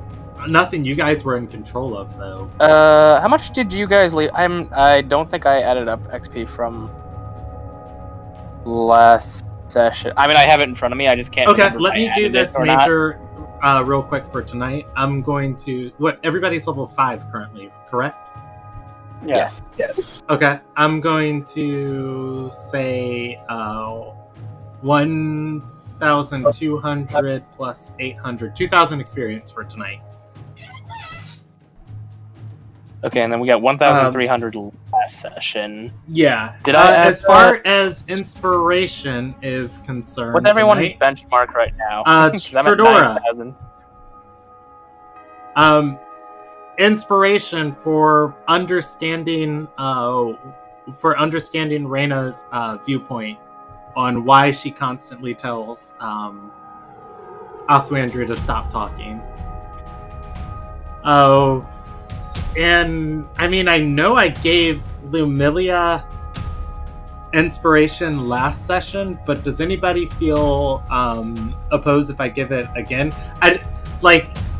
Nothing you guys were in control of, though. How much did you guys leave? I don't think I added up XP from last session. I mean, I have it in front of me. I just can't. Okay, let me do this major real quick for tonight. I'm going to everybody's level 5 currently, correct? Yes. Yes. Okay, I'm going to say 1,200 plus 800, 2,000 experience for tonight. Okay, and then we got 1,300 last session. Yeah. Did I as far as inspiration is concerned, what's everyone's tonight, benchmark right now? Stradora. Inspiration for understanding Reyna's viewpoint on why she constantly tells Aswandra to stop talking. Oh, and I mean, I know I gave Lumilia inspiration last session, but does anybody feel opposed if I give it again?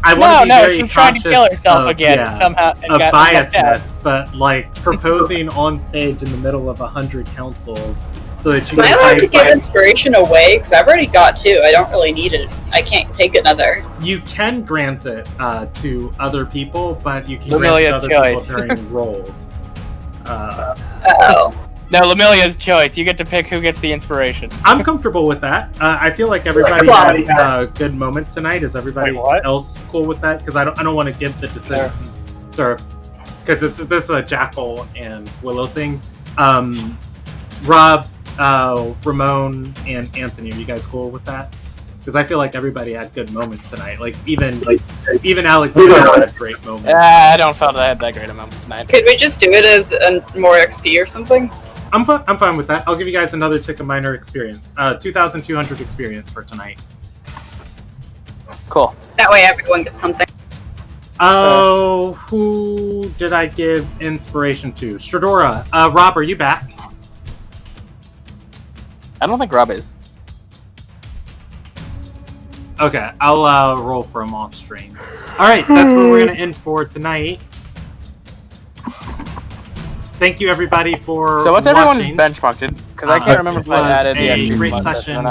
I want to be very she's trying to kill herself of, again somehow. Of biasness, but like proposing on stage in the middle of 100 councils so that you Am I can allowed to give inspiration away? Because I've already got 2. I don't really need it. I can't take another. You can grant it to other people, but you can Lumilia's grant it to other people during rolls. Oh. No, Lumilia's choice. You get to pick who gets the inspiration. I'm comfortable with that. I feel like everybody had good moments tonight. Is everybody else cool with that? Because I don't want to give the decision, because this is a Jackal and Willow thing. Rob, Ramon, and Anthony, are you guys cool with that? Because I feel like everybody had good moments tonight. Even Alexander had great moments. I don't feel that I had that great a moment tonight. Could we just do it as more XP or something? I'm fine with that. I'll give you guys another tick of minor experience. 2,200 experience for tonight. Cool. That way everyone gets something. Oh, who did I give inspiration to? Stradora. Rob, are you back? I don't think Rob is. Okay, I'll roll for him off stream. Alright, that's where we're going to end for tonight. Thank you everybody for So what's watching. everyone's benchmark? Because I can't remember It if I was added the a extra great month session. or not.